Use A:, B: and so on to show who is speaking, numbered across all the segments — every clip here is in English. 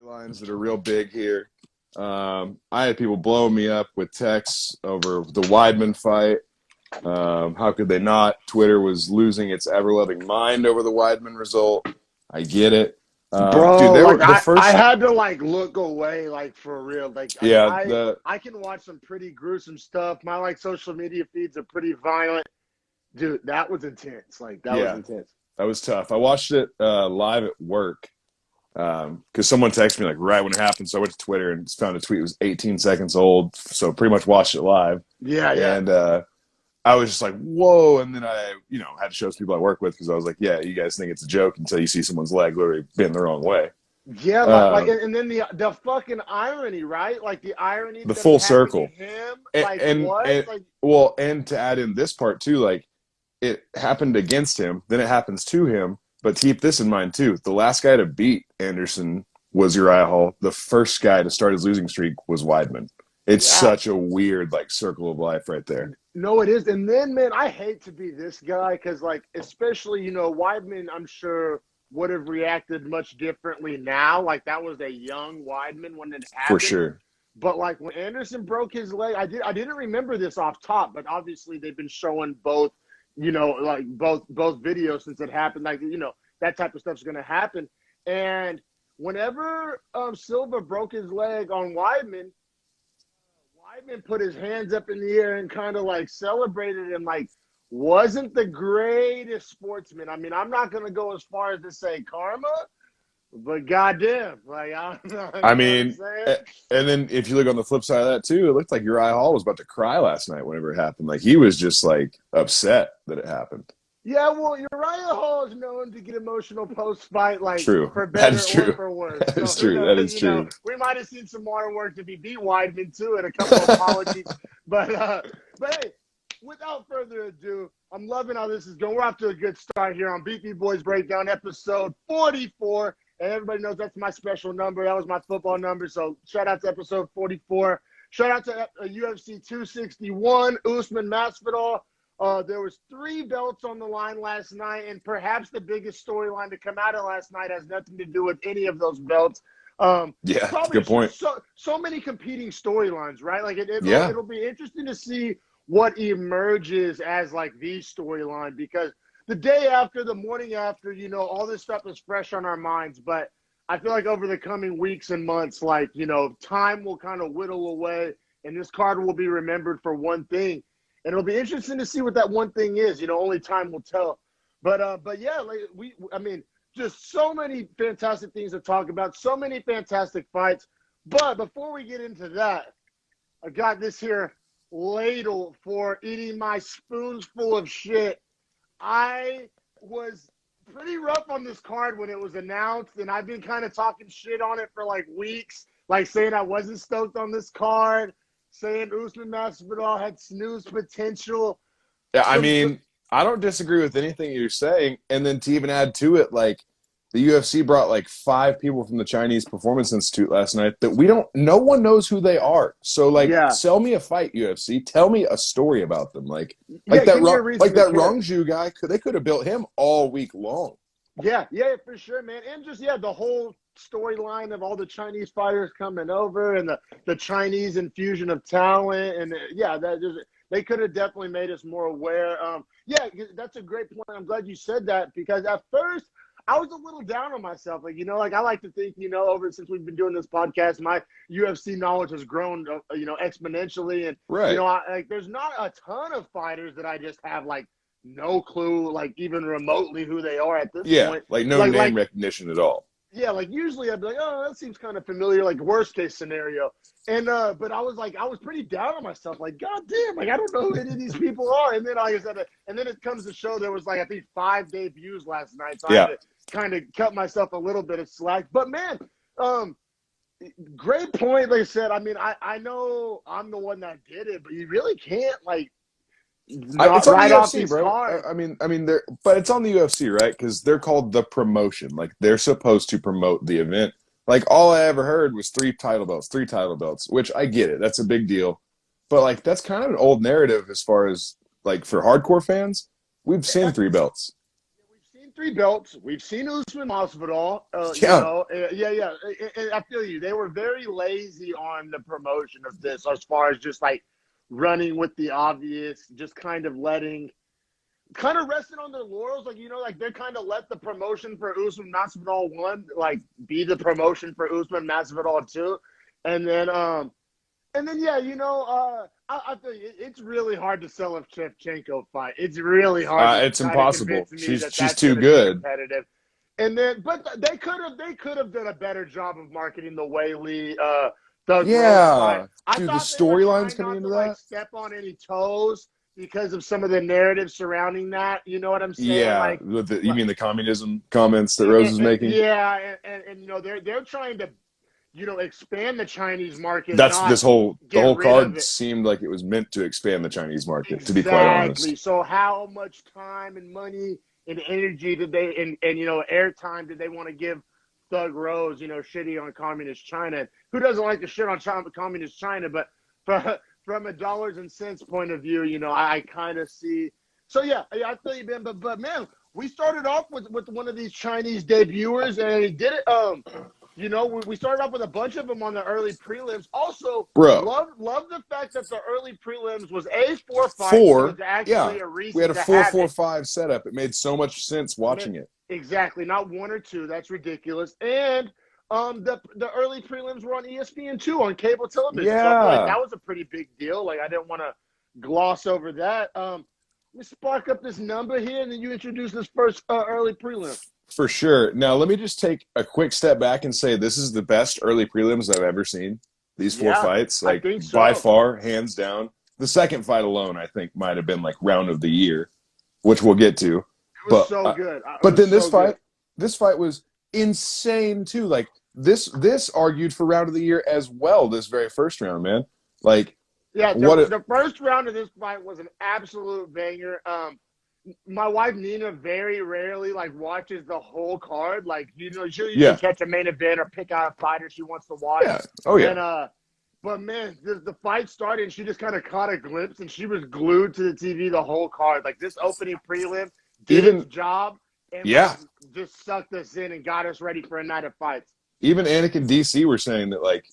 A: Lines that are real big here. I had people blowing me up with texts over the Weidman fight. How could they not? Twitter was losing its ever-loving mind over the Weidman result. I get it.
B: Bro,
A: Dude, they were
B: like
A: the first.
B: I had to like look away, like for real. Like I mean,
A: Yeah,
B: I can watch some pretty gruesome stuff. My like social media feeds are pretty violent. Dude, that was intense. Like that was
A: yeah,
B: intense.
A: that was tough. I watched it live at work because someone texted me like right when it happened. So I went to Twitter and found a tweet. It was 18 seconds old, so pretty much watched it live.
B: Yeah, yeah.
A: And I was just like, whoa. And then I, had to show some people I work with because I was like, yeah, you guys think it's a joke until you see someone's leg literally bend the wrong way.
B: Yeah, and then the fucking irony, right? Like the irony
A: The
B: that
A: full
B: it happened
A: circle.
B: to him.
A: And,
B: Like
A: and,
B: what?
A: and
B: Like
A: well, and to add in this part too, like it happened against him, then it happens to him. But keep this in mind too. The last guy to beat Anderson was Uriah Hall. The first guy to start his losing streak was Weidman. It's such a weird like circle of life right there.
B: No, it is. And then, man, I hate to be this guy because, like, especially, Weidman, I'm sure, would have reacted much differently now. Like, that was a young Weidman when it happened.
A: For sure.
B: But, like, when Anderson broke his leg, I didn't remember this off top, but obviously they've been showing both, like, both videos since it happened. Like, that type of stuff's going to happen. And whenever Silva broke his leg on Weidman put his hands up in the air and kind of like celebrated and like wasn't the greatest sportsman. I mean, I'm not going to go as far as to say karma, but goddamn, like
A: I mean, and then if you look on the flip side of that too, it looked like Uriah Hall was about to cry last night whenever it happened. Like he was just like upset that it happened.
B: Yeah, well, Uriah Hall is known to get emotional post-fight, like
A: true.
B: For better
A: that is true.
B: or for worse.
A: That is true. That is true.
B: We might have seen some more work to be beat Weidman too, and a couple of apologies. But hey, without further ado, I'm loving how this is going. We're off to a good start here on Beefy Boys Breakdown, episode 44, and everybody knows that's my special number. That was my football number. So shout out to episode 44. Shout out to UFC 261, Usman Masvidal. There was 3 belts on the line last night, and perhaps the biggest storyline to come out of last night has nothing to do with any of those belts.
A: Yeah, good point.
B: So many competing storylines, right? Like it'll be interesting to see what emerges as like the storyline, because the day after, the morning after, all this stuff is fresh on our minds. But I feel like over the coming weeks and months, like, time will kind of whittle away, and this card will be remembered for one thing. And it'll be interesting to see what that one thing is. Only time will tell. But yeah, like just so many fantastic things to talk about, so many fantastic fights. But before we get into that, I got this here ladle for eating my spoons full of shit. I was pretty rough on this card when it was announced, and I've been kind of talking shit on it for like weeks, like saying I wasn't stoked on this card, saying Usman Masvidal had snooze potential.
A: Yeah, I mean, I don't disagree with anything you're saying. And then to even add to it, like the UFC brought like 5 people from the Chinese Performance Institute last night that no one knows who they are. So like, sell me a fight, UFC. Tell me a story about them. Like that Rongju guy, they could have built him all week long.
B: Yeah, for sure, man. And just, the whole storyline of all the Chinese fighters coming over and the Chinese infusion of talent. And, they could have definitely made us more aware. That's a great point. I'm glad you said that, because at first I was a little down on myself. Like, I like to think, since we've been doing this podcast, my UFC knowledge has grown, exponentially. And,
A: right.
B: there's not a ton of fighters that I just have, like, no clue, like, even remotely who they are at this point.
A: Yeah, like no name recognition at all.
B: Yeah, like usually I'd be like, oh, that seems kind of familiar, like worst case scenario. And but I was pretty down on myself, like, God damn, like I don't know who any of these people are. And then like I said, and then it comes to show there was like I think 5 debuts last night, so I had to kind of cut myself a little bit of slack. But man, great point. Like I said, I mean, I know I'm the one that did it, but you really can't like.
A: It's on the UFC, bro. I mean, but it's on the UFC, right? Because they're called the promotion. Like they're supposed to promote the event. Like all I ever heard was 3 title belts, which I get it. That's a big deal. But like that's kind of an old narrative as far as like for hardcore fans. We've seen 3 belts.
B: 3 belts. We've seen Usman Masvidal.
A: Yeah.
B: I feel you. They were very lazy on the promotion of this, as far as just like running with the obvious, just kind of resting on their laurels. Like, like they kind of let the promotion for Usman Masvidal 1 like be the promotion for Usman Masvidal 2, and then I feel you. It's really hard to sell a Shevchenko fight. It's really hard to
A: It's
B: try to
A: impossible.
B: convince me that
A: She's
B: that's
A: too
B: going to be
A: good.
B: competitive. And then, but they could have done a better job of marketing the Whaley Thug Rose fight. I
A: Dude, the
B: thought they were
A: storylines
B: trying
A: coming
B: not
A: into
B: to
A: that.
B: step on any toes because of some of the narrative surrounding that. You know what I'm saying?
A: Yeah,
B: Like,
A: you mean the communism comments that Rose was making?
B: yeah, and they're trying to expand the Chinese market,
A: That's
B: not
A: the
B: get
A: whole
B: rid of
A: card
B: it.
A: seemed like it was meant to expand the Chinese market, to be quite
B: Exactly.
A: honest.
B: So how much time and money and energy did they and airtime did they want to give Thug Rose, shitty on communist China? Who doesn't like to shit on communist China? But from a dollars and cents point of view, I kind of see. So yeah, I feel you, man. But man, we started off with one of these Chinese debuters, and he did it. We started off with a bunch of them on the early prelims. Also,
A: Bro,
B: love the fact that the early prelims was 4 fights. So
A: four,
B: it's actually
A: yeah,
B: a
A: we
B: reason
A: had a
B: to
A: four
B: have
A: four
B: it.
A: five setup. It made so much sense watching it.
B: Exactly, not 1 or 2. That's ridiculous. And the early prelims were on ESPN2 on cable television. So I feel like
A: Yeah,
B: that was a pretty big deal. Like, I didn't want to gloss over that. Let me spark up this number here, and then you introduce this first early prelim.
A: for sure. Now, let me just take a quick step back and say this is the best early prelims I've ever seen. These 4
B: Yeah,
A: fights,
B: I
A: like
B: think
A: by
B: so.
A: far, hands down. The second fight alone, I think, might have been like round of the year, which we'll get to.
B: It was
A: But
B: so good. It
A: but
B: was
A: then
B: so good.
A: this fight was insane too. Like this argued for round of the year as well. This very first round, man. Like
B: Yeah,
A: what?
B: the first round of this fight was an absolute banger. My wife Nina very rarely watches the whole card. Like, she'll usually
A: Yeah,
B: catch a main event or pick out a fighter she wants to watch.
A: yeah, oh yeah.
B: And but man, the fight started and she just kind of caught a glimpse and she was glued to the TV the whole card. Like, this opening prelim did its job and
A: Yeah,
B: just sucked us in and got us ready for a night of fights.
A: even Anik and DC were saying that like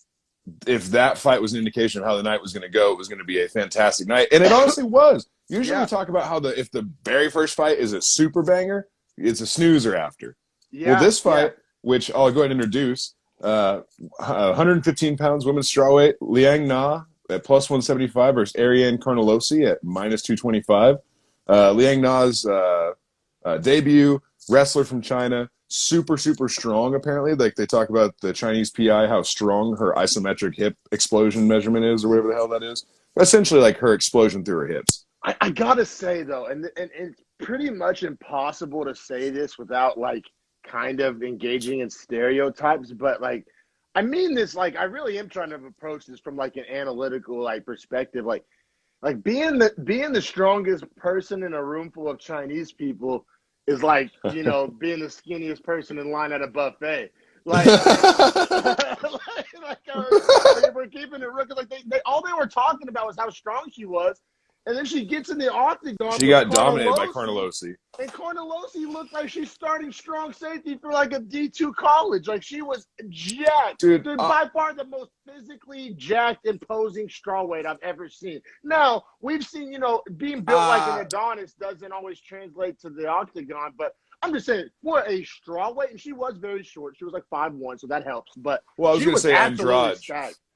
A: if that fight was an indication of how the night was going to go, it was going to be a fantastic night, and it honestly was. Usually we talk about how if the very first fight is a super banger, it's a snoozer after. Well, this fight, which I'll go ahead and introduce, 115 pounds women's strawweight, Liang Na at plus 175 versus Ariane Carnelosi at minus 225. Liang Na's debut, wrestler from China, super strong. Apparently, like they talk about the Chinese PI, how strong her isometric hip explosion measurement is, or whatever the hell that is. Essentially, like her explosion through her hips.
B: I gotta say though, and it's pretty much impossible to say this without kind of engaging in stereotypes, but I mean this I really am trying to approach this from an analytical perspective, being the strongest person in a room full of Chinese people is being the skinniest person in line at a buffet. We're keeping it real. They all they were talking about was how strong she was. And then she gets in the octagon.
A: She got dominated by Carnelosi.
B: And Carnelosi looked like she's starting strong safety for a D2 college. She was jacked.
A: Dude,
B: by far the most physically jacked, imposing strawweight I've ever seen. Now, we've seen, being built like an Adonis doesn't always translate to the octagon. But I'm just saying, for a strawweight, and she was very short. She was 5'1", so that helps. But
A: well, I was going to say
B: Andrade.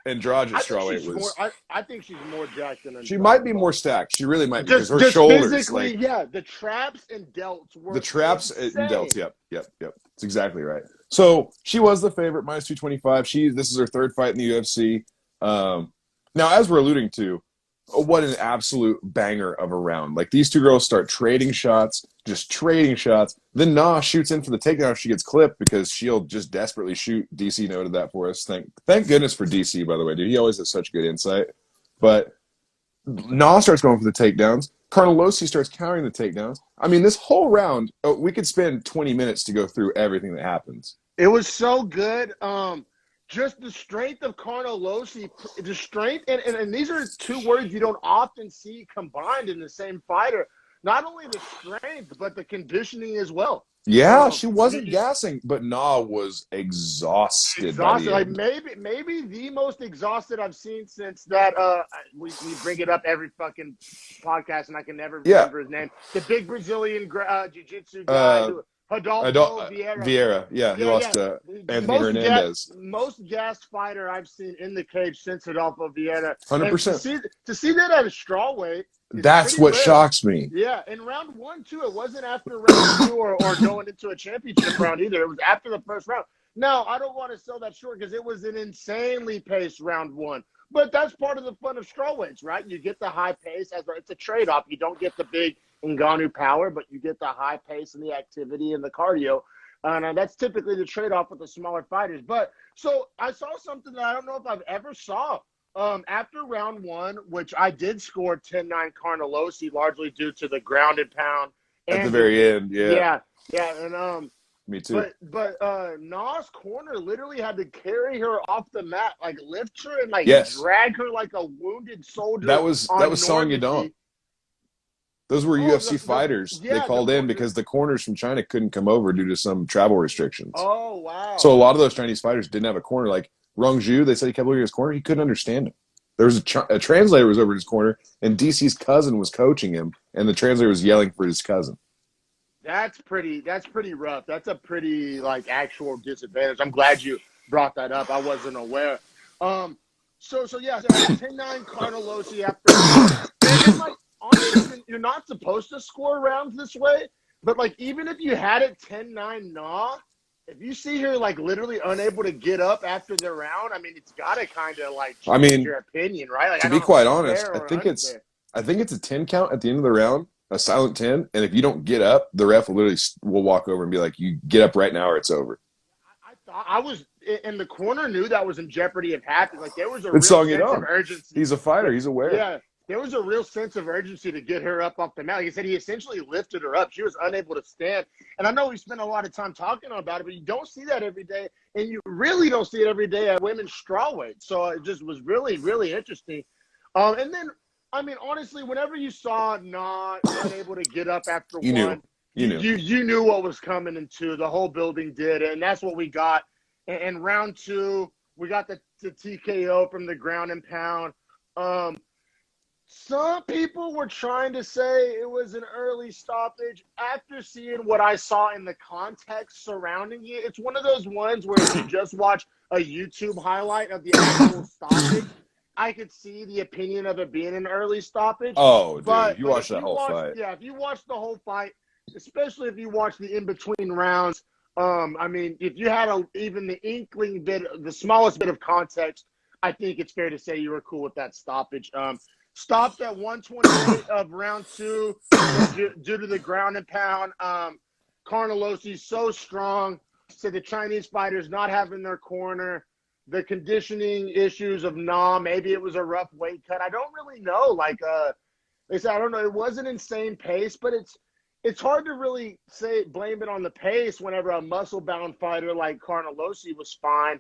A: Andrade strawweight was.
B: I think she's more jacked than Andrade.
A: She might be more stacked. She really might be because her shoulders.
B: Physically, the traps and delts were
A: the traps
B: insane.
A: and delts. Yep. That's exactly right. So she was the favorite, minus 225. This is her third fight in the UFC. Now, as we're alluding to, what an absolute banger of a round. These two girls start trading shots, just trading shots. Then Na shoots in for the takedown if she gets clipped because she'll just desperately shoot. DC noted that for us. Thank goodness for DC, by the way, dude. He always has such good insight. But Na starts going for the takedowns. Carnelosi starts countering the takedowns. I mean, this whole round, we could spend 20 minutes to go through everything that happens.
B: It was so good. Just the strength of Carnelosi, the strength, and these are two words you don't often see combined in the same fighter. Not only the strength, but the conditioning as well.
A: Yeah, she wasn't
B: You,
A: gassing, but Na was exhausted by
B: exhausted,
A: the
B: like
A: end.
B: maybe the most exhausted I've seen since that. We bring it up every fucking podcast, and I can never
A: Yeah.
B: remember his name. The big Brazilian jiu-jitsu guy,
A: Uh,
B: who
A: I don't.
B: Rodolfo Vieira.
A: Vieira. Yeah, he
B: Yeah,
A: lost
B: yeah.
A: to
B: The
A: Anthony Hernandez.
B: most gassed fighter I've seen in the cage since Rodolfo Vieira, and
A: 100%.
B: to see that at a strawweight is
A: That's
B: pretty
A: what
B: rare.
A: shocks me.
B: Yeah, in round one too. It wasn't after round two or going into a championship round either. It was after the first round. Now, I don't want to sell that short because it was an insanely paced round one. But that's part of the fun of strawweights, right? You get the high pace as it's a trade-off. You don't get the big Ngannou power, but you get the high pace and the activity and the cardio. And that's typically the trade-off with the smaller fighters. But so I saw something that I don't know if I've ever saw. After round one, which I did score 10-9 Carnelossi, largely due to the ground and pound
A: At the
B: and
A: very end, yeah.
B: yeah, and
A: Me too.
B: but Nas corner literally had to carry her off the mat, like lift her and like
A: Yes.
B: drag her like a wounded soldier.
A: That was Song Yadong. Those were UFC fighters they called in because the corners from China couldn't come over due to some travel restrictions.
B: Oh, wow.
A: So a lot of those Chinese fighters didn't have a corner. Like Rong Zhu, they said he kept looking at his corner. He couldn't understand him. There was a translator was over in his corner, and DC's cousin was coaching him, and the translator was yelling for his cousin.
B: That's pretty rough. That's a pretty like actual disadvantage. I'm glad you brought that up. I wasn't aware. So 10-9 Carnelossi after and like honestly, you're not supposed to score rounds this way, but like even if you had it 10-9 if you see her like literally unable to get up after the round, I mean it's gotta kinda like change your opinion, right? Like
A: to be quite honest, I think it's a 10 count at the end of the round, a silent 10, and if you don't get up, the ref will walk over and be like, you get up right now or it's over.
B: I thought I was in the corner knew that was in jeopardy of happening. Like there was a real sense of urgency.
A: He's a fighter. He's aware.
B: Yeah, there was a real sense of urgency to get her up off the mat. Like I said, he essentially lifted her up. She was unable to stand. And I know we spent a lot of time talking about it, but you don't see that every day. And you really don't see it every day at women's strawweight. So it just was really, really interesting. And then, I mean, honestly, whenever you saw not unable to get up after
A: you
B: one,
A: knew.
B: You knew what was coming in two. The whole building did. And that's what we got. And round two, we got the TKO from the ground and pound. Some people were trying to say it was an early stoppage. After seeing what I saw in the context surrounding it, it's one of those ones where if you just watch a YouTube highlight of the actual stoppage, I could see the opinion of it being an early stoppage.
A: Oh, dude, you watched that whole fight.
B: Yeah, if you watch the whole fight, especially if you watch the in-between rounds, I mean, if you had even the inkling bit, the smallest bit of context, I think it's fair to say you were cool with that stoppage. Stopped at 128 of round two due to the ground and pound. Carnelossi's so strong. So the Chinese fighters not having their corner. The conditioning issues of maybe it was a rough weight cut. I don't really know. Like they said, I don't know. It was an insane pace, but it's hard to really blame it on the pace whenever a muscle-bound fighter like Carnelossi was fine.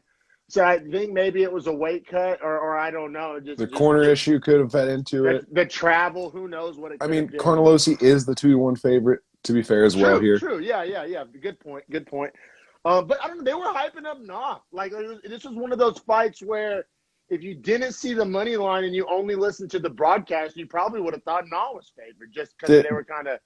B: So I think maybe it was a weight cut, or I don't know.
A: The corner issue could have fed into it.
B: The travel, who knows what it could have been.
A: Carnelossi is the 2-1 favorite, to be fair, well here.
B: True, yeah. Good point. But I don't know, they were hyping up Like, this was one of those fights where if you didn't see the money line and you only listened to the broadcast, you probably would have thought was favored just because they were kind of.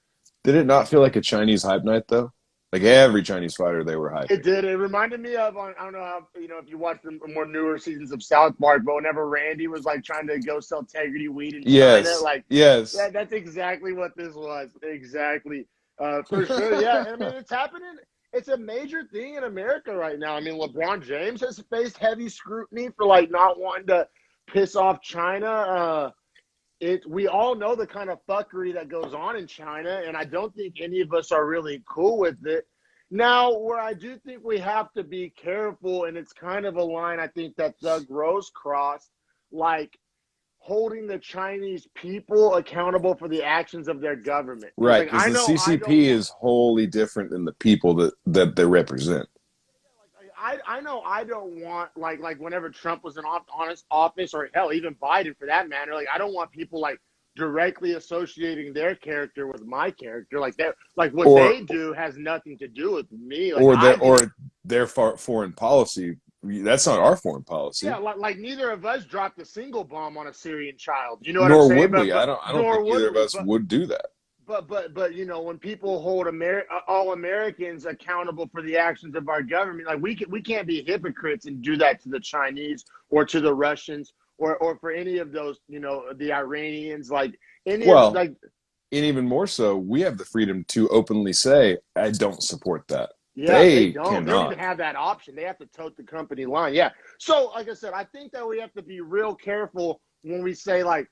A: Did it not feel like a Chinese hype night, though? Like every Chinese fighter, they were hyped.
B: It did. It reminded me of, I don't know how, if you watch the more newer seasons of South Park, but whenever Randy was like trying to go sell Tegrity weed in China, like,
A: yes,
B: that's exactly what this was. Exactly. For sure. Yeah. I mean, it's happening. It's a major thing in America right now. I mean, LeBron James has faced heavy scrutiny for like not wanting to piss off China. We all know the kind of fuckery that goes on in China, and I don't think any of us are really cool with it. Now, where I do think we have to be careful, and it's kind of a line I think that Doug Rose crossed, like holding the Chinese people accountable for the actions of their government.
A: Right, because the CCP is wholly different than the people that they represent.
B: I know I don't want, like whenever Trump was in office, or hell, even Biden for that matter, like I don't want people like directly associating their character with my character. Like that, like what
A: or
B: they do has nothing to do with me. Like
A: their foreign policy. That's not our foreign policy.
B: yeah, like neither of us dropped a single bomb on a Syrian child. You know what I'm
A: Nor
B: saying?
A: would we. I don't
B: Nor
A: think either
B: would
A: of
B: we.
A: us would do that.
B: But you know, when people hold all Americans accountable for the actions of our government, like we can't be hypocrites and do that to the Chinese or to the Russians or for any of those, you know, the Iranians, like any of like.
A: And even more so, we have the freedom to openly say, "I don't support that."
B: Yeah,
A: they
B: don't.
A: cannot.
B: They don't even have that option. They have to tote the company line. Yeah. So, like I said, I think that we have to be real careful when we say like,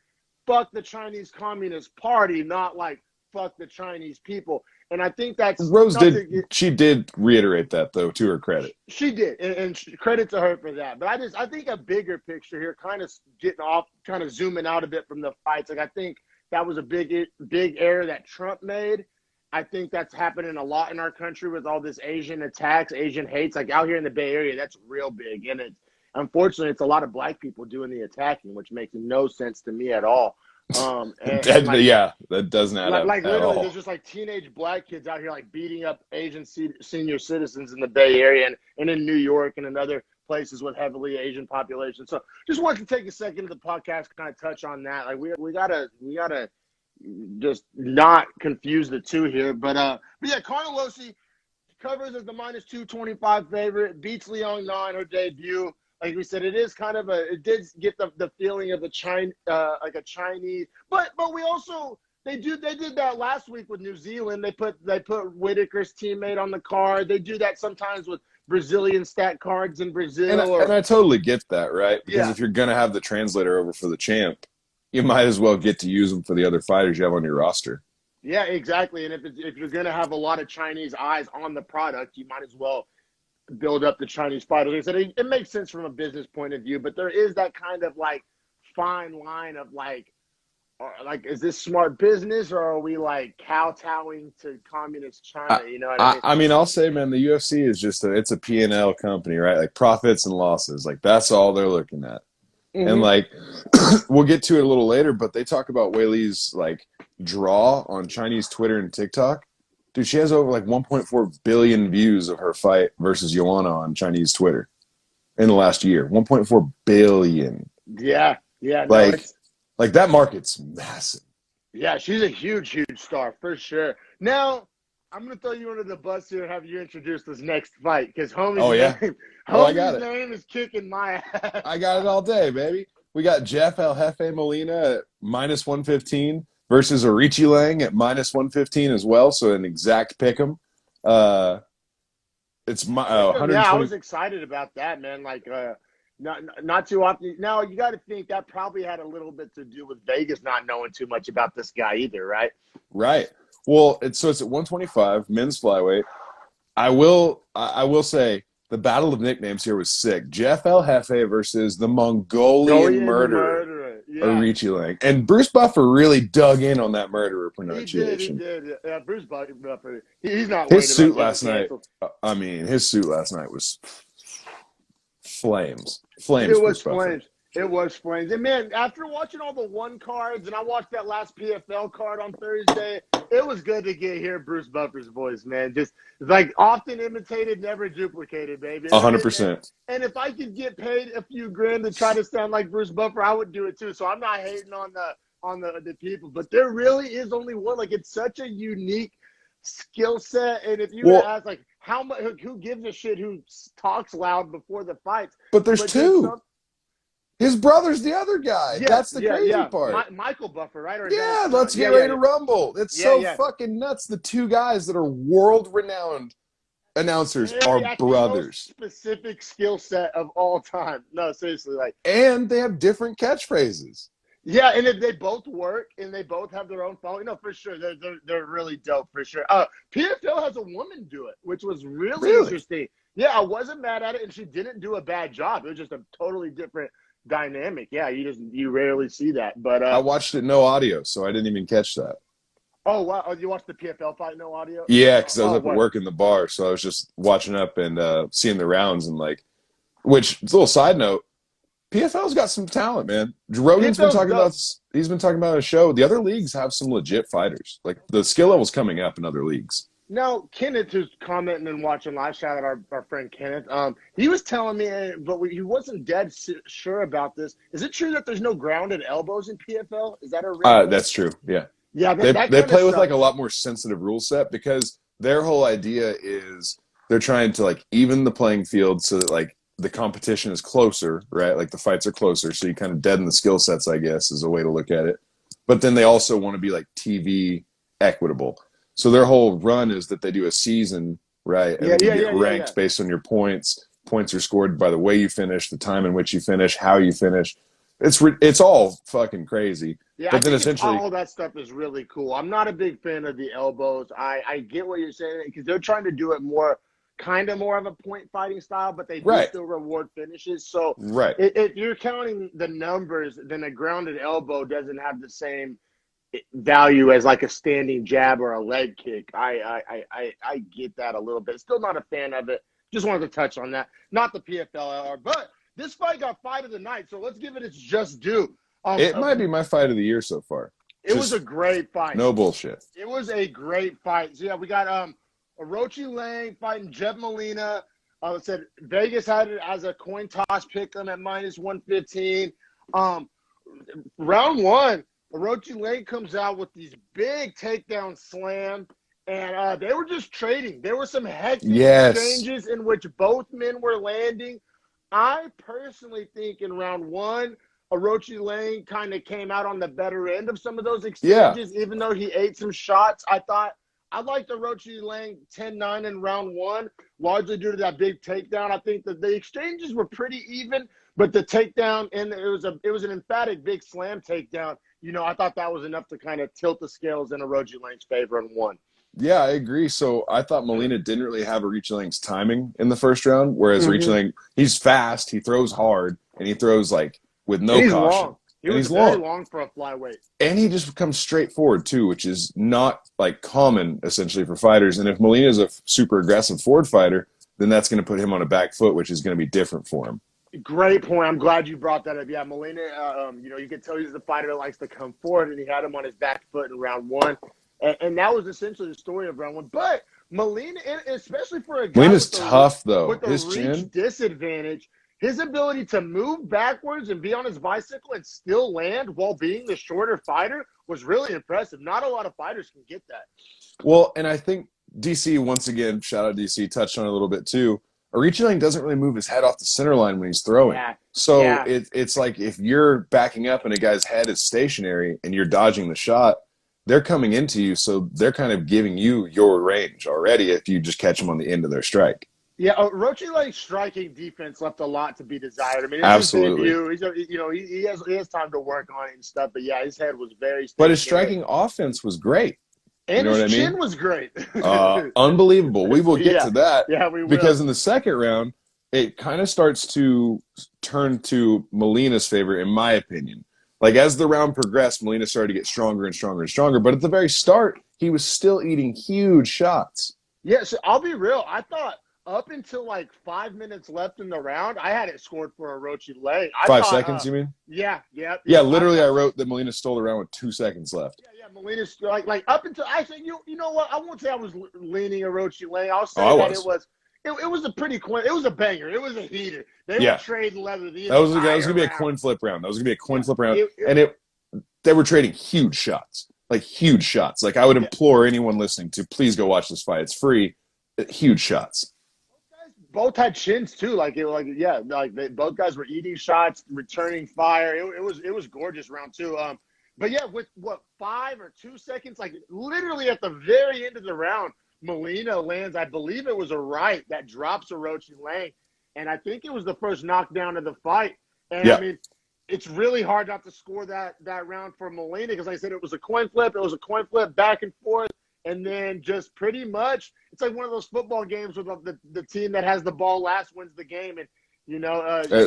B: "Fuck the Chinese Communist Party," not like "fuck the Chinese people." And I think that's
A: Rose she did reiterate that though, to her credit.
B: She did, and credit to her for that. But I think a bigger picture here, kind of getting off, kind of zooming out a bit from the fights. Like I think that was a big error that Trump made. I think that's happening a lot in our country with all this Asian attacks, Asian hates. Like out here in the Bay Area, that's real big. And unfortunately, it's a lot of black people doing the attacking, which makes no sense to me at all.
A: That doesn't add up.
B: Like literally, there's just like teenage black kids out here like beating up Asian senior citizens in the Bay Area and in New York and in other places with heavily Asian populations. So just wanted to take a second of the podcast to kind of touch on that. Like we gotta just not confuse the two here. But yeah, Carnelossi covers as the -225 favorite, beats Liang Na in her debut. Like we said, it is kind of it did get the feeling of like a Chinese, but we also they did that last week with New Zealand. They put Whitaker's teammate on the card. They do that sometimes with Brazilian stat cards in Brazil.
A: And I totally get that, right? Because if you're gonna have the translator over for the champ, you might as well get to use them for the other fighters you have on your roster.
B: Yeah, exactly. And if you're gonna have a lot of Chinese eyes on the product, you might as well build up the Chinese fighters. Like I said, it makes sense from a business point of view, but there is that kind of like fine line of like, is this smart business or are we like kowtowing to communist China? You know what I mean?
A: I mean, I'll say, man, the UFC is just it's a P&L company, right? Like profits and losses, like that's all they're looking at. Mm-hmm. And like, we'll get to it a little later, but they talk about Weili's like draw on Chinese Twitter and TikTok. Dude, she has over like 1.4 billion views of her fight versus Joanna on Chinese Twitter in the last year. 1.4 billion.
B: Yeah.
A: Like that market's massive.
B: Yeah, she's a huge star for sure. Now, I'm going to throw you under the bus here and have you introduce this next fight because homie's name is kicking my ass.
A: I got it all day, baby. We got Jeff El Jefe Molina at -115 versus Arichi Lang at -115 as well, so an exact pick'em. It's my 120.
B: Yeah, I was excited about that, man. Like, not too often. Now you got to think that probably had a little bit to do with Vegas not knowing too much about this guy either, right?
A: Right. Well, it's at 125 men's flyweight. I will say the battle of nicknames here was sick. Jeff El Jefe versus the Mongolian murderer. Yeah. Arichi Lang. And Bruce Buffer really dug in on that murderer pronunciation.
B: He did. Yeah, Bruce Buffer. He's not.
A: His suit last night. His suit last night was flames.
B: It was flames. It was flames. And man, after watching all the one cards, and I watched that last PFL card on Thursday, it was good to hear Bruce Buffer's voice, man. Just like often imitated, never duplicated, baby.
A: 100%.
B: And if I could get paid a few grand to try to sound like Bruce Buffer, I would do it too. So I'm not hating on the people, but there really is only one. Like it's such a unique skill set. And if you would ask, like, who gives a shit who talks loud before the fights?
A: But there's two. His brother's the other guy. Yeah, that's the crazy part.
B: Michael Buffer, right?
A: Let's get ready to rumble. It's fucking nuts. The two guys that are world-renowned announcers are brothers.
B: The most specific skill set of all time. No, seriously, like.
A: And they have different catchphrases.
B: Yeah, and they both work, and they both have their own following. No, for sure, they're really dope for sure. PFL has a woman do it, which was really interesting. Yeah, I wasn't mad at it, and she didn't do a bad job. It was just a totally different dynamic. Yeah, you rarely see that. But
A: I watched it no audio, so I didn't even catch that.
B: Oh wow! Oh, you watched the PFL fight no audio?
A: Yeah, because I was up at work in the bar, so I was just watching up and seeing the rounds and like. Which, a little side note, PFL's got some talent, man. Rogan's been talking about he's been talking about on a show. The other leagues have some legit fighters. Like the skill level's coming up in other leagues.
B: Now, Kenneth, who's commenting and watching live, shout out our friend Kenneth. He was telling me, but he wasn't dead sure about this. Is it true that there's no grounded elbows in PFL? Is that a real?
A: That's true. Yeah.
B: Yeah,
A: They play with like a lot more sensitive rule set because their whole idea is they're trying to like even the playing field so that like the competition is closer, right? Like the fights are closer, so you kind of deaden the skill sets, I guess, is a way to look at it. But then they also want to be like TV equitable. So their whole run is that they do a season, right? And you get ranked based on your points. Points are scored by the way you finish, the time in which you finish, how you finish. It's all fucking crazy.
B: Yeah,
A: but then essentially
B: all that stuff is really cool. I'm not a big fan of the elbows. I get what you're saying because they're trying to do it more of a point fighting style, but they do still reward finishes. So if you're counting the numbers, then a grounded elbow doesn't have the same value as like a standing jab or a leg kick. I get that a little bit. Still not a fan of it. Just wanted to touch on that. Not the PFLR, but this fight got fight of the night, so let's give it its just due.
A: It might be my fight of the year so far.
B: It was a great fight.
A: No bullshit.
B: It was a great fight. So yeah, we got Orochi Lang fighting Jeb Molina. Said Vegas had it as a coin toss pick them at -115. Round one, Orochi Lang comes out with these big takedown slam, and they were just trading. There were some hectic exchanges in which both men were landing. I personally think in round one, Orochi Lang kind of came out on the better end of some of those exchanges, even though he ate some shots. I liked Orochi Lang 10-9 in round one, largely due to that big takedown. I think that the exchanges were pretty even, but the takedown, and it was an emphatic big slam takedown. You know, I thought that was enough to kind of tilt the scales in Orochi Lang's favor and won.
A: Yeah, I agree. So I thought Molina didn't really have Orochi Lang's timing in the first round, whereas Orochi Lang, he's fast, he throws hard, and he throws like with no caution.
B: Long. He's very long for a flyweight.
A: And he just becomes straightforward too, which is not like common essentially for fighters. And if Molina is a super aggressive forward fighter, then that's going to put him on a back foot, which is going to be different for him.
B: Great point. I'm glad you brought that up. Yeah, Molina, you can tell he's the fighter that likes to come forward, and he had him on his back foot in round one. And that was essentially the story of round one. But Molina, especially for a guy
A: Molina's tough, though.
B: With his reach disadvantage, his ability to move backwards and be on his bicycle and still land while being the shorter fighter was really impressive. Not a lot of fighters can get that.
A: Well, and I think DC, once again, shout out DC, touched on it a little bit too. Orochi Lang doesn't really move his head off the center line when he's throwing. So it's like if you're backing up and a guy's head is stationary and you're dodging the shot, they're coming into you, so they're kind of giving you your range already if you just catch them on the end of their strike.
B: Yeah, Orochi Lang's striking defense left a lot to be desired. I mean,
A: absolutely.
B: He has time to work on it and stuff, but yeah, his head was very stationary.
A: But his striking offense was great.
B: And his chin was great.
A: Unbelievable. We will get to that.
B: Yeah, we will.
A: Because in the second round, it kind of starts to turn to Molina's favor, in my opinion. Like, as the round progressed, Molina started to get stronger and stronger and stronger. But at the very start, he was still eating huge shots.
B: Yeah, so I'll be real. I thought up until like 5 minutes left in the round, I had it scored for Orochi Lang.
A: 5 seconds, you mean?
B: Yeah.
A: Literally, I wrote that Molina stole the round with 2 seconds left.
B: Yeah, Molina's like up until I said, you know what? I won't say I was leaning Orochi Lang. I'll say it was a pretty coin. It was a banger. It was a heater. They were trading leather. That was going to
A: be a coin flip round. They were trading huge shots, like huge shots. Like I would implore anyone listening to please go watch this fight. It's free. Huge shots.
B: Both had chins too. Both guys were eating shots, returning fire. It was gorgeous round two. But yeah, with 5 or 2 seconds, like literally at the very end of the round, Molina lands, I believe it was a right that drops Orochi Lang. And I think it was the first knockdown of the fight. And I mean, it's really hard not to score that round for Molina because like I said, it was a coin flip. It was a coin flip back and forth. And then just pretty much, it's like one of those football games with the team that has the ball last wins the game. And,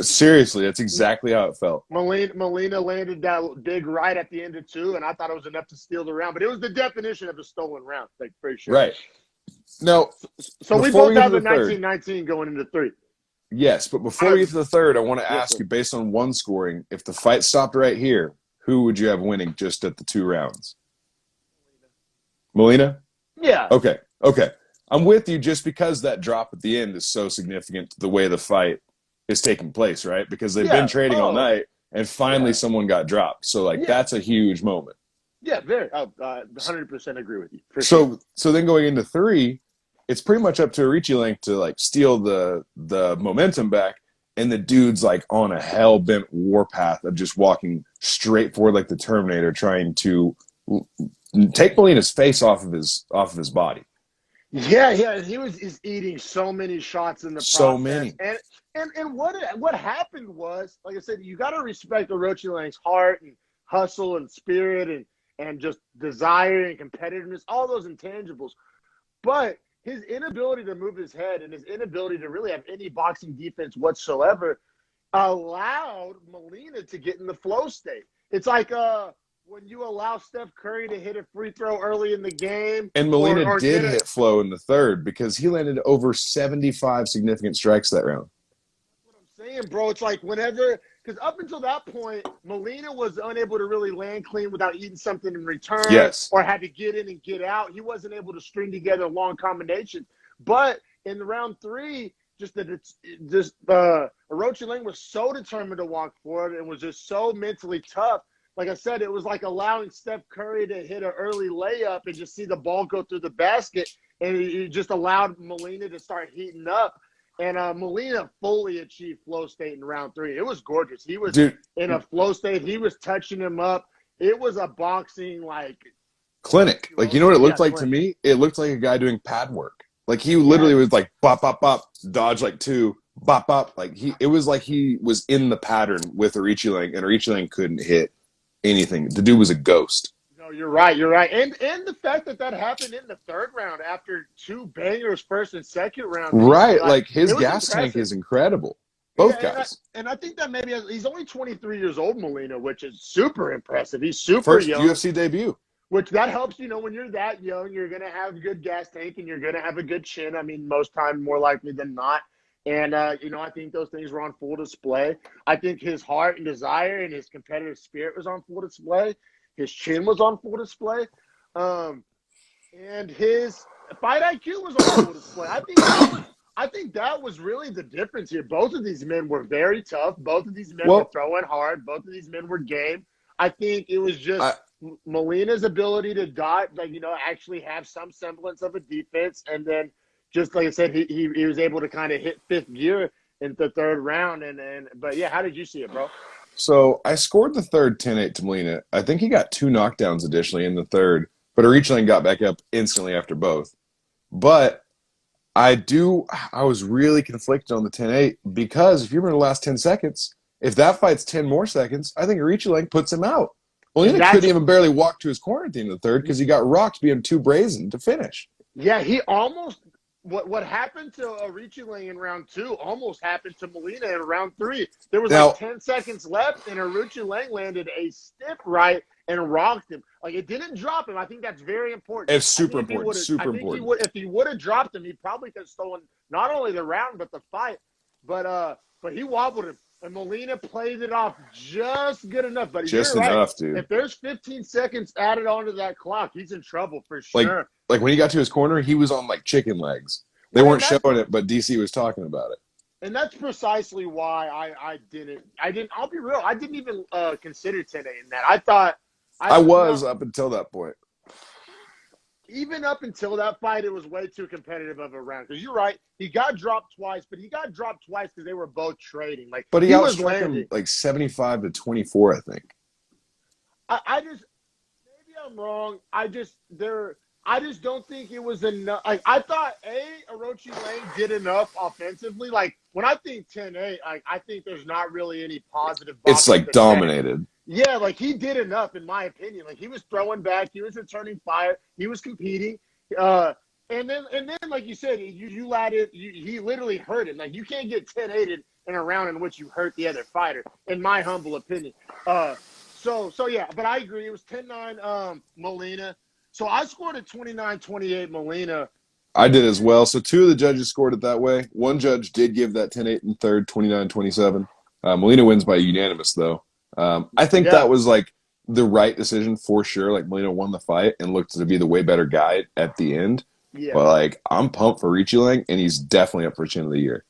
A: seriously, that's exactly how it felt.
B: Molina landed that big right at the end of 2, and I thought it was enough to steal the round. But it was the definition of a stolen round, like for sure.
A: Right. Now,
B: so we both have the 19-19 going into 3.
A: Yes, but before we get to the third, I want to ask you, based on one scoring, if the fight stopped right here, who would you have winning just at the 2 rounds? Molina?
B: Yeah.
A: Okay. I'm with you just because that drop at the end is so significant to the way the fight is taking place, right? Because they've been trading all night, and finally someone got dropped. So, like, that's a huge moment.
B: Yeah, very. I 100% agree with you.
A: So then going into 3, it's pretty much up to Aoriqileng to, like, steal the momentum back, and the dude's, like, on a hell-bent warpath of just walking straight forward like the Terminator, trying to take Molina's face off of his body.
B: Yeah, he's eating so many shots in the process.
A: So many.
B: And what happened was, like I said, you got to respect Aoriqileng's heart and hustle and spirit and just desire and competitiveness, all those intangibles. But his inability to move his head and his inability to really have any boxing defense whatsoever allowed Molina to get in the flow state. It's like when you allow Steph Curry to hit a free throw early in the game.
A: And Molina did hit flow in the 3rd because he landed over 75 significant strikes that round.
B: That's what I'm saying, bro. It's like whenever – because up until that point, Molina was unable to really land clean without eating something in return or had to get in and get out. He wasn't able to string together long combinations. But in round 3, Aoriqileng was so determined to walk forward and was just so mentally tough. Like I said, it was like allowing Steph Curry to hit an early layup and just see the ball go through the basket, and it just allowed Molina to start heating up. And Molina fully achieved flow state in round 3. It was gorgeous. He was in a flow state. He was touching him up. It was a boxing, like,
A: clinic. Like, you know what it looked like to me? It looked like a guy doing pad work. Like, he literally was like, bop, bop, bop, dodge like 2, bop, bop. Like, it was like he was in the pattern with Aoriqileng, and Aoriqileng couldn't hit anything. The dude was a ghost.
B: No, you're right. And the fact that happened in the 3rd round after 2 bangers, 1st and 2nd round.
A: Right. Like his gas tank is incredible. Both guys.
B: And I think that maybe he's only 23 years old, Molina, which is super impressive. He's super
A: First
B: young.
A: UFC debut.
B: Which that helps, when you're that young, you're going to have a good gas tank and you're going to have a good chin. I mean, most time more likely than not. And, I think those things were on full display. I think his heart and desire and his competitive spirit was on full display. His chin was on full display. And his fight IQ was on full display. I think that was really the difference here. Both of these men were very tough. Both of these men were throwing hard. Both of these men were game. I think it was just Molina's ability to actually have some semblance of a defense. And then, just like I said, he was able to kind of hit 5th gear in the 3rd round. But yeah, how did you see it, bro?
A: So I scored the 3rd 10-8 to Molina. I think he got 2 knockdowns additionally in the 3rd, but Aoriqileng got back up instantly after both. But I was really conflicted on the 10-8 because if you remember the last 10 seconds, if that fight's 10 more seconds, I think Aoriqileng puts him out. Molina couldn't even barely walk to his corner at the end of the 3rd because he got rocked being too brazen to finish.
B: Yeah, he almost – what happened to Aoriqileng in round 2 almost happened to Molina in round 3. There was 10 seconds left, and Aoriqileng landed a stiff right and rocked him. Like, it didn't drop him. I think that's very important.
A: It's super important.
B: If he would have dropped him, he probably could have stolen not only the round but the fight. But he wobbled him, and Molina played it off just good enough. But
A: just
B: you're
A: enough,
B: right.
A: dude.
B: If there's 15 seconds added onto that clock, he's in trouble for sure.
A: Like when he got to his corner, he was on like chicken legs. They weren't showing it, but DC was talking about it.
B: And that's precisely why I didn't. I'll be real. I didn't even consider 10-8 in that. I thought
A: I was up until that point.
B: Even up until that fight, it was way too competitive of a round. Because you're right, he got dropped twice, but he got dropped twice because they were both trading. But
A: he outstruck him like 75-24, I think.
B: I just maybe I'm wrong. I just don't think it was enough. Like, I thought Aoriqileng did enough offensively. Like, when I think 10-8, I think there's not really any positive.
A: It's like dominated.
B: Yeah, like he did enough in my opinion. Like he was throwing back, he was returning fire, he was competing. And then like you said, you let it. He literally hurt him. Like you can't get 10-8 in a round in which you hurt the other fighter, in my humble opinion. So yeah, but I agree. It was 10-9 Molina. So I scored at 29-28 Molina.
A: I did as well. So 2 of the judges scored it that way. One judge did give that 10-8 in third, 29-27. Molina wins by unanimous, though. I think that was like the right decision for sure. Like Molina won the fight and looked to be the way better guy at the end.
B: Yeah.
A: But like I'm pumped for Ricci Lang, and he's definitely up for chin of the year.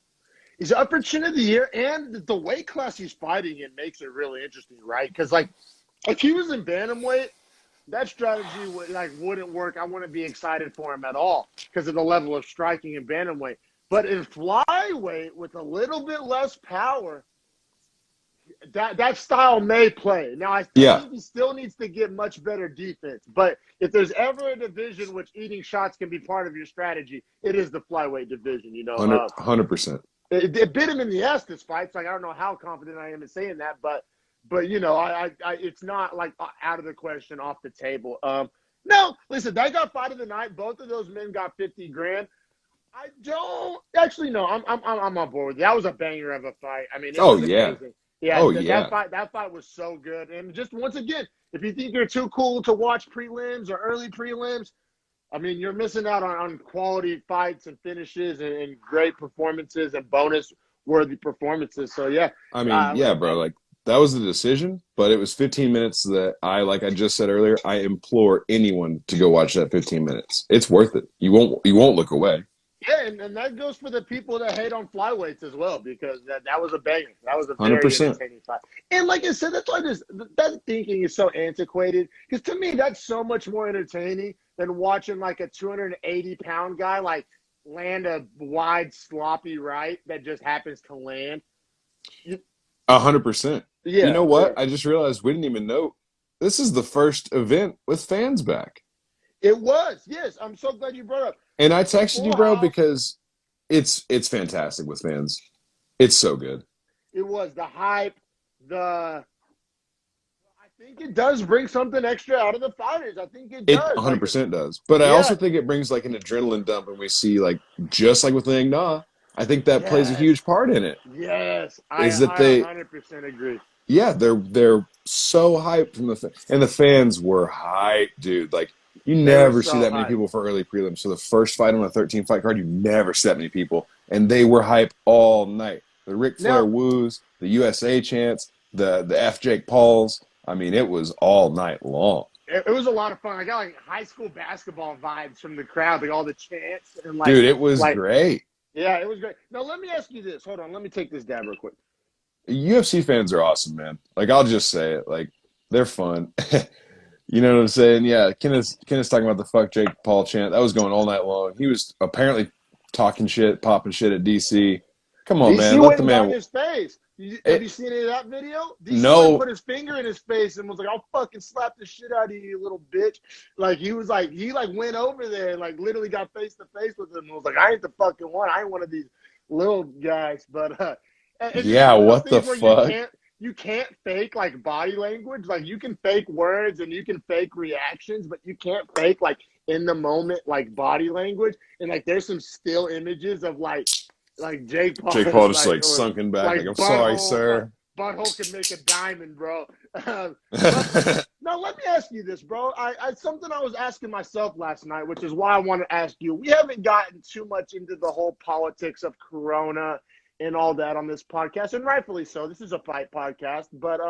B: He's up for chin of the year, and the weight class he's fighting in makes it really interesting, right? Because like if he was in bantamweight, that strategy wouldn't work. I wouldn't be excited for him at all because of the level of striking in bantamweight. But in flyweight with a little bit less power, that style may play. Now, I think he still needs to get much better defense. But if there's ever a division which eating shots can be part of your strategy, it is the flyweight division.
A: 100%.
B: It bit him in the ass this fight. So I don't know how confident I am in saying that, but I it's not like out of the question, off the table. No, listen, that got fight of the night. Both of those men got 50 grand. I don't actually no. I'm on board with it. That was a banger of a fight. I mean, it was amazing. Yeah, that fight was so good. And just once again, if you think you're too cool to watch prelims or early prelims, I mean, you're missing out on quality fights and finishes and great performances and bonus-worthy performances. So, yeah.
A: I mean, bro, like, that was the decision, but it was 15 minutes that like I just said earlier, I implore anyone to go watch that 15 minutes. It's worth it. You won't look away.
B: Yeah, and that goes for the people that hate on flyweights as well, because that was a banger. That was a very 100%. Entertaining fight. And like I said, that's why that thinking is so antiquated, because to me, that's so much more entertaining than watching like a 280-pound guy like land a wide, sloppy right that just happens to land.
A: 100%.
B: Yeah.
A: You know what? Yeah. I just realized we didn't even know this is the first event with fans back.
B: It was, yes. I'm so glad you brought it up.
A: And I texted you, bro, because it's fantastic with fans. It's so good.
B: It was the hype, I think it does bring something extra out of the fighters. I think it does.
A: It 100% does. But I also think it brings like an adrenaline dump, and we see like just like with Lang Na, I think that plays a huge part in it.
B: Yes, I 100% agree.
A: Yeah, they're so hyped from and the fans were hyped, dude. Like you never see that many people for early prelims. So the first fight on a 13-fight card, you never see that many people, and they were hyped all night. The Ric Flair woos, the USA chants, the F Jake Pauls. I mean, it was all night long.
B: It was a lot of fun. I got like high school basketball vibes from the crowd, like all the chants and like.
A: Dude, it was great.
B: Yeah, it was great. Now let me ask you this. Hold on, let me take this dab real quick.
A: UFC fans are awesome, man. Like I'll just say it. Like they're fun. You know what I'm saying? Yeah, Kenneth's talking about the fuck Jake Paul chant. That was going all night long. He was apparently talking shit, popping shit at DC. Come on, man. Let the man.
B: His face. Have you seen any of that video? DC
A: no.
B: Put his finger in his face and was like, "I'll fucking slap the shit out of you, little bitch." Like he went over there and like literally got face to face with him and was like, "I ain't the fucking one. I ain't one of these little guys." But
A: yeah, what the fuck?
B: You can't fake like body language. Like you can fake words and you can fake reactions, but you can't fake like in the moment like body language. And like there's some still images of like Jake Paul
A: just like sunken back. Like I'm sorry, sir.
B: Butthole can make a diamond, bro. Now let me ask you this, bro. I something I was asking myself last night, which is why I want to ask you. We haven't gotten too much into the whole politics of Corona and all that on this podcast, and rightfully so. This is a fight podcast, but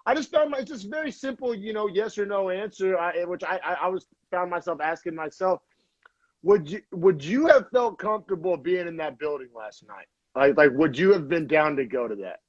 B: I just found it's just very simple, yes or no answer, which I found myself asking myself. Would you have felt comfortable being in that building last night? Like would you have been down to go to that?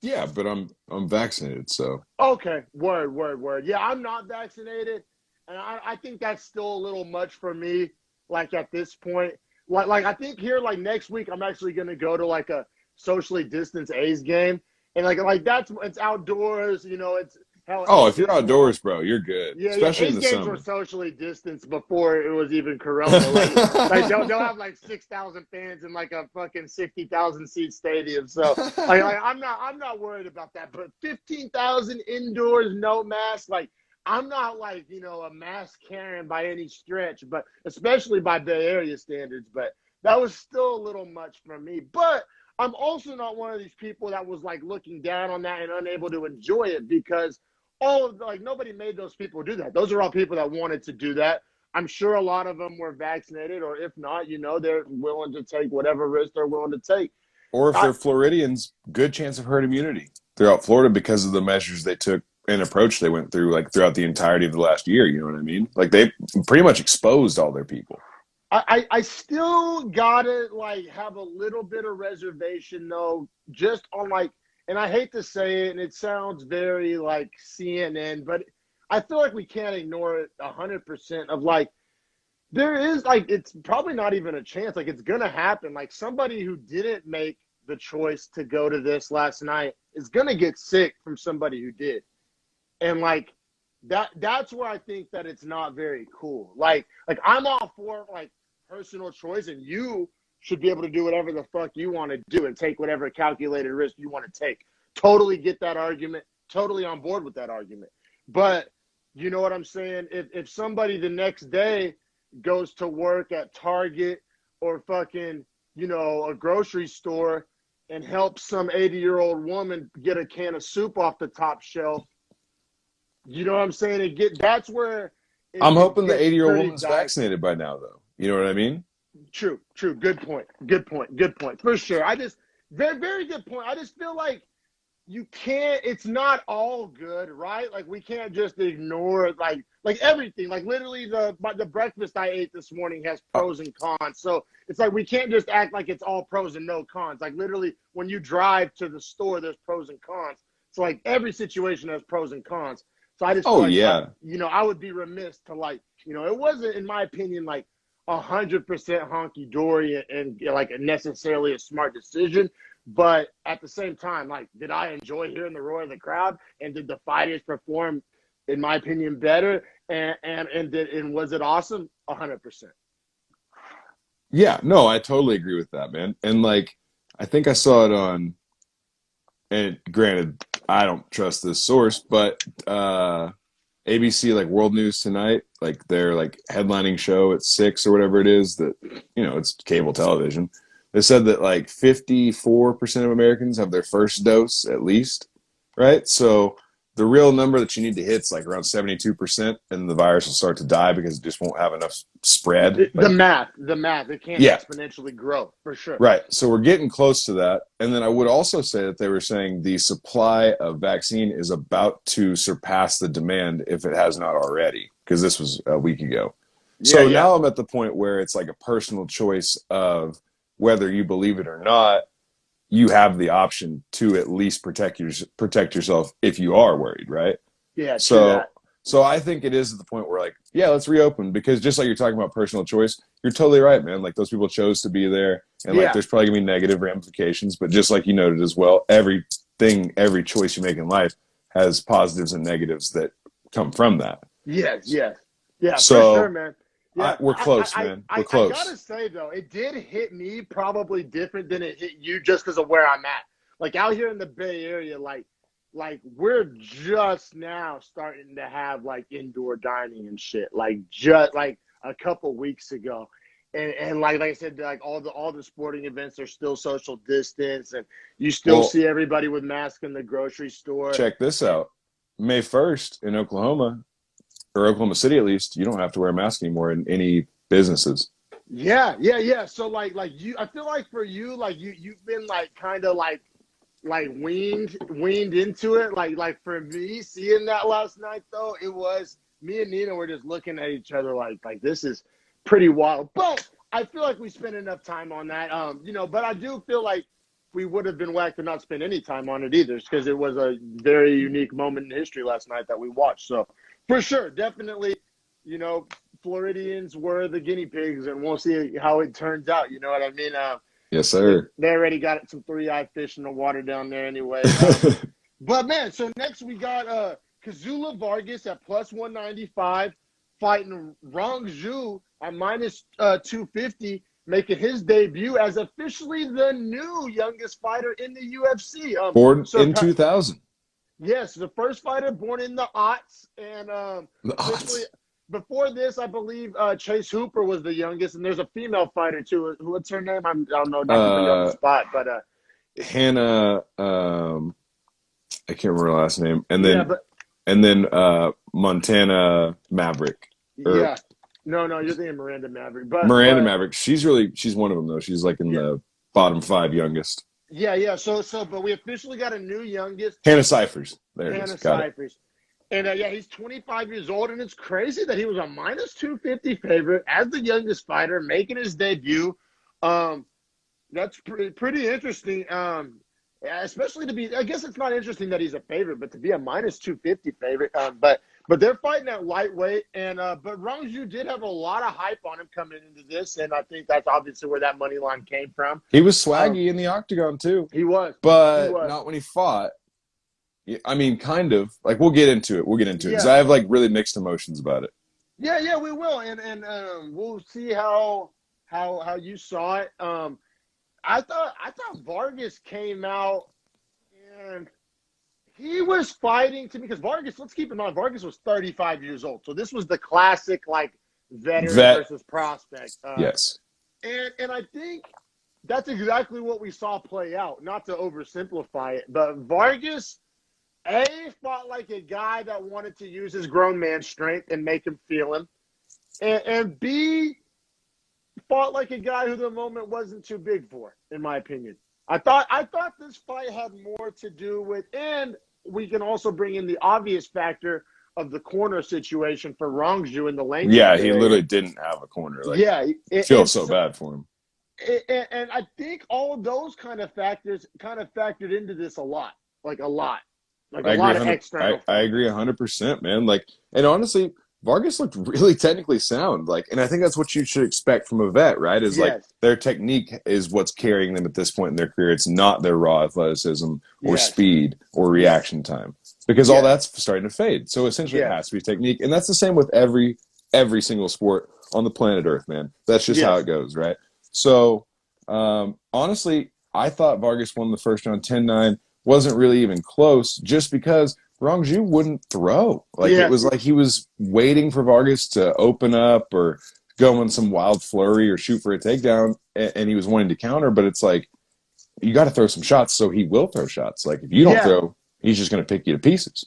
A: Yeah, but I'm vaccinated, so.
B: Okay, word. Yeah, I'm not vaccinated, and I think that's still a little much for me. Like at this point. Like I think here, like next week, I'm actually gonna go to like a socially distanced A's game, and like it's outdoors, it's hell.
A: Oh, if you're outdoors, bro, you're good.
B: Yeah,
A: especially
B: A's
A: in the
B: games
A: summer.
B: Were socially distanced before it was even Corona. Like they'll have like 6,000 fans in like a fucking 60,000 seat stadium. So like I'm not worried about that. But 15,000 indoors, no mask, like. I'm not like, a mask carrying by any stretch, but especially by Bay Area standards. But that was still a little much for me. But I'm also not one of these people that was like looking down on that and unable to enjoy it because nobody made those people do that. Those are all people that wanted to do that. I'm sure a lot of them were vaccinated, or if not, they're willing to take whatever risk they're willing to take.
A: Or if they're Floridians, good chance of herd immunity throughout Florida because of the measures they took and approach they went through like throughout the entirety of the last year. You know what I mean? Like they pretty much exposed all their people.
B: I still gotta like have a little bit of reservation though, just on like, and I hate to say it, and it sounds very like CNN, but I feel like we can't ignore it 100% of like, there is like, it's probably not even a chance. Like it's gonna happen. Like somebody who didn't make the choice to go to this last night is gonna get sick from somebody who did, and like that's where I think that it's not very cool. Like I'm all for like personal choice, and you should be able to do whatever the fuck you want to do and take whatever calculated risk you want to take. Totally get that argument. Totally on board with that argument. But you know what I'm saying? If somebody the next day goes to work at Target or fucking, you know, a grocery store and helps some 80-year-old woman get a can of soup off the top shelf, you know what I'm saying? That's where
A: I'm hoping the 80-year-old woman's vaccinated by now, though. You know what I mean?
B: True. Good point. For sure. Very, very good point. I just feel like you can't, it's not all good, right? Like we can't just ignore like everything. Like literally the breakfast I ate this morning has pros and cons. So it's like we can't just act like it's all pros and no cons. Like literally when you drive to the store, there's pros and cons. So like every situation has pros and cons. So I just feel like, you know, I would be remiss to like, you know, it wasn't, in my opinion, like 100% honky dory and like necessarily a smart decision. But at the same time, like, did I enjoy hearing the roar of the crowd? And did the fighters perform, in my opinion, better? And was it awesome? 100%.
A: Yeah, no, I totally agree with that, man. And like, I think I saw it on, and granted, I don't trust this source, but ABC, like World News Tonight, like their like headlining show at 6 or whatever it is, that, you know, it's cable television. They said that like 54% of Americans have their first dose at least, right? So the real number that you need to hit is like around 72%, and the virus will start to die because it just won't have enough spread.
B: The math, it can't exponentially grow, for sure.
A: Right. So we're getting close to that. And then I would also say that they were saying the supply of vaccine is about to surpass the demand if it has not already, because this was a week ago. So now I'm at the point where it's like a personal choice of whether you believe it or not. You have the option to at least protect yourself if you are worried, right?
B: Yeah.
A: So I think it is at the point where like, yeah, let's reopen, because just like you're talking about personal choice, you're totally right, man. Like those people chose to be there, and like there's probably gonna be negative ramifications, but just like you noted as well, every choice you make in life has positives and negatives that come from that.
B: Yeah,
A: so,
B: for sure, man. Yeah,
A: we're close, man. We're close.
B: I gotta say though, it did hit me probably different than it hit you, just because of where I'm at. Like out here in the Bay Area, like we're just now starting to have like indoor dining and shit. Like just like a couple weeks ago, and like I said, like all the sporting events are still social distance, and you still see everybody with masks in the grocery store.
A: Check this out: May 1st in Oklahoma, or Oklahoma City at least, you don't have to wear a mask anymore in any businesses.
B: Yeah. So like you, I feel like for you, like you've been like kind of like weaned into it. Like for me, seeing that last night though, it was me and Nina were just looking at each other like this is pretty wild. But I feel like we spent enough time on that. You know, but I do feel like we would have been whacked to not spend any time on it either, because it was a very unique moment in history last night that we watched. So for sure, definitely, you know, Floridians were the guinea pigs, and we'll see how it turns out. You know what I mean?
A: Yes, sir.
B: They already got some 3-eyed fish in the water down there anyway. But, man, so next we got Kazula Vargas at plus 195 fighting Rong Zhu at minus 250, making his debut as officially the new youngest fighter in the UFC.
A: Born in 2000.
B: Yes, the first fighter born in the aughts. And before this, I believe Chase Hooper was the youngest, and there's a female fighter too. What's her name? I don't know, not to put you on the spot, but
A: Hannah. I can't remember her last name. And then Montana Maverick.
B: No, you're thinking Miranda Maverick. But
A: Miranda Maverick. She's one of them though. She's like in the bottom 5 youngest.
B: Yeah. So, but we officially got a new youngest.
A: Hannah Cyphers. There it is.
B: Hannah Cyphers. And yeah, he's 25 years old, and it's crazy that he was a minus 250 favorite as the youngest fighter making his debut. That's pretty interesting. Especially to be, I guess it's not interesting that he's a favorite, but to be a minus 250 favorite. But they're fighting at lightweight, and but Rongju did have a lot of hype on him coming into this, and I think that's obviously where that money line came from.
A: He was swaggy in the octagon too.
B: He was,
A: but not when he fought. I mean, kind of. Like, we'll get into it. Because I have like really mixed emotions about it.
B: Yeah, we will, and we'll see how you saw it. I thought Vargas came out and he was fighting to me because Vargas. Let's keep in mind, Vargas was 35 years old, so this was the classic like veteran versus prospect.
A: Yes,
B: and I think that's exactly what we saw play out. Not to oversimplify it, but Vargas. A, fought like a guy that wanted to use his grown man strength and make him feel him. And B, fought like a guy who the moment wasn't too big for, in my opinion. I thought this fight had more to do with, and we can also bring in the obvious factor of the corner situation for Rongju in the lane.
A: Yeah, he literally didn't have a corner. Like, it feels so bad for him.
B: And I think all of those kind of factors kind of factored into this a lot. Like a lot. Like a lot of external.
A: I agree 100%, man. Like, and honestly, Vargas looked really technically sound. Like, and I think that's what you should expect from a vet, right? Is like their technique is what's carrying them at this point in their career. It's not their raw athleticism or speed or reaction time, because all that's starting to fade. So essentially, it has to be technique, and that's the same with every single sport on the planet Earth, man. That's just how it goes, right? So, honestly, I thought Vargas won the first round 10-9. Wasn't really even close, just because Rongju wouldn't throw. Like it was like he was waiting for Vargas to open up or go in some wild flurry or shoot for a takedown, and he was wanting to counter. But it's like, you got to throw some shots, so he will throw shots. Like if you don't throw, he's just going to pick you to pieces.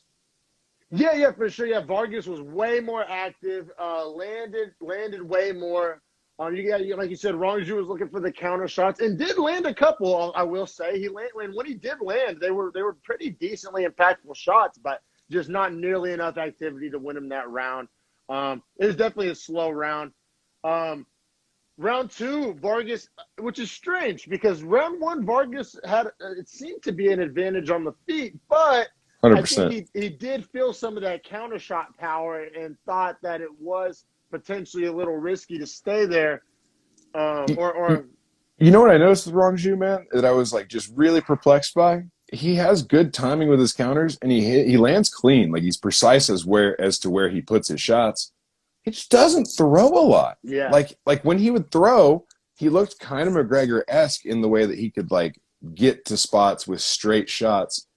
B: Yeah, for sure. Yeah, Vargas was way more active, landed way more. Like you said, Rongju was looking for the counter shots and did land a couple. I will say when he did land, they were pretty decently impactful shots, but just not nearly enough activity to win him that round. It was definitely a slow round. Round two, Vargas, which is strange because round one, Vargas had it seemed to be an advantage on the feet, but
A: 100%.
B: I think he did feel some of that counter shot power and thought that it was potentially a little risky to stay there. You
A: know what I noticed with Rongju, man, that I was like just really perplexed by? He has good timing with his counters, and he lands clean. Like he's precise as to where he puts his shots. He just doesn't throw a lot.
B: Yeah.
A: Like when he would throw, he looked kind of McGregor-esque in the way that he could like get to spots with straight shots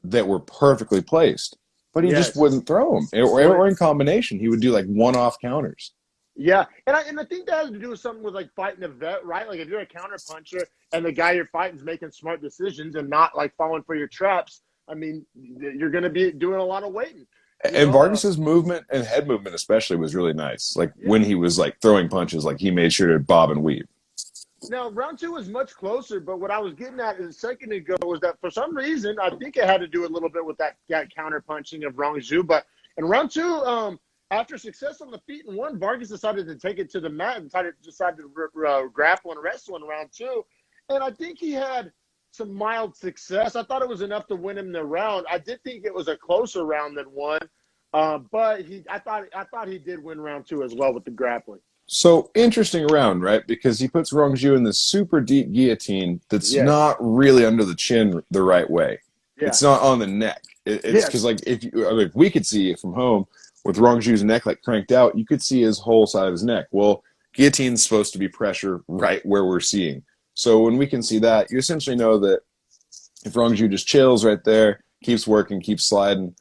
A: that were perfectly placed. But he just wouldn't throw them. Or in combination, he would do like one-off counters.
B: Yeah, and I think that has to do with something with like fighting a vet, right? Like if you're a counter puncher and the guy you're fighting is making smart decisions and not like falling for your traps, I mean, you're going to be doing a lot of waiting.
A: And Vargas's movement and head movement especially was really nice. Like when he was like throwing punches, like he made sure to bob and weave.
B: Now, round two was much closer, but what I was getting at a second ago was that for some reason, I think it had to do a little bit with that counter punching of Rongju. But in round two, after success on the feet in one, Vargas decided to take it to the mat and decided to grapple and wrestle in round two. And I think he had some mild success. I thought it was enough to win him the round. I did think it was a closer round than one, but I thought he did win round two as well with the grappling.
A: So interesting round, right? Because he puts Rongju in this super deep guillotine that's not really under the chin the right way. Yeah. It's not on the neck. It's because like if we could see it from home with Rongju's neck like cranked out, you could see his whole side of his neck. Well, guillotine's supposed to be pressure right where we're seeing. So when we can see that, you essentially know that if Rongju just chills right there, keeps working, keeps sliding,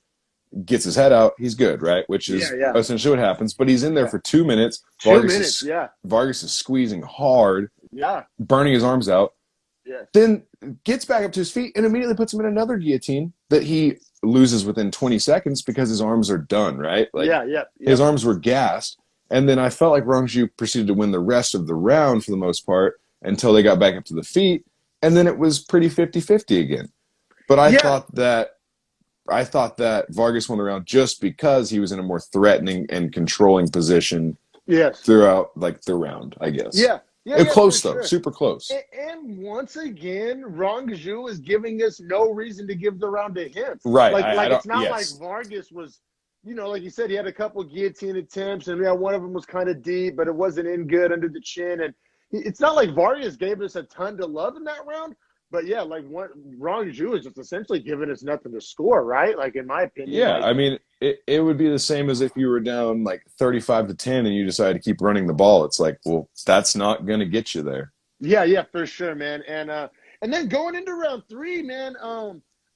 A: gets his head out, he's good, right? Which is essentially what happens. But he's in there for 2 minutes. Vargas is squeezing hard, burning his arms out. Yeah. Then gets back up to his feet and immediately puts him in another guillotine that he loses within 20 seconds because his arms are done, right? Like his arms were gassed. And then I felt like Rongju proceeded to win the rest of the round for the most part until they got back up to the feet. And then it was pretty 50-50 again. But I thought that I thought that Vargas won the round just because he was in a more threatening and controlling position throughout the round, I guess.
B: Yeah.
A: It's close though, super close.
B: And once again, Rong Zhu is giving us no reason to give the round to him.
A: Right.
B: It's not like Vargas was, like you said, he had a couple guillotine attempts, and one of them was kind of deep, but it wasn't in good under the chin. And it's not like Vargas gave us a ton to love in that round. But Rong Zhu is just essentially giving us nothing to score, right? Like, in my opinion.
A: Yeah, I mean, it would be the same as if you were down 35-10 and you decided to keep running the ball. It's like, well, that's not going to get you there.
B: Yeah, for sure, man. And then going into round 3, man,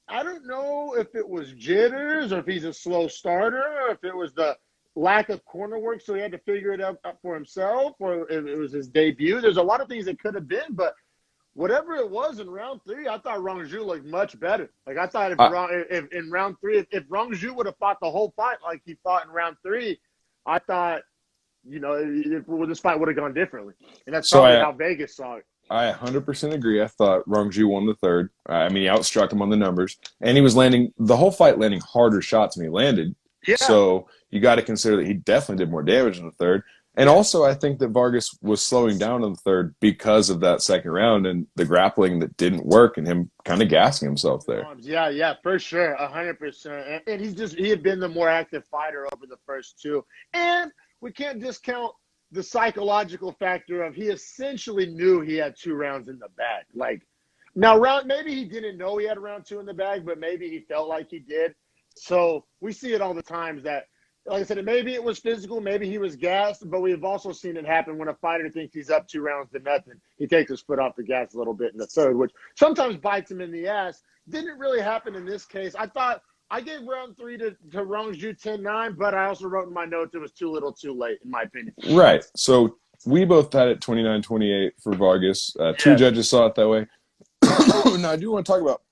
B: I don't know if it was jitters or if he's a slow starter or if it was the lack of corner work, so he had to figure it out for himself, or if it was his debut. There's a lot of things it could have been, but whatever it was in round 3, I thought Rong Zhu looked much better. Like, I thought if in round 3, if Rong Zhu would have fought the whole fight like he fought in round 3, I thought, this fight would have gone differently. And that's probably how Vegas saw it.
A: I 100% agree. I thought Rong Zhu won the third. I mean, he outstruck him on the numbers. And he was landing the whole fight landing harder shots than he landed. Yeah. So you got to consider that he definitely did more damage in the third. And also, I think that Vargas was slowing down in the third because of that second round and the grappling that didn't work and him kind of gassing himself there.
B: Yeah, for sure, 100%. And he had been the more active fighter over the first 2. And we can't discount the psychological factor of he essentially knew he had 2 rounds in the bag. Maybe he didn't know he had round 2 in the bag, but maybe he felt like he did. So we see it all the times that, like I said, maybe it was physical, maybe he was gassed, but we've also seen it happen when a fighter thinks he's up 2 rounds to nothing. He takes his foot off the gas a little bit in the third, which sometimes bites him in the ass. Didn't really happen in this case. I gave round 3 to Rong Zhu 10-9, but I also wrote in my notes it was too little too late, in my opinion.
A: Right. So we both had it 29-28 for Vargas. 2 judges saw it that way. Now, I do want to talk about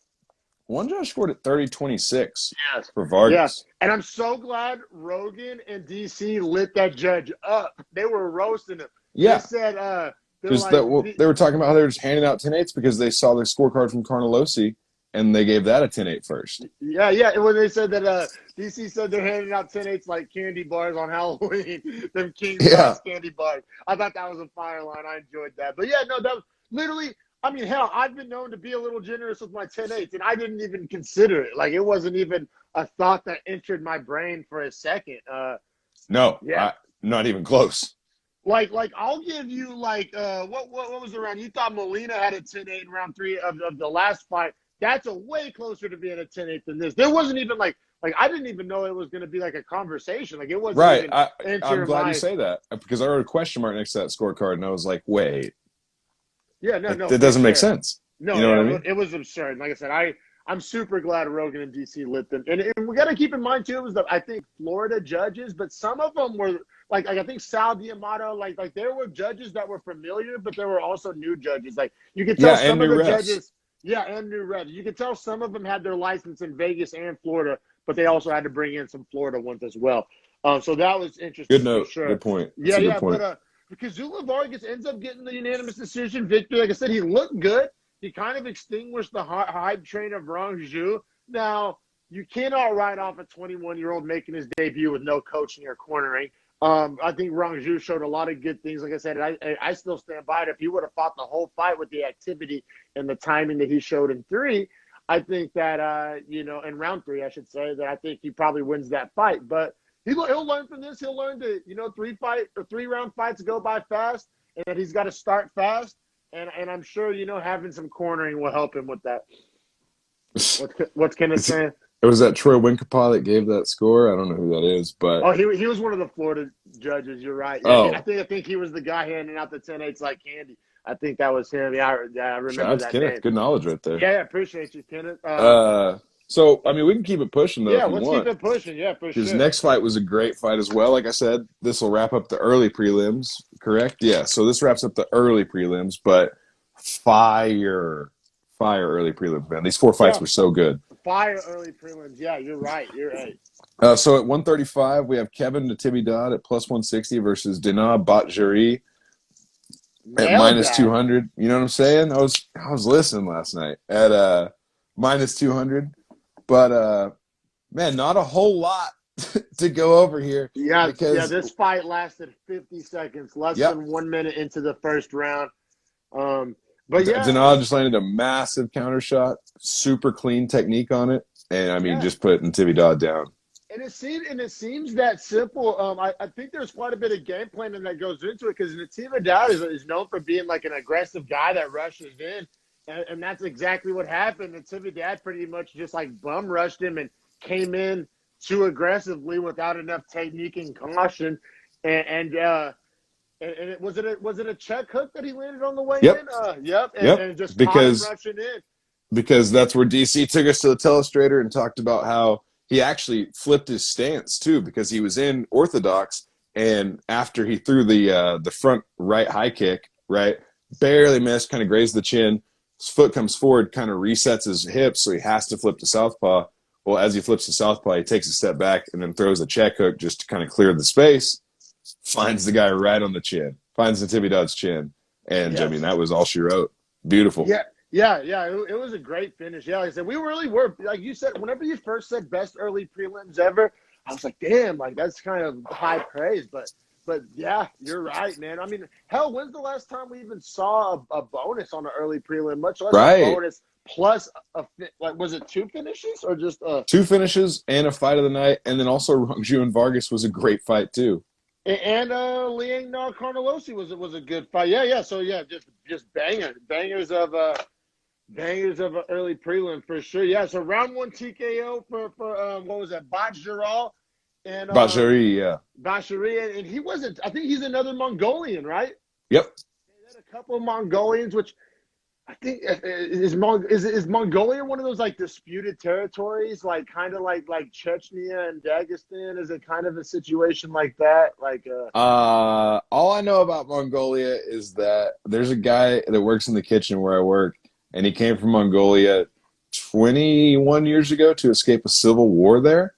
A: one judge scored at 30-26 for Vargas.
B: Yeah. And I'm so glad Rogan and DC lit that judge up. They were roasting him.
A: Yeah.
B: They said
A: they were talking about how they were just handing out 10-8s because they saw the scorecard from Carnelossi, and they gave that a 10-8 first.
B: Yeah. And when they said that DC said they're handing out 10-8s like candy bars on Halloween, them King Size candy bars. I thought that was a fire line. I enjoyed that. But, that was literally – I mean, hell, I've been known to be a little generous with my 10-8s, and I didn't even consider it. Like, it wasn't even a thought that entered my brain for a second.
A: Not even close.
B: Like I'll give you, what was the round? You thought Molina had a 10-8 in round 3 of the last fight. That's a way closer to being a 10-8 than this. There wasn't even, like I didn't even know it was going to be, a conversation. Like, it wasn't
A: right.
B: even
A: I'm glad you say that because I wrote a question mark next to that scorecard, and I was like, wait.
B: Yeah, no.
A: That doesn't make sense.
B: No,
A: you know what I mean?
B: It was absurd. Like I said, I'm super glad Rogan and DC lit them. And we got to keep in mind, too, it was I think Florida judges, but some of them were, like I think Sal Diamato, like there were judges that were familiar, but there were also new judges. Like, you could tell some of the judges. Yeah, and new refs. You could tell some of them had their license in Vegas and Florida, but they also had to bring in some Florida ones as well. So that was interesting.
A: Good note.
B: Sure.
A: Good point.
B: Good point. But because Zula Vargas ends up getting the unanimous decision victory. Like I said, he looked good. He kind of extinguished the hype train of Rong Zhu. Now, you cannot write off a 21-year-old making his debut with no coaching or cornering. I think Rong Zhu showed a lot of good things. Like I said, I still stand by it. If he would have fought the whole fight with the activity and the timing that he showed in 3, I think that, in round 3, I should say, that I think he probably wins that fight. But he'll learn from this. He'll learn to, 3-round fights go by fast, and that he's got to start fast. And I'm sure, having some cornering will help him with that. What's Kenneth saying?
A: It was that Troy Winkapaw that gave that score. I don't know who that is, but
B: he was one of the Florida judges. You're right. Yeah,
A: oh,
B: I think he was the guy handing out the 10-8s like candy. I think that was him. Yeah, I remember that
A: Kenneth.
B: name.
A: Good knowledge right there.
B: Yeah, appreciate you, Kenneth.
A: So, I mean, we can keep it pushing, though.
B: Yeah,
A: if you
B: let's
A: want.
B: keep it pushing. Yeah, for sure.
A: His next fight was a great fight as well. Like I said, this will wrap up the early prelims, correct? Yeah, so this wraps up the early prelims, but fire early prelims, man. These 4 fights were so good.
B: Fire early prelims. Yeah, you're right.
A: So at 135, we have Kevin Natividad at plus 160 versus Dinah Batjari at minus 200. You know what I'm saying? I was listening last night at minus 200. But Man, not a whole lot to go over here.
B: Yeah,
A: Because
B: this fight lasted 50 seconds, less than 1 minute into the first round. But yeah,
A: Denard just landed a massive counter shot, super clean technique on it, and I mean, just put Natividad down.
B: And it seems that simple. I think there's quite a bit of game planning that goes into it because Natividad is known for being like an aggressive guy that rushes in, and that's exactly what happened. Natividad pretty much just like bum rushed him and came in too aggressively without enough technique and caution, and was it a check hook that he landed on the way in? And just
A: because
B: caught him rushing in.
A: Because that's where DC took us to the telestrator and talked about how he actually flipped his stance too, because he was in orthodox, and after he threw the front right high kick, right, barely missed, kind of grazed the chin. His foot comes forward, kind of resets his hips, so he has to flip to southpaw. Well, as he flips to southpaw, he takes a step back and then throws a check hook just to kind of clear the space. Finds the guy right on the chin, finds Natividad's chin, and I mean, that was all she wrote. Beautiful.
B: Yeah. It was a great finish. Yeah, like I said, we really were, like you said, whenever you first said best early prelims ever, I was like, damn, like that's kind of high praise. But yeah, you're right, man. I mean, hell, when's the last time we even saw a bonus on an early prelim, much less a bonus plus was it 2 finishes or just
A: 2 finishes and a fight of the night, and then also Rongju and Vargas was a great fight too.
B: And Liang Na Carnelosi was a good fight. Yeah. So yeah, just bangers of early prelim for sure. Yeah. So round 1 TKO for what was that? Bajral and Bashiri, and he wasn't. I think he's another Mongolian, right?
A: Yep.
B: They had a couple of Mongolians, which I think is Mongolia one of those like disputed territories, like kind of like Chechnya and Dagestan? Is it kind of a situation like that?
A: All I know about Mongolia is that there's a guy that works in the kitchen where I work, and he came from Mongolia 21 years ago to escape a civil war there.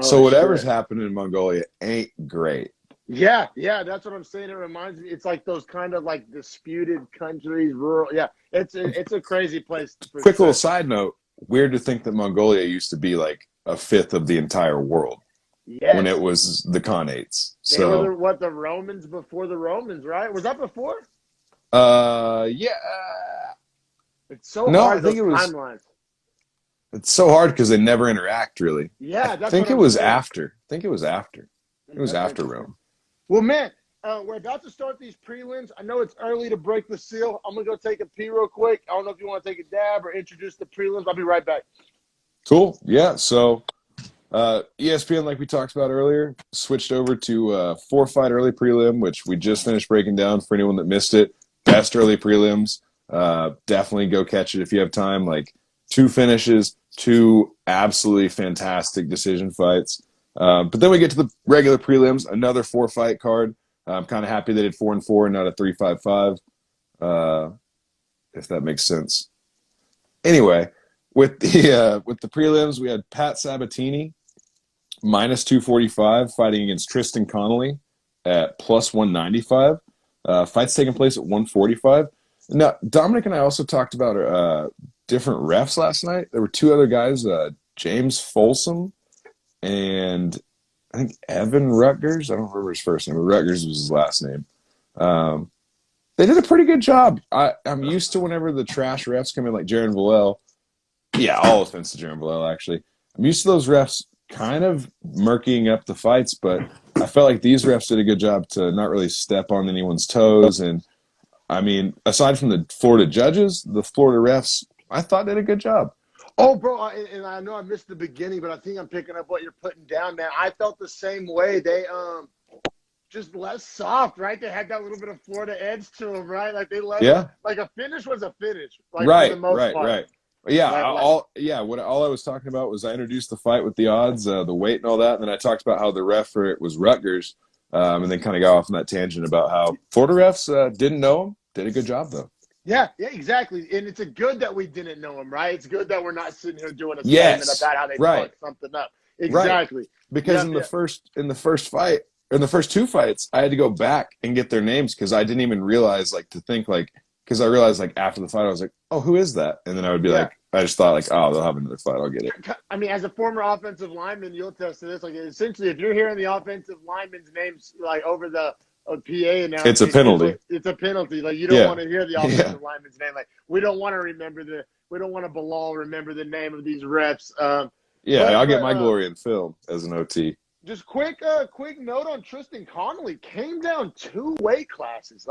A: So whatever's happening in Mongolia ain't great.
B: Yeah, that's what I'm saying. It reminds me, it's like those kind of like disputed countries, rural. Yeah, it's a crazy place.
A: Quick little side note: weird to think that Mongolia used to be like a fifth of the entire world when it was the Khanates. So
B: they were the Romans before the Romans, right? Was that before?
A: Yeah.
B: It's so hard. I think it was timelines.
A: It's so hard because they never interact really.
B: Yeah,
A: I think it was after. It was after Rome.
B: Well, man, we're about to start these prelims. I know it's early to break the seal. I'm going to go take a pee real quick. I don't know if you want to take a dab or introduce the prelims. I'll be right back.
A: Cool. Yeah, so ESPN, like we talked about earlier, switched over to 4-fight early prelim, which we just finished breaking down for anyone that missed it. Best early prelims. Definitely go catch it if you have time. Like 2 finishes, 2 absolutely fantastic decision fights. But then we get to the regular prelims, another 4-fight card. I'm kind of happy they did 4 and 4 and not a 3-5-5, if that makes sense. Anyway, with the prelims, we had Pat Sabatini minus 245 fighting against Tristan Connolly at plus 195. Fights taking place at 145. Now, Dominic and I also talked about different refs last night. There were 2 other guys, James Folsom and I think Evan Rutgers. I don't remember his first name, but Rutgers was his last name. They did a pretty good job. I'm used to whenever the trash refs come in, like Jaron Villel. Yeah, all offense to Jaron Villel, actually. I'm used to those refs kind of murkying up the fights, but I felt like these refs did a good job to not really step on anyone's toes. And, I mean, aside from the Florida judges, the Florida refs, I thought did a good job.
B: Oh, bro, and I know I missed the beginning, but I think I'm picking up what you're putting down, man. I felt the same way. They just less soft, right? They had that little bit of Florida edge to them, right? Like they let like a finish was a finish, like for the most part.
A: Right. Yeah, all I was talking about was I introduced the fight with the odds, the weight and all that, and then I talked about how the ref for it was Rutgers, and then kind of got off on that tangent about how Florida refs didn't know him, did a good job though.
B: Yeah, exactly. And it's good that we didn't know him, right? It's good that we're not sitting here doing a statement about how they fucked something up. Exactly.
A: Right. Because in the first fight, in the first 2 fights, I had to go back and get their names because I didn't even realize, to think, because I realized like after the fight, I was like, oh, who is that? And then I would be like, I just thought like, oh, they'll have another fight. I'll get it.
B: I mean, as a former offensive lineman, you'll attest to this. Like, essentially, if you're hearing the offensive lineman's names like over the PA announcement,
A: It's a penalty.
B: It's a penalty. Like, you don't want to hear the offensive lineman's name. Like, we don't want to Bilal remember the name of these refs.
A: I'll get my glory in film as an OT.
B: Just quick note on Tristan Connolly. Came down 2 weight classes.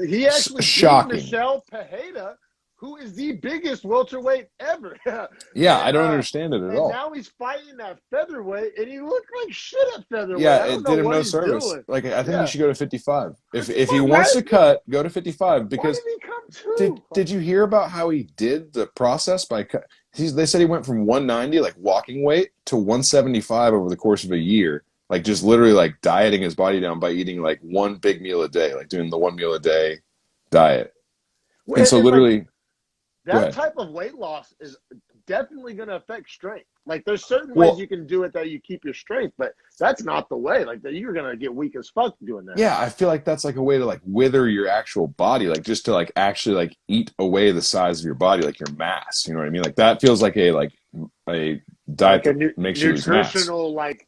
B: He actually beat Michelle Pajeda, who is the biggest welterweight ever.
A: I don't understand it at all.
B: And now he's fighting at featherweight, and he looked like shit at featherweight.
A: Yeah, it did him no service.
B: Doing.
A: Like, I think he should go to 55. If he wants to cut, go to 55. Because
B: why did he come
A: did you hear about how he did the process by cut? They said he went from 190, like walking weight, to 175 over the course of a year. Like, just literally like dieting his body down by eating like one big meal a day, like doing the 1 meal a day diet.
B: Well,
A: and so literally.
B: Like, that type of weight loss is definitely going to affect strength. Like, there's certain ways you can do it that you keep your strength, but that's not the way. Like, you're going to get weak as fuck doing that.
A: Yeah, I feel like that's like a way to like wither your actual body, like just to like actually like eat away the size of your body, like your mass. You know what I mean? Like that feels like a diet that makes you lose mass.
B: Nutritional like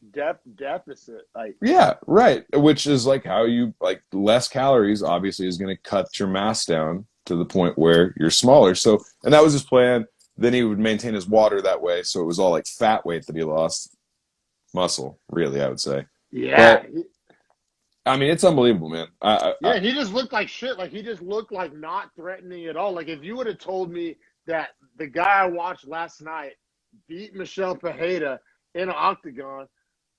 B: deficit. Like,
A: yeah, right. Which is like how you like less calories obviously is going to cut your mass down to the point where you're smaller. So, and that was his plan. Then he would maintain his water that way. So it was all like fat weight that he lost. Muscle, really, I would say.
B: Yeah.
A: But, I mean, it's unbelievable, man.
B: He just looked like shit. Like, he just looked like not threatening at all. Like, if you would have told me that the guy I watched last night beat Michelle Pajeda in an octagon,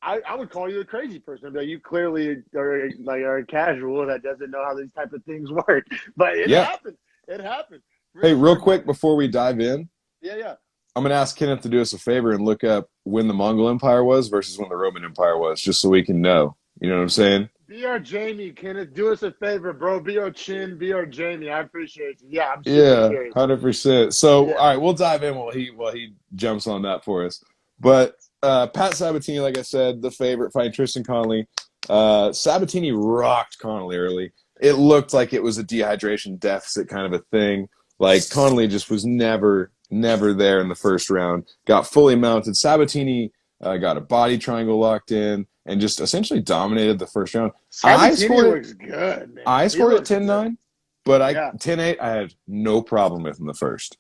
B: I would call you a crazy person. But you clearly are a casual that doesn't know how these type of things work. But it happened. It happened.
A: Hey, real quick before we dive in.
B: Yeah.
A: I'm going to ask Kenneth to do us a favor and look up when the Mongol Empire was versus when the Roman Empire was, just so we can know. You know what I'm saying?
B: Be our Jamie, Kenneth. Do us a favor, bro. Be our Chin. Be our Jamie. I appreciate you. Yeah, I'm super curious.
A: 100%. So, all right, we'll dive in while he jumps on that for us. But Pat Sabatini, like I said, the favorite, fighting Tristan Connolly. Sabatini rocked Connolly early. It looked like it was a dehydration deficit kind of a thing. Like, Connolly just was never there in the first round. Got fully mounted. Sabatini got a body triangle locked in and just essentially dominated the first round.
B: Sabatini looks good, man.
A: I scored at 10-9, but 10-8 I had no problem with in the first.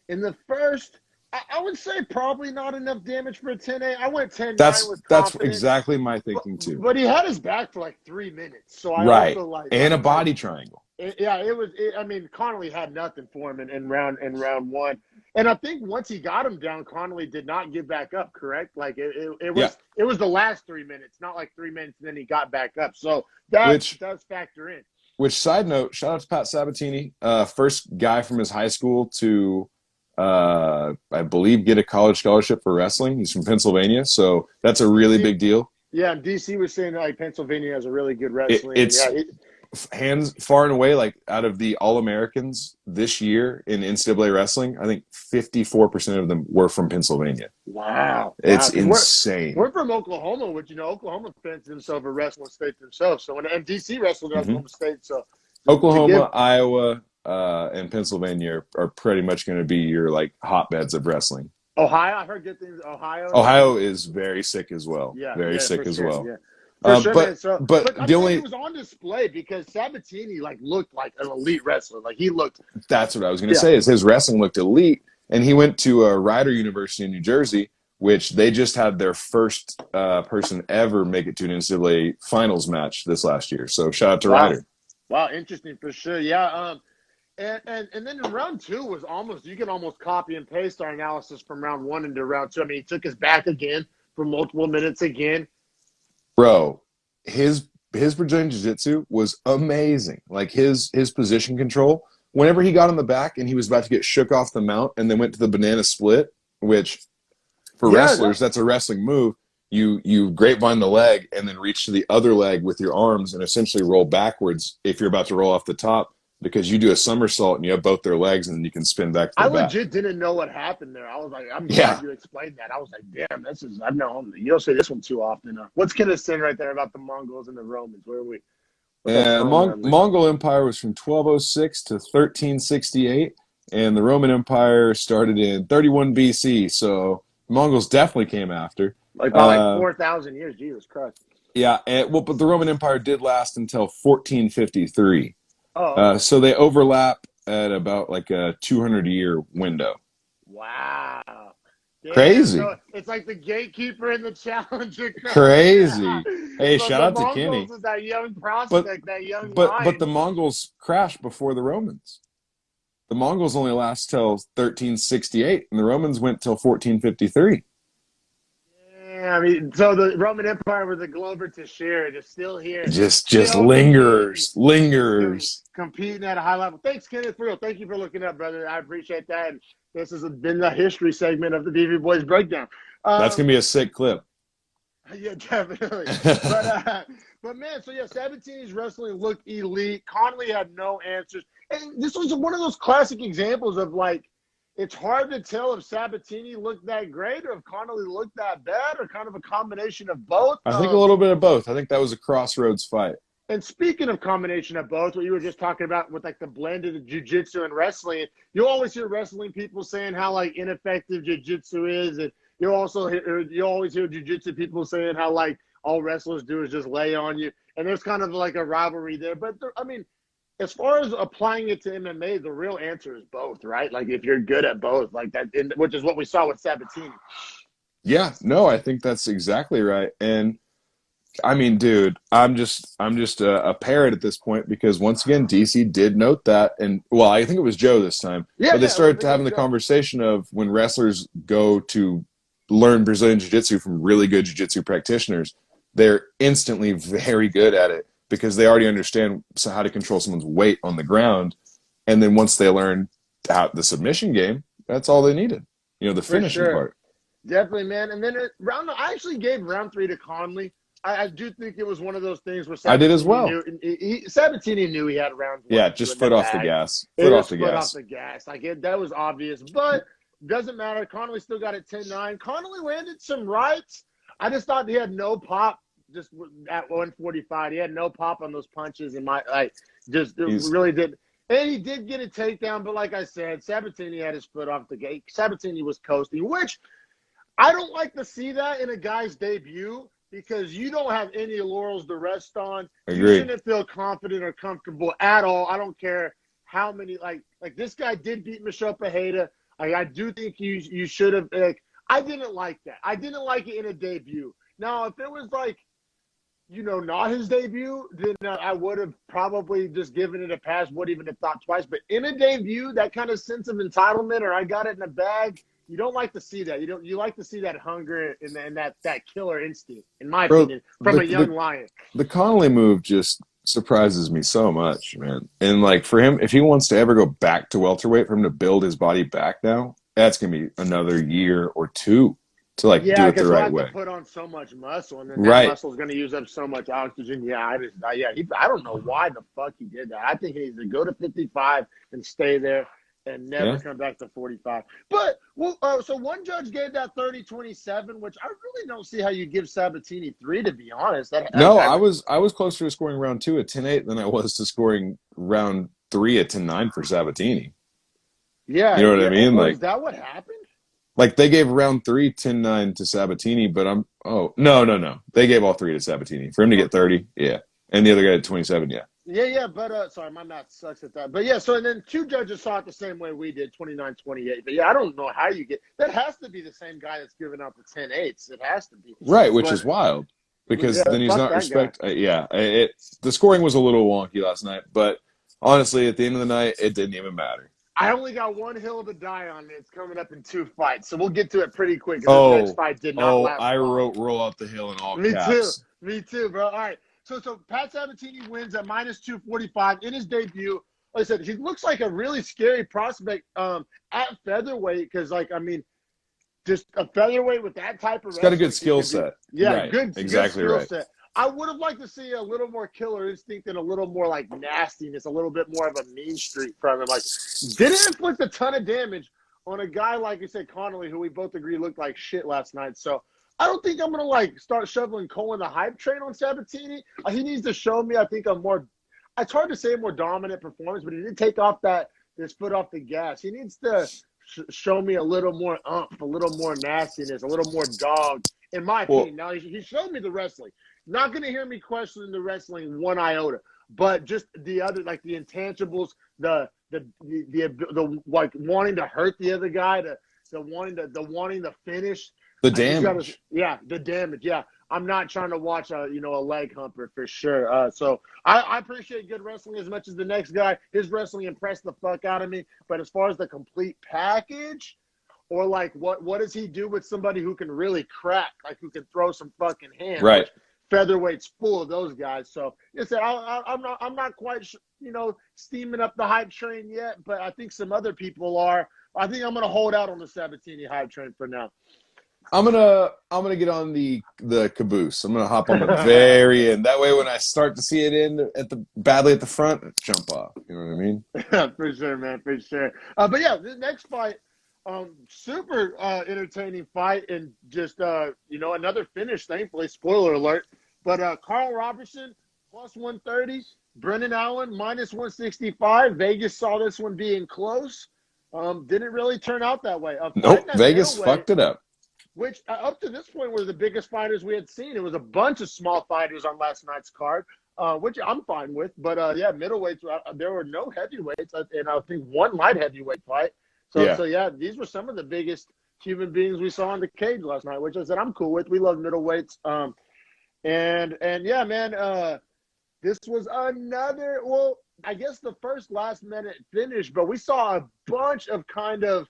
B: In the first, I would say probably not enough damage for a 10-8. I went 10-9 with confidence.
A: That's exactly my thinking, too.
B: But he had his back for like 3 minutes. So I also like...
A: And a body triangle.
B: I mean, Connolly had nothing for him in round one. And I think once he got him down, Connolly did not give back up, correct? Like, it was the last 3 minutes, not like 3 minutes, and then he got back up. So that does factor in.
A: Which, side note, shout out to Pat Sabatini, first guy from his high school to, I believe, get a college scholarship for wrestling. He's from Pennsylvania, so that's a really big deal.
B: Yeah, and DC was saying like Pennsylvania has a really good wrestling.
A: Hands far and away, like out of the All-Americans this year in NCAA wrestling, I think 54% of them were from Pennsylvania.
B: Wow.
A: It's insane.
B: We're from Oklahoma, which, Oklahoma fancies themselves a wrestling state themselves. So, and DC wrestled in Oklahoma State. So,
A: Oklahoma, Iowa, and Pennsylvania are pretty much going to be your like hotbeds of wrestling.
B: Ohio, I heard good things.
A: Ohio is very sick as well.
B: Yeah,
A: very sick as well.
B: Yeah.
A: But the only
B: it was on display because Sabatini looked like an elite wrestler. Like he looked.
A: That's what I was going to say. Is his wrestling looked elite, and he went to Rider University in New Jersey, which they just had their first person ever make it to an NCAA finals match this last year. So shout out to Rider.
B: Wow, interesting for sure. Yeah. And then in round two was you can almost copy and paste our analysis from round one into round two. I mean, he took his back again for multiple minutes again.
A: Bro, his Brazilian Jiu-Jitsu was amazing. Like his position control. Whenever he got on the back and he was about to get shook off the mount and then went to the banana split, which for wrestlers, that's a wrestling move. You grapevine the leg and then reach to the other leg with your arms and essentially roll backwards if you're about to roll off the top, because you do a somersault and you have both their legs and then you can spin back to the back.
B: I legit didn't know what happened there. I was like, I'm glad you explained that. I was like, damn, I've known, you don't say this one too often. What's Kenneth saying right there about the Mongols and the Romans? Where are we? Okay,
A: Mongol Empire was from 1206 to 1368, and the Roman Empire started in 31 BC. So the Mongols definitely came after.
B: like by like 4,000 years. Jesus Christ.
A: Yeah, but the Roman Empire did last until 1453.
B: Oh, okay.
A: So they overlap at about like a 200-year window.
B: Wow. Damn,
A: Crazy.
B: so it's like the gatekeeper and the challenger.
A: Crazy. Hey,
B: But
A: shout
B: the
A: out to
B: Mongols
A: Kenny.
B: is that young
A: But
B: prospect, that young
A: but the
B: lion.
A: Mongols crashed before the Romans. The Mongols only last till 1368, and the Romans went till 1453.
B: Yeah, I mean, so the Roman Empire with the Glover Teixeira is still here,
A: Just
B: still competing,
A: lingers.
B: competing at a high level. Thanks, Kenneth, for real. Thank you for looking up, brother. I appreciate that. And this has been the history segment of the Beefy Boys breakdown.
A: That's gonna be a sick clip.
B: Yeah, definitely. But man, so yeah, Sabatini's wrestling looked elite. Connolly had no answers. And this was one of those classic examples of like, it's hard to tell if Sabatini looked that great or if Connolly looked that bad or kind of a combination of both.
A: I think a little bit of both. I think that was a crossroads fight.
B: And speaking of combination of both, what you were just talking about with like the blend of the jiu-jitsu and wrestling, you'll always hear wrestling people saying how like ineffective jiu-jitsu is, and you always hear jiu-jitsu people saying how like all wrestlers do is just lay on you, and there's kind of like a rivalry there. But I mean, as far as applying it to MMA, the real answer is both, right? Like if you're good at both, like that, which is what we saw with Sabatini.
A: Yeah, no, I think that's exactly right. And I mean, dude, I'm just a parrot at this point because once again, DC did note that, and well, I think it was Joe this time, but they started having the conversation of when wrestlers go to learn Brazilian Jiu-Jitsu from really good Jiu-Jitsu practitioners, they're instantly very good at it because they already understand how to control someone's weight on the ground, and then once they learn how the submission game, that's all they needed, the finishing part.
B: Definitely, man. And then I actually gave round 3 to Conley. I do think it was one of those things where Sabatini
A: I did as well.
B: Sabatini knew he had round 1.
A: Yeah, just foot off the gas.
B: Foot off the gas. Like that was obvious, but doesn't matter. Connolly still got it 10-9. Connolly landed some rights. I just thought he had no pop just at 145. He had no pop on those punches, and really did. And he did get a takedown, but like I said, Sabatini had his foot off the gate. Sabatini was coasting, which I don't like to see that in a guy's debut, because you don't have any laurels to rest on. You shouldn't feel confident or comfortable at all. I don't care how many, like this guy did beat Michel Pereira. I do think you should have, I didn't like that. I didn't like it in a debut. Now, if it was like, not his debut, then I would have probably just given it a pass, wouldn't even have thought twice. But in a debut, that kind of sense of entitlement, or I got it in a bag, you don't like to see that. You like to see that hunger and that killer instinct, in my opinion, from a young lion.
A: The Connolly move just surprises me so much, man. And like for him, if he wants to ever go back to welterweight, for him to build his body back now, that's gonna be another year or two to do it the right way.
B: To put on so much muscle, and then that muscle's gonna use up so much oxygen. Yeah, I don't know why the fuck he did that. I think he needs to go to 55 and stay there and never come back to 45. But so one judge gave that 30-27, which I really don't see how you give Sabatini 3, to be honest.
A: I was closer to scoring round 2 at 10-8 than I was to scoring round 3 at 10-9 for Sabatini.
B: Yeah,
A: you know what I mean?
B: Is that what happened?
A: Like they gave round 3 10-9 to Sabatini, but no. They gave all 3 to Sabatini. For him to get 30, yeah. And the other guy at 27, yeah.
B: Yeah, but sorry, my math sucks at that. But yeah, so and then 2 judges saw it the same way we did, 29-28. But yeah, I don't know how you get that. Has to be the same guy that's giving out the 10-8s. It has to be.
A: Right, which is wild because then he's not the scoring was a little wonky last night, but honestly, at the end of the night, it didn't even matter.
B: I only got one hill to die on. It's coming up in 2 fights, so we'll get to it pretty quick. The next fight did not last long.
A: I wrote roll out the hill in all caps.
B: Me too, bro. All right. So Pat Sabatini wins at -245 in his debut. Like I said, he looks like a really scary prospect at featherweight because, just a featherweight with that type of
A: He's got a good skill set.
B: Yeah, good skill
A: right.
B: set. I would have liked to see a little more killer instinct and a little more nastiness, a little bit more of a mean streak from him. Didn't inflict a ton of damage on a guy like you said, Connolly, who we both agree looked like shit last night. So I don't think I'm gonna start shoveling coal in the hype train on Sabatini. He needs to show me, I think, a more it's hard to say a more dominant performance, but he did take off his foot off the gas. He needs to show me a little more umph, a little more nastiness, a little more dog, in my opinion. Now, he showed me the wrestling. Not going to hear me questioning the wrestling one iota, but just the other, like the intangibles, the like wanting to hurt the other guy, the wanting to finish.
A: The damage.
B: The damage. Yeah. I'm not trying to watch a leg humper for sure. So I appreciate good wrestling as much as the next guy. His wrestling impressed the fuck out of me. But as far as the complete package, or like what does he do with somebody who can really crack, like who can throw some fucking hands?
A: Right.
B: Featherweight's full of those guys. So I'm not quite steaming up the hype train yet, but I think some other people are. I think I'm gonna hold out on the Sabatini hype train for now.
A: I'm gonna get on the caboose. I'm gonna hop on the very end. That way, when I start to see it in badly at the front, jump off. You know what I mean?
B: For sure, man. For sure. But yeah, the next fight, super entertaining fight, and just another finish. Thankfully, spoiler alert. But Carl Robertson plus 130, Brendan Allen minus 165. Vegas saw this one being close. Didn't really turn out that way.
A: Nope, Vegas fucked it up.
B: Which up to this point were the biggest fighters we had seen. It was a bunch of small fighters on last night's card, which I'm fine with. But middleweights, there were no heavyweights, and I think one light heavyweight fight. So these were some of the biggest human beings we saw in the cage last night, which I said I'm cool with. We love middleweights. And yeah, man, this was another. Well, I guess the first last minute finish, but we saw a bunch of kind of.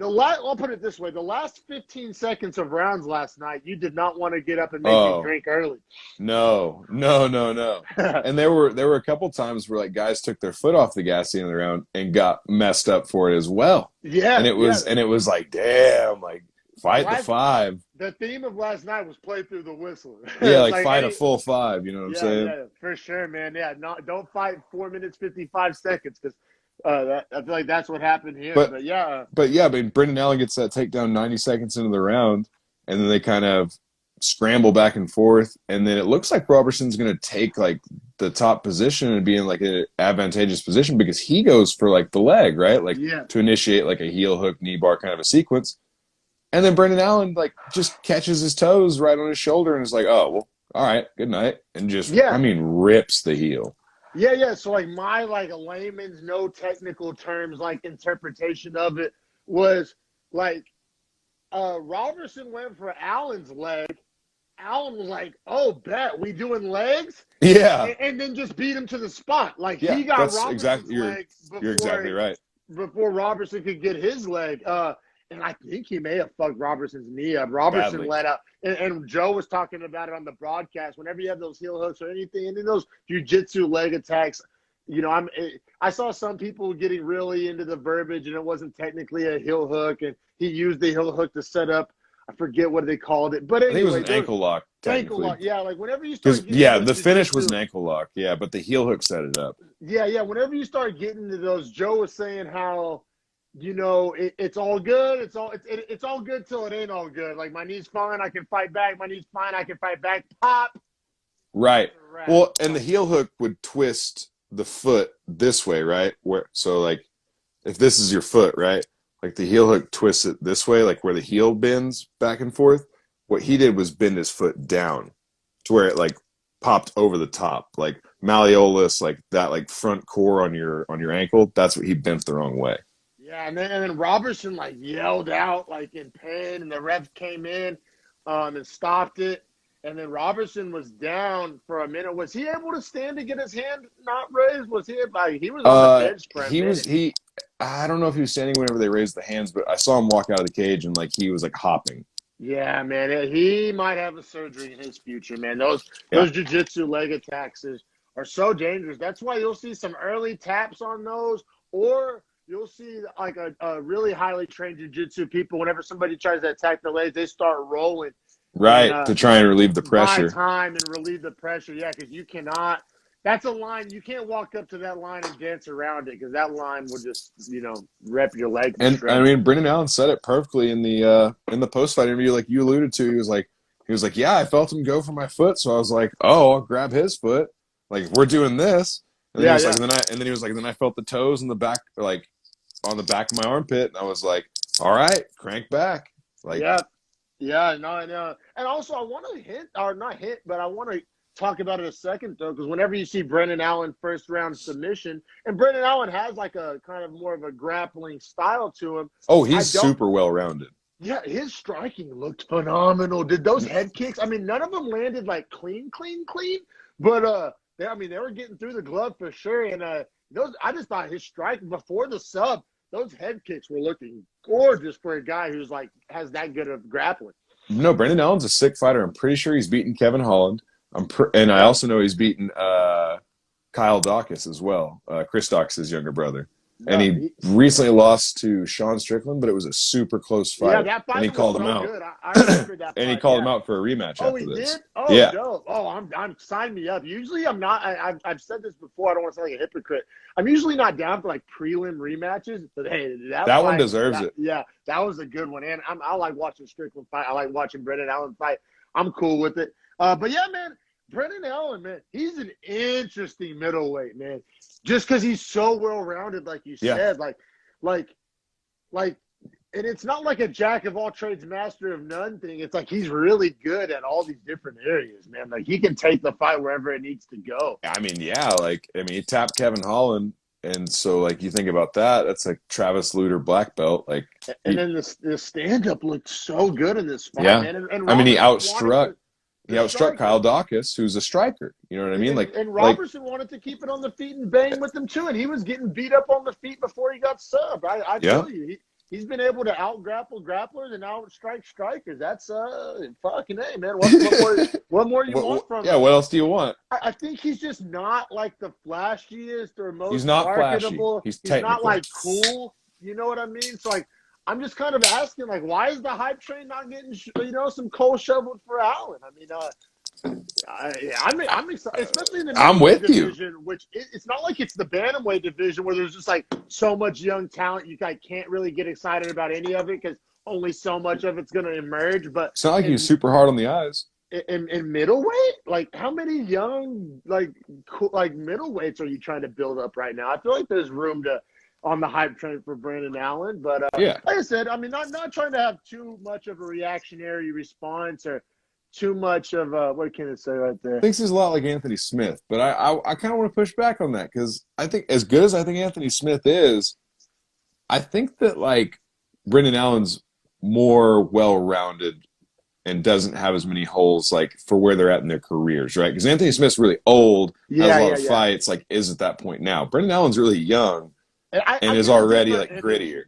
B: I'll put it this way: the last 15 seconds of rounds last night, you did not want to get up and make a drink early.
A: No. And there were a couple times where like guys took their foot off the gas at the end of the round and got messed up for it as well.
B: Yeah,
A: and it was like, damn, like fight the five.
B: The theme of last night was play through the whistle.
A: Yeah, like fight a full five. You know what I'm saying?
B: Yeah, for sure, man. Yeah, don't fight 4 minutes 55 seconds because. I feel like that's what happened here. But yeah,
A: I mean, Brendan Allen gets that takedown 90 seconds into the round, and then they kind of scramble back and forth, and then it looks like Robertson's going to take like the top position and be in like an advantageous position because he goes for like the leg, right? Like to initiate like a heel hook, knee bar kind of a sequence, and then Brendan Allen like just catches his toes right on his shoulder and is like, oh well, all right, good night, and just rips the heel.
B: Yeah. So like my a layman's no technical terms like interpretation of it was like Robertson went for Allen's leg. Allen was like, "Oh, bet we doing legs."
A: Yeah,
B: and then just beat him to the spot. Like he got Robertson's leg before,
A: you're exactly right.
B: Before Robertson could get his leg. And I think he may have fucked Robertson's knee up. Robertson let out. And Joe was talking about it on the broadcast. Whenever you have those heel hooks or anything, and then those jiu-jitsu leg attacks, I saw some people getting really into the verbiage, and it wasn't technically a heel hook, and he used the heel hook to set up. I forget what they called it, but anyway,
A: I think it was an ankle lock.
B: Ankle lock, yeah. Like whenever you start,
A: the finish was an ankle lock, yeah, but the heel hook set it up.
B: Yeah. Whenever you start getting into those, Joe was saying how. It's all good. It's all good till it ain't all good. Like my knee's fine, I can fight back. My knee's fine, I can fight back. Pop.
A: Right. Well, and the heel hook would twist the foot this way, right? So like, if this is your foot, right? Like the heel hook twists it this way, like where the heel bends back and forth. What he did was bend his foot down to where it like popped over the top, like malleolus, like that, like front core on your ankle. That's what he bent the wrong way.
B: Yeah, and then Robertson like yelled out like in pain, and the ref came in and stopped it. And then Robertson was down for a minute. Was he able to stand to get his hand not raised? Was he was on the bench for a minute.
A: I don't know if he was standing whenever they raised the hands, but I saw him walk out of the cage and like he was like hopping.
B: Yeah, man, he might have a surgery in his future, man. Those jiu-jitsu leg attacks are so dangerous. That's why you'll see some early taps on those, or you'll see like a really highly trained jiu-jitsu people, whenever somebody tries to attack the legs, they start rolling.
A: Right, to try and relieve the pressure.
B: Buy time and relieve the pressure, yeah, because you cannot – that's a line – you can't walk up to that line and dance around it because that line will just, rep your leg.
A: And, I mean, Brendan Allen said it perfectly in the post-fight interview like you alluded to. He was like, yeah, I felt him go for my foot, so I was like, oh, I'll grab his foot. Like, we're doing this. And then
B: Yeah,
A: he was
B: yeah.
A: like, then he was like, then I felt the toes in the back, like on the back of my armpit, and I was like, all right, crank back. Like,
B: Yeah. Yeah, no, I know. And also, I want to hint, or not hint, but I want to talk about it a second, though, because whenever you see Brendan Allen first round submission, and Brendan Allen has like a kind of more of a grappling style to him.
A: oh,
B: I
A: he's
B: don't,
A: super well rounded.
B: yeah, his striking looked phenomenal. Did those head kicks? I mean, none of them landed like clean, but they were getting through the glove for sure. And those, I just thought his striking before the sub, those head kicks were looking gorgeous for a guy who's like has that good of grappling.
A: No, Brendan Allen's a sick fighter. I'm pretty sure he's beaten Kevin Holland. And I also know he's beaten Kyle Dawkins as well, Chris Dawkins' younger brother.
B: No,
A: And he recently lost to Sean Strickland, but it was a super close fight.
B: yeah, that fight
A: and he
B: was
A: called
B: so
A: him out.
B: good. I remember that.
A: And he
B: fight,
A: called him out for a rematch
B: Oh,
A: after
B: he
A: this.
B: did? Oh,
A: yeah.
B: dope. Oh, I'm sign me up. Usually I'm not. I've said this before. I don't want to sound like a hypocrite. I'm usually not down for like prelim rematches, but hey, that fight,
A: one deserves it.
B: Yeah, that was a good one. And I like watching Strickland fight. I like watching Brendan Allen fight. I'm cool with it. But yeah, man, Brendan Allen, man, he's an interesting middleweight, man. Just because he's so well rounded, like you said, like, and it's not like a jack of all trades, master of none thing. It's like he's really good at all these different areas, man. Like he can take the fight wherever it needs to go.
A: I mean, yeah, he tapped Kevin Holland. And so, like, you think about that, that's like Travis Luter black belt. Like,
B: and then the stand-up looked so good in this fight,
A: yeah.
B: man.
A: And I mean, he outstruck Kyle Dawkins, who's a striker. You know what I mean?
B: And Robertson wanted to keep it on the feet and bang with him too, and he was getting beat up on the feet before he got subbed. I tell you, he's been able to out-grapple grapplers and out-strike strikers. That's fucking A, man. What more you want from him?
A: Yeah, what else do you want?
B: I think he's just not like the flashiest or most
A: he's not
B: marketable.
A: Flashy. He's
B: not like cool. You know what I mean? So like, I'm just kind of asking, like, why is the hype train not getting, some coal shoveled for Allen? I mean, I'm excited, especially in the middleweight division, which it's not like it's the bantamweight division where there's just like so much young talent. You guys can't really get excited about any of it because only so much of it's going to emerge. But
A: it's not like he's super hard on the eyes.
B: In middleweight, like how many young like middleweights are you trying to build up right now? I feel like there's room on the hype train for Brendan Allen, but like I said, I mean, not trying to have too much of a reactionary response or too much of what can it say right there?
A: I think he's a lot like Anthony Smith, but I kind of want to push back on that because I think as good as I think Anthony Smith is, I think that like Brendan Allen's more well-rounded and doesn't have as many holes like for where they're at in their careers, right? Because Anthony Smith's really old, has a lot of fights, like is at that point now. Brendan Allen's really young and is already like grittier.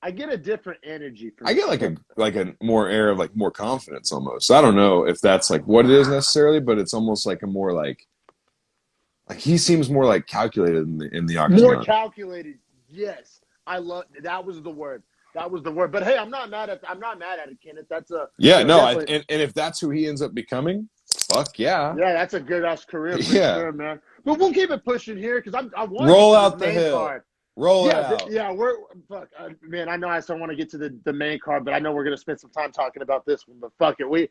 B: I get a different energy from
A: I get like a more air of like more confidence almost. I don't know if that's like what it is necessarily, but it's almost like a more like he seems more like calculated in the octagon.
B: More calculated, yes. I love that was the word. That was the word. But hey, I'm not mad at it, Kenneth. That's a
A: and if that's who he ends up becoming, fuck yeah.
B: Yeah, that's a good ass career for sure, man. But we'll keep it pushing here because I want
A: roll out the hill. Card. Roll it out.
B: We're man. I know I still want to get to the main card, but I know we're gonna spend some time talking about this one. But fuck it, we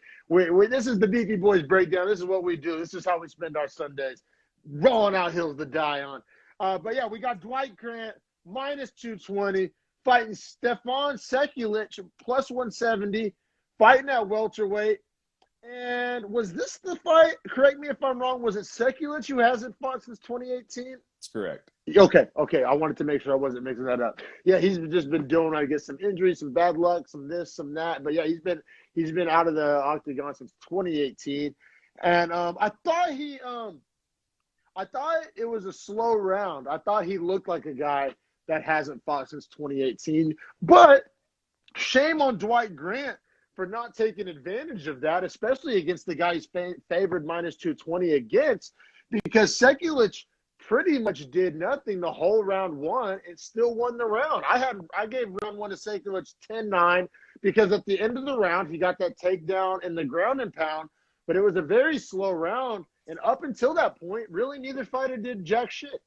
B: this is the Beefy Boys breakdown. This is what we do. This is how we spend our Sundays, rolling out hills to die on. But yeah, we got Dwight Grant minus 220 fighting Stefan Sekulic plus 170, fighting at welterweight. And was this the fight? Correct me if I'm wrong. Was it Sekulic who hasn't fought since 2018?
A: That's correct.
B: Okay. I wanted to make sure I wasn't mixing that up. Yeah, he's just been dealing, I guess, some injuries, some bad luck, some this, some that. But yeah, he's been out of the octagon since 2018. And I thought it was a slow round. I thought he looked like a guy that hasn't fought since 2018. But shame on Dwight Grant for not taking advantage of that, especially against the guy he's favored minus 220 against, because Sekulic pretty much did nothing the whole round one and still won the round. I gave round one to Sekulic 10-9 because at the end of the round, he got that takedown in the ground and pound, but it was a very slow round. And up until that point, really neither fighter did jack shit.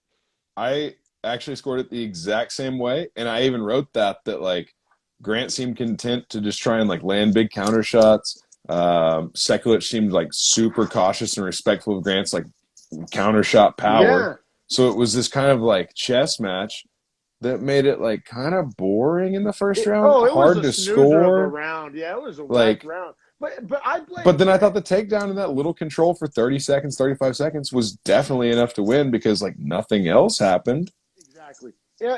A: I actually scored it the exact same way. And I even wrote that like Grant seemed content to just try and like land big counter shots. Sekulic seemed like super cautious and respectful of Grant's like counter shot power.
B: Yeah.
A: So it was this kind of like chess match that made it like kind of boring in the first round,
B: It was
A: hard
B: a
A: to
B: snoozer of a
A: score.
B: round. Yeah, it was a whack
A: Like,
B: round. But I
A: but
B: blame
A: then I thought
B: Grant.
A: the takedown in that little control for 30 seconds, 35 seconds was definitely enough to win because like nothing else happened.
B: Exactly. Yeah,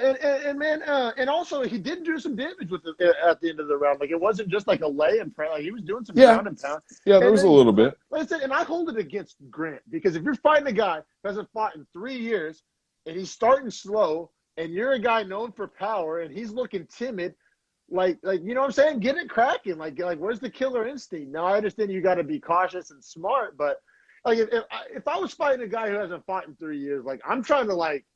B: and man, and also he did do some damage with at the end of the round. Like it wasn't just like a lay and like he was doing some
A: Yeah.
B: ground and pound.
A: Yeah, there
B: And
A: was a
B: then,
A: little bit.
B: like I said, and I hold it against Grant because if you're fighting a guy who hasn't fought in 3 years and he's starting slow, and you're a guy known for power and he's looking timid, like you know what I'm saying? Get it cracking. Like where's the killer instinct? Now I understand you got to be cautious and smart, but like if I was fighting a guy who hasn't fought in 3 years, like I'm trying to like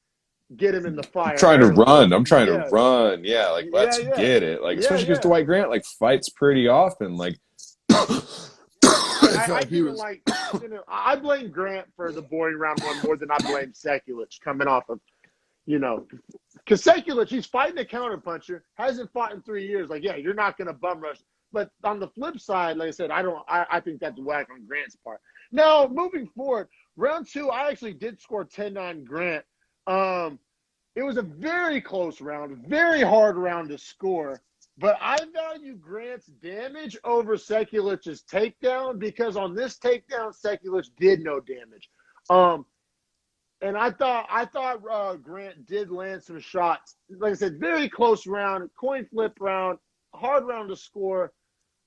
B: get him in the
A: I'm
B: fire
A: trying to
B: early.
A: run. I'm trying to
B: Yeah,
A: run. Yeah, like
B: yeah,
A: let's
B: yeah,
A: get it. Like
B: yeah,
A: especially because
B: yeah.
A: Dwight Grant like fights pretty often. Like I felt
B: I
A: like he
B: didn't
A: was.
B: like. I blame Grant for the boring round one more than I blame Sekulic coming off of, because Sekulic, he's fighting a counterpuncher, hasn't fought in 3 years. Like, yeah, you're not going to bum rush. But on the flip side, like I said, I think that's whack on Grant's part. Now, moving forward, round two, I actually did score 10-9 Grant. It was a very close round, very hard round to score. But I value Grant's damage over Sekulic's takedown because on this takedown, Sekulic did no damage. And I thought Grant did land some shots. Like I said, very close round, coin flip round, hard round to score.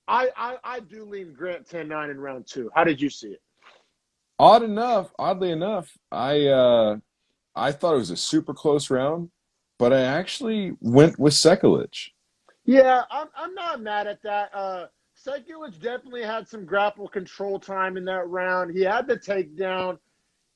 B: I do lean Grant 10-9 in round two. How did you see it?
A: Oddly enough, I thought it was a super close round, but I actually went with Sekulic.
B: Yeah, I'm not mad at that. Sekulic definitely had some grapple control time in that round. He had the takedown.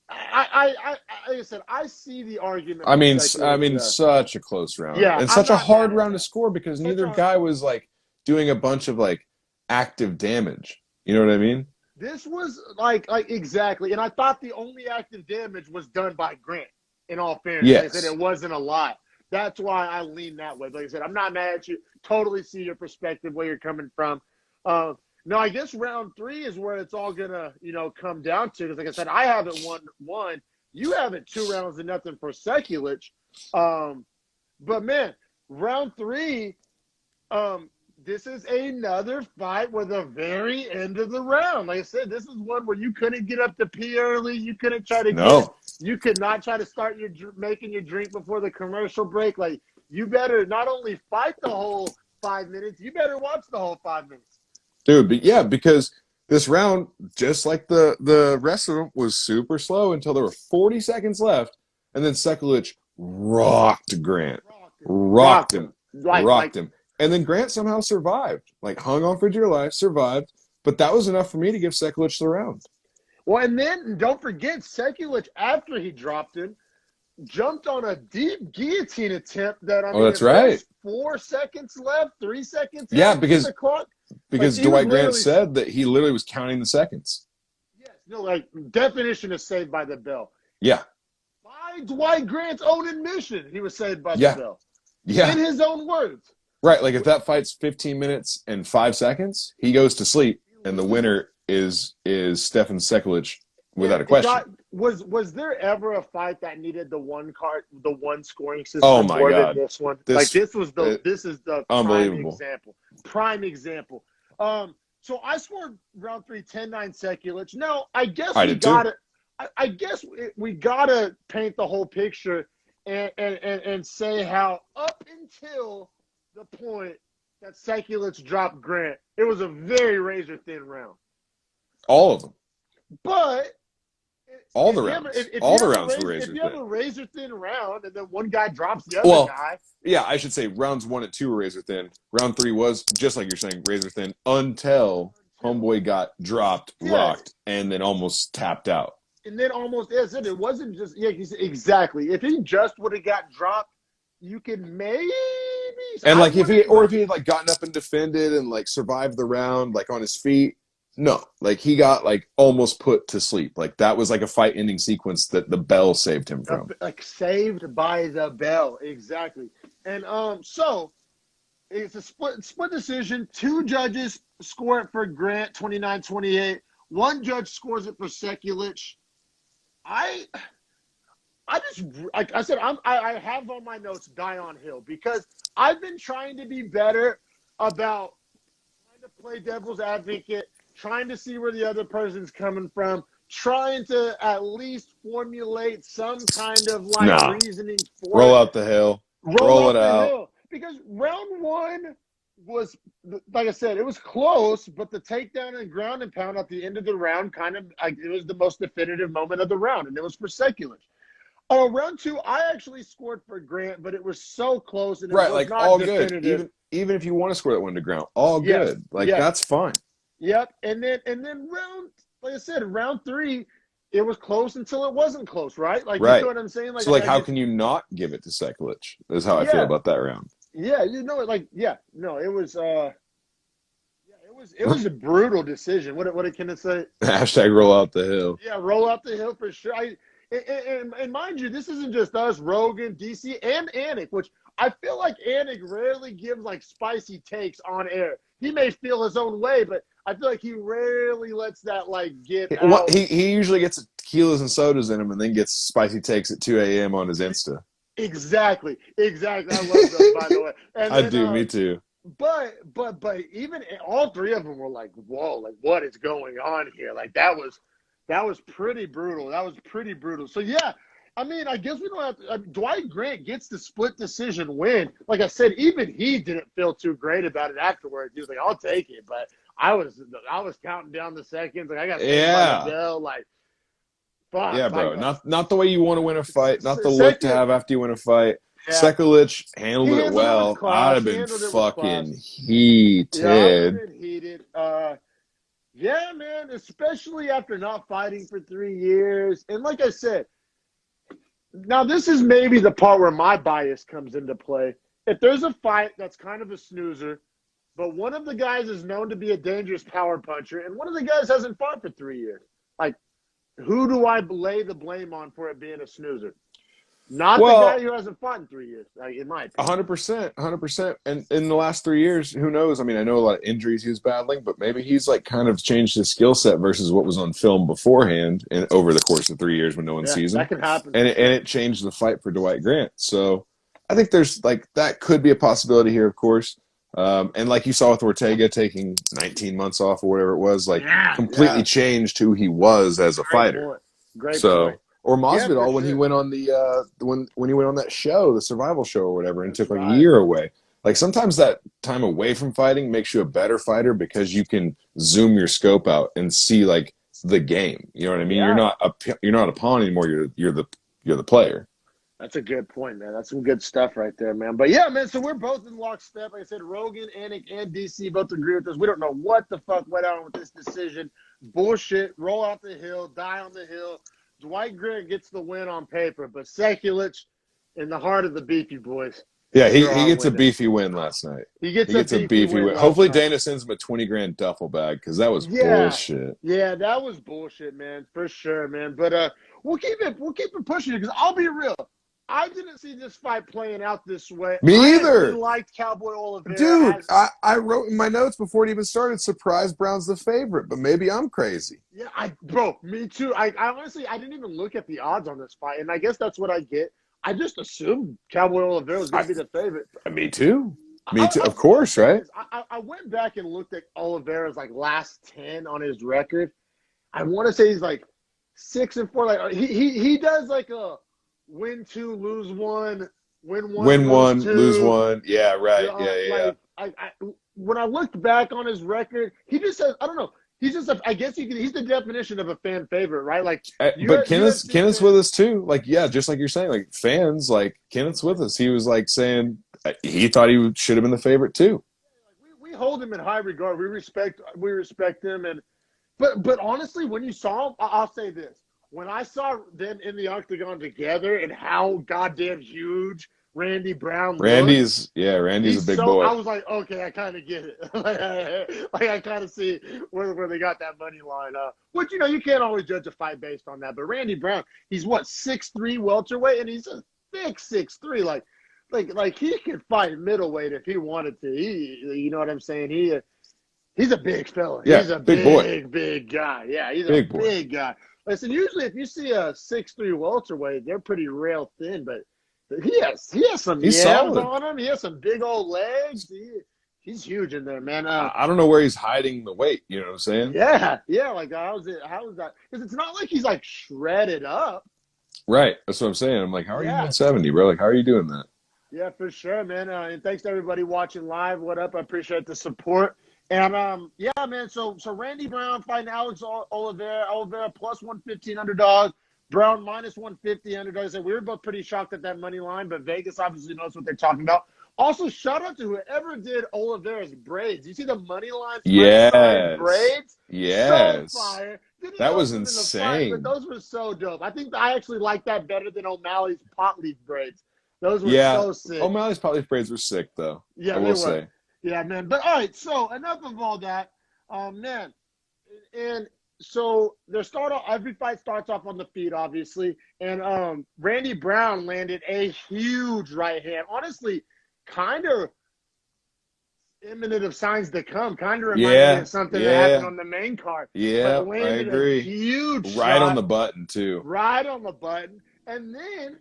B: Like I said, I see the argument for
A: I
B: Sekulic
A: mean,
B: there.
A: such a close round
B: Yeah,
A: and
B: I'm
A: such a
B: not mad
A: hard
B: at
A: round to
B: that.
A: score because
B: Such
A: neither
B: a
A: guy was like doing a bunch of like active damage. You know what I mean?
B: This was like exactly, and I thought the only active damage was done by Grant. In all fairness, like I said,
A: Yes.
B: it wasn't a lot. That's why I lean that way. Like I said, I'm not mad at you. Totally see your perspective, where you're coming from. No, I guess round three is where it's all gonna, come down to. Because like I said, I haven't won one. You have it 2-0 for Sekulic. But man, round three, this is another fight with the very end of the round. Like I said, this is one where you couldn't get up to pee early. You couldn't try to
A: No.
B: you could not try to start making your drink before the commercial break. Like, you better not only fight the whole 5 minutes, you better watch the whole 5 minutes.
A: Dude, but yeah, because this round, just like the rest of them, was super slow until there were 40 seconds left, and then Sekulic rocked Grant, rocked him, rocked him, and then Grant somehow survived, like hung on for dear life, survived, but that was enough for me to give Sekulic the round.
B: Well, and then don't forget, Sekulic, after he dropped him, jumped on a deep guillotine attempt that, I mean,
A: That's right.
B: 4 seconds left, 3 seconds
A: yeah,
B: left on the clock.
A: Because Dwight Grant said that he literally was counting the seconds.
B: Yes, no, like, definition of saved by the bell.
A: Yeah.
B: By Dwight Grant's own admission, he was saved by the bell.
A: Yeah.
B: In his own words.
A: Right, like if that fight's 15 minutes and 5 seconds, he goes to sleep, and the winner is Stefan Sekulic without a question.
B: Was there ever a fight that needed the one scoring system
A: more
B: than this one? This is the
A: unbelievable
B: prime example. So I scored round 3 10-9 Sekulic. Now I guess we gotta paint the whole picture and say how up until the point that Sekulic dropped Grant, it was a very razor thin round.
A: All of them.
B: But
A: all the rounds were razor thin.
B: If you have a razor thin round and then one guy drops the other guy.
A: Yeah, I should say rounds 1 and 2 were razor thin. Round 3 was, just like you're saying, razor thin until homeboy got dropped, rocked, and then almost tapped out.
B: And then almost, it wasn't just, exactly. If he just would have got dropped, you could maybe.
A: And like if he had like gotten up and defended and like survived the round like on his feet, no, like he got like almost put to sleep. Like that was like a fight ending sequence that the bell saved him from.
B: Like saved by the bell, exactly. And so it's a split decision. 2 judges score it for Grant, 29-28. 1 judge scores it for Sekulic. I just, like I said, I have on my notes die on Hill because I've been trying to be better about trying to play devil's advocate, trying to see where the other person's coming from, trying to at least formulate some kind of reasoning for
A: roll
B: it.
A: out the hill,
B: Roll
A: it
B: out the
A: out.
B: hill because round one was, like I said, it was close, but the takedown and ground and pound at the end of the round it was the most definitive moment of the round, and it was for Sekulic. Round two, I actually scored for Grant, but it was so close and it was
A: like
B: not
A: all
B: definitive.
A: good. Even if you want to score that one to ground, all good. Like that's fine.
B: Yep. And then like I said, round three, it was close until it wasn't close, right? Like you know what I'm saying?
A: Like, so how can you not give it to Sekulic? Is how I feel about that round.
B: Yeah, it was it was a brutal decision. What can it say?
A: Hashtag roll out the hill.
B: Yeah, roll out the hill for sure. And mind you, this isn't just us, Rogan, DC, and Anik, which I feel like Anik rarely gives like spicy takes on air. He may feel his own way, but I feel like he rarely lets that like get out.
A: He usually gets tequilas and sodas in him and then gets spicy takes at 2 a.m. on his Insta.
B: Exactly. I love those, by the way. And
A: I do, me too.
B: But even all three of them were like, whoa, like what is going on here? Like that was pretty brutal. So yeah, I mean, I guess we don't have to. Dwight Grant gets the split decision win. Like I said, even he didn't feel too great about it afterwards. He was like, "I'll take it," but I was counting down the seconds. Like I got by the bell. Like, fuck.
A: Yeah, bro. Not the way you want to win a fight. Not the look to have after you win a fight.
B: Yeah.
A: Sekulic handled it well. I'd have been fucking heated.
B: Yeah, I would have been heated. Yeah, man, especially after not fighting for 3 years. And like I said, now this is maybe the part where my bias comes into play. If there's a fight that's kind of a snoozer, but one of the guys is known to be a dangerous power puncher, and one of the guys hasn't fought for 3 years, like, who do I lay the blame on for it being a snoozer? Not the guy who hasn't fought in 3 years, in my opinion.
A: 100%. And in the last 3 years, who knows? I mean, I know a lot of injuries he was battling, but maybe he's like kind of changed his skill set versus what was on film beforehand and over the course of 3 years when no one sees him.
B: That can happen.
A: And it changed the fight for Dwight Grant. So I think there's like that could be a possibility here, of course. And like you saw with Ortega taking 19 months off or whatever it was, like completely changed who he was as a fighter.
B: Great point.
A: Or Masvidal when he went on the when he went on that show, the survival show or whatever, and took like a year away. Like sometimes that time away from fighting makes you a better fighter because you can zoom your scope out and see like the game. You know what I mean?
B: Yeah.
A: You're not a pawn anymore. You're the player.
B: That's a good point, man. That's some good stuff right there, man. But yeah, man, so we're both in lockstep. Like I said, Rogan, Anik, and DC both agree with us. We don't know what the fuck went on with this decision. Bullshit. Roll out the hill. Die on the hill. Dwight Grant gets the win on paper, but Sekulic in the heart of the Beefy Boys.
A: Yeah, he gets a beefy win last night.
B: He gets a beefy win.
A: Hopefully Dana sends him a 20,000 duffel bag because that was bullshit.
B: Yeah, that was bullshit, man, for sure, man. But we'll keep it pushing it because I'll be real. I didn't see this fight playing out this way.
A: Me either.
B: I liked Cowboy Oliveira.
A: Dude, I wrote in my notes before it even started, surprise Brown's the favorite, but maybe I'm crazy.
B: Yeah, me too. I honestly, I didn't even look at the odds on this fight, and I guess that's what I get. I just assumed Cowboy Oliveira was going to be the favorite.
A: Me too. Of course, right?
B: I went back and looked at Oliveira's like last 10 on his record. I want to say he's like 6-4. Like he does like a win 2, lose 1, win 1,
A: lose 1. Yeah, right. Yeah.
B: When I looked back on his record, he just says, I don't know. He's just, I guess he's the definition of a fan favorite, right? Like,
A: but Kenneth's with us too. Like, yeah, just like you're saying, like fans, like Kenneth's with us. He was like saying he thought he should have been the favorite too.
B: We hold him in high regard. We respect him, but honestly, when you saw him, I'll say this: when I saw them in the octagon together and how goddamn huge Randy Brown looked.
A: Randy's a big boy.
B: I was like, okay, I kind of get it. like I kind of see where they got that money line. Which, you can't always judge a fight based on that. But Randy Brown, he's what, 6'3" welterweight, and he's a thick 6'3". Like he could fight middleweight if he wanted to. You know what I'm saying? He's a big fella.
A: Yeah,
B: he's a
A: big boy.
B: Big guy. Yeah, he's
A: big
B: a big guy. Listen, usually if you see a 6'3" welterweight, they're pretty rail thin, but he has some
A: He's
B: yams
A: solid
B: on him. He has some big old legs. He's huge in there, man.
A: I don't know where he's hiding the weight. You know what I'm saying?
B: Yeah. Like how is that? Because it's not like he's like shredded up.
A: Right. That's what I'm saying. I'm like, how are you
B: Yeah.
A: 170, bro? Like, how are you doing that?
B: Yeah, for sure, man. And thanks to everybody watching live. What up? I appreciate the support. And yeah, man. So Randy Brown fighting Alex Oliveira. Oliveira plus 115 underdog. Brown minus 150 underdog. I said we were both pretty shocked at that money line, but Vegas obviously knows what they're talking about. Also, shout out to whoever did Oliveira's braids. You see the money line braids?
A: Yes.
B: So fire.
A: That was insane.
B: But those were so dope. I think I actually like that better than O'Malley's pot leaf braids. Those were so sick.
A: O'Malley's pot leaf braids were sick, though.
B: Yeah,
A: I will say.
B: Yeah, man. But all right, so enough of all that, man. And so every fight starts off on the feet, obviously. And Randy Brown landed a huge right hand. Honestly, kind of imminent of signs to come. Kind of reminded me of something that happened on the main card.
A: Yeah, I agree.
B: A huge
A: right
B: shot,
A: on the button too.
B: Right on the button, and then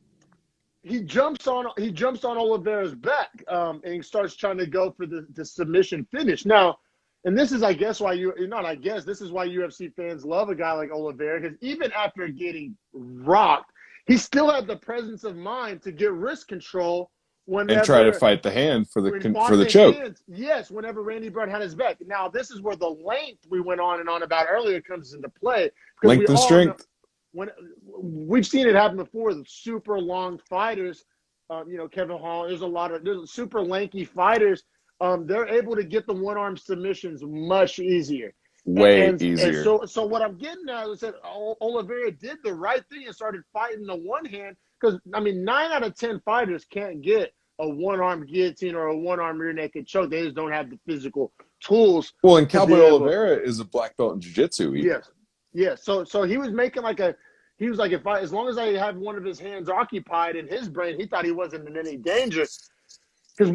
B: he jumps on Oliveira's back, and he starts trying to go for the submission finish. Now, and this is, I guess, why this is why UFC fans love a guy like Oliveira, because even after getting rocked, he still had the presence of mind to get wrist control and
A: try to fight the hand for the choke.
B: Yes, whenever Randy Brown had his back. Now, this is where the length we went on and on about earlier comes into play.
A: Length and strength.
B: When we've seen it happen before, the super long fighters, Kevin Hall, there's super lanky fighters. They're able to get the one-arm submissions much easier.
A: Way easier.
B: And so what I'm getting at is that Oliveira did the right thing and started fighting the one hand, because, 9 out of 10 fighters can't get a one-arm guillotine or a one-arm rear naked choke. They just don't have the physical tools.
A: Well, and Cowboy Oliveira is a black belt in jiu-jitsu.
B: Yes. So he was making as long as I have one of his hands occupied in his brain, he thought he wasn't in any danger. Because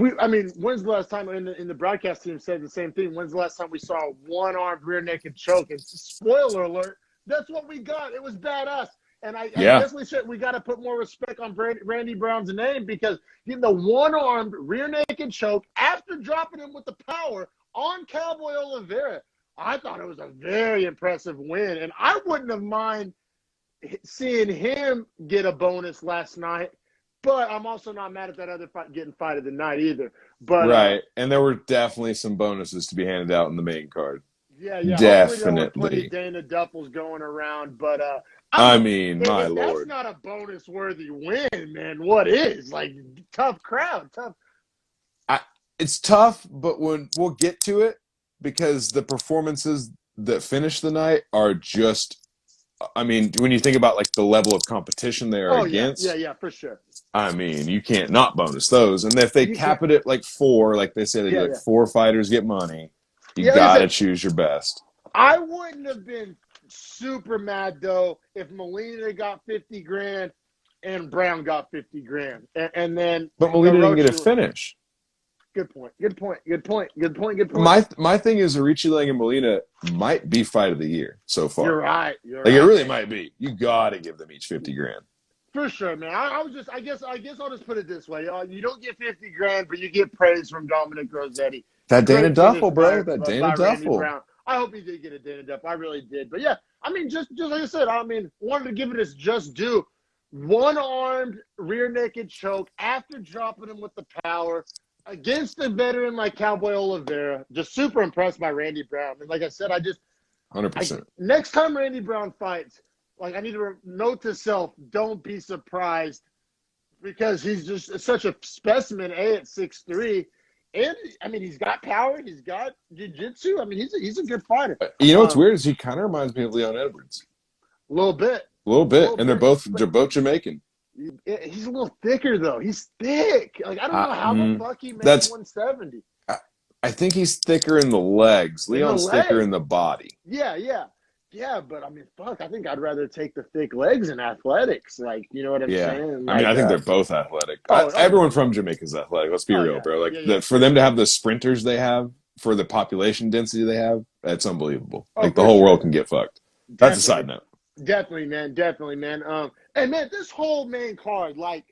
B: when's the last time in the broadcast team said the same thing? When's the last time we saw a one-armed rear naked choke? And spoiler alert, that's what we got. It was badass. And I guess we got to put more respect on Randy Brown's name, because getting the one-armed rear naked choke after dropping him with the power on Cowboy Oliveira, I thought it was a very impressive win. And I wouldn't have mind seeing him get a bonus last night. But I'm also not mad at that other fight getting fight of the night either. But
A: right, and there were definitely some bonuses to be handed out in the main card.
B: Yeah,
A: definitely.
B: Dana Duffels going around, but
A: my lord,
B: that's not a bonus-worthy win, man. What is? Like, tough crowd, tough.
A: It's tough, but we'll get to it, because the performances that finish the night are just. When you think about like the level of competition they are against,
B: yeah, for sure.
A: You can't not bonus those. And if they cap it at like 4, like they say, they get 4 fighters get money. You gotta choose your best.
B: I wouldn't have been super mad though if Molina got 50 grand and Brown got 50 grand, and then.
A: But Molina didn't get a finish.
B: Good point.
A: My thing is, Arichi and Molina might be fight of the year so far.
B: You're right.
A: It really might be. You got to give them each 50 grand.
B: For sure, man. I guess I'll just put it this way. You don't get 50 grand, but you get praise from Dominic Rossetti.
A: That Dana Duffel, bro. That Dana Duffel.
B: I hope he did get a Dana Duffel. I really did. But yeah, just like I said, wanted to give it its just due. One-armed rear naked choke after dropping him with the power against a veteran like Cowboy Oliveira. Just super impressed by Randy Brown. And like I said,
A: 100%.
B: Next time Randy Brown fights, I need to note to self, don't be surprised, because he's just such a specimen, at 6'3". And, he's got power. He's got jiu-jitsu. He's a good fighter.
A: You know what's weird is he kind of reminds me of Leon Edwards.
B: A little bit.
A: And they're both Jamaican.
B: He's a little thicker, though. He's thick. I don't know how the fuck he made 170.
A: I think he's thicker in the legs. Leon's thicker in the body.
B: Yeah, but fuck, I think I'd rather take the thick legs in athletics. You know what I'm saying?
A: I think they're both athletic. Everyone from Jamaica is athletic. Let's be real, bro. For them to have the sprinters they have, for the population density they have, that's unbelievable. The whole world can get fucked. That's a side note.
B: Definitely, man. Definitely, man. And man, this whole main card, like,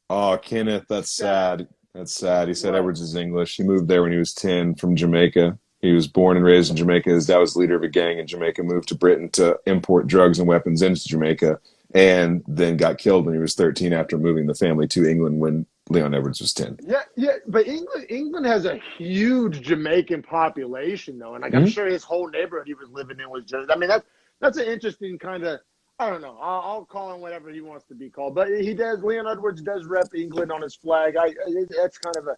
A: Oh, Kenneth, that's
B: sad.
A: sad. That's sad. He said
B: What?
A: Edwards is English. He moved there when he was 10 from Jamaica. He was born and raised in Jamaica. His dad was the leader of a gang in Jamaica, moved to Britain to import drugs and weapons into Jamaica, and then got killed when he was 13 after moving the family to England when Leon Edwards was 10.
B: Yeah, yeah. But England has a huge Jamaican population, though, and like I'm
A: Hmm.
B: sure his whole neighborhood he was living in was just. I mean, that's an interesting kind of. I don't know. I'll call him whatever he wants to be called, but he does. Leon Edwards does rep England on his flag. That's kind of a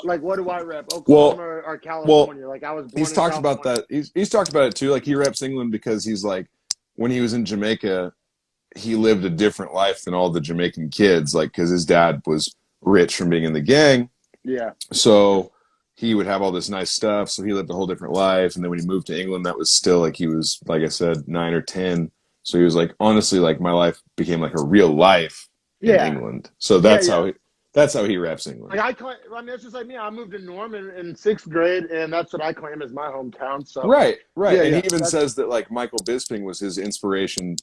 B: like what do I rep? Oklahoma
A: Well,
B: or
A: well,
B: California? Like I was born
A: he's
B: in
A: talked about
B: California.
A: that. He's talked about it too. Like he reps England because he's like when he was in Jamaica, he lived a different life than all the Jamaican kids. Like because his dad was rich from being in the gang,
B: Yeah.
A: so he would have all this nice stuff. So he lived a whole different life. And then when he moved to England, that was still like he was, like I said, 9 or 10. So he was like, honestly, like my life became like a real life in
B: Yeah.
A: England. So
B: Yeah. Yeah.
A: that's how he reps England.
B: Like I mean, it's just like me. I moved to Norman in sixth grade, and that's what I claim as my hometown. So,
A: Right, right.
B: yeah,
A: And he
B: yeah,
A: even says that like Michael Bisping was his inspiration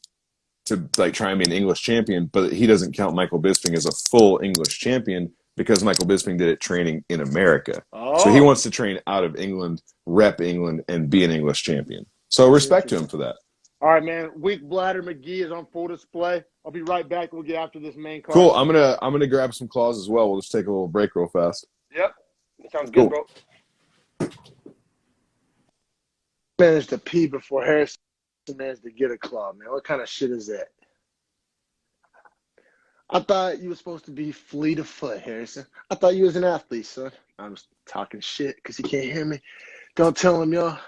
A: to like try and be an English champion, but he doesn't count Michael Bisping as a full English champion because Michael Bisping did it training in America. So he
B: Oh,
A: wants to train out of England, rep England, and be an English champion. So respect to him
B: interesting.
A: for that.
B: All right, man. Weak Bladder McGee is on full display. I'll be right back. We'll get after this main card.
A: Cool. I'm gonna grab some claws as well. We'll just take a little break real fast.
B: Yep, sounds good,
A: Cool.
B: bro. Managed to pee before Harrison managed to get a claw, man. What kind of shit is that? I thought you were supposed to be fleet of foot, Harrison. I thought you was an athlete, son. I'm just talking shit because he can't hear me. Don't tell him, y'all.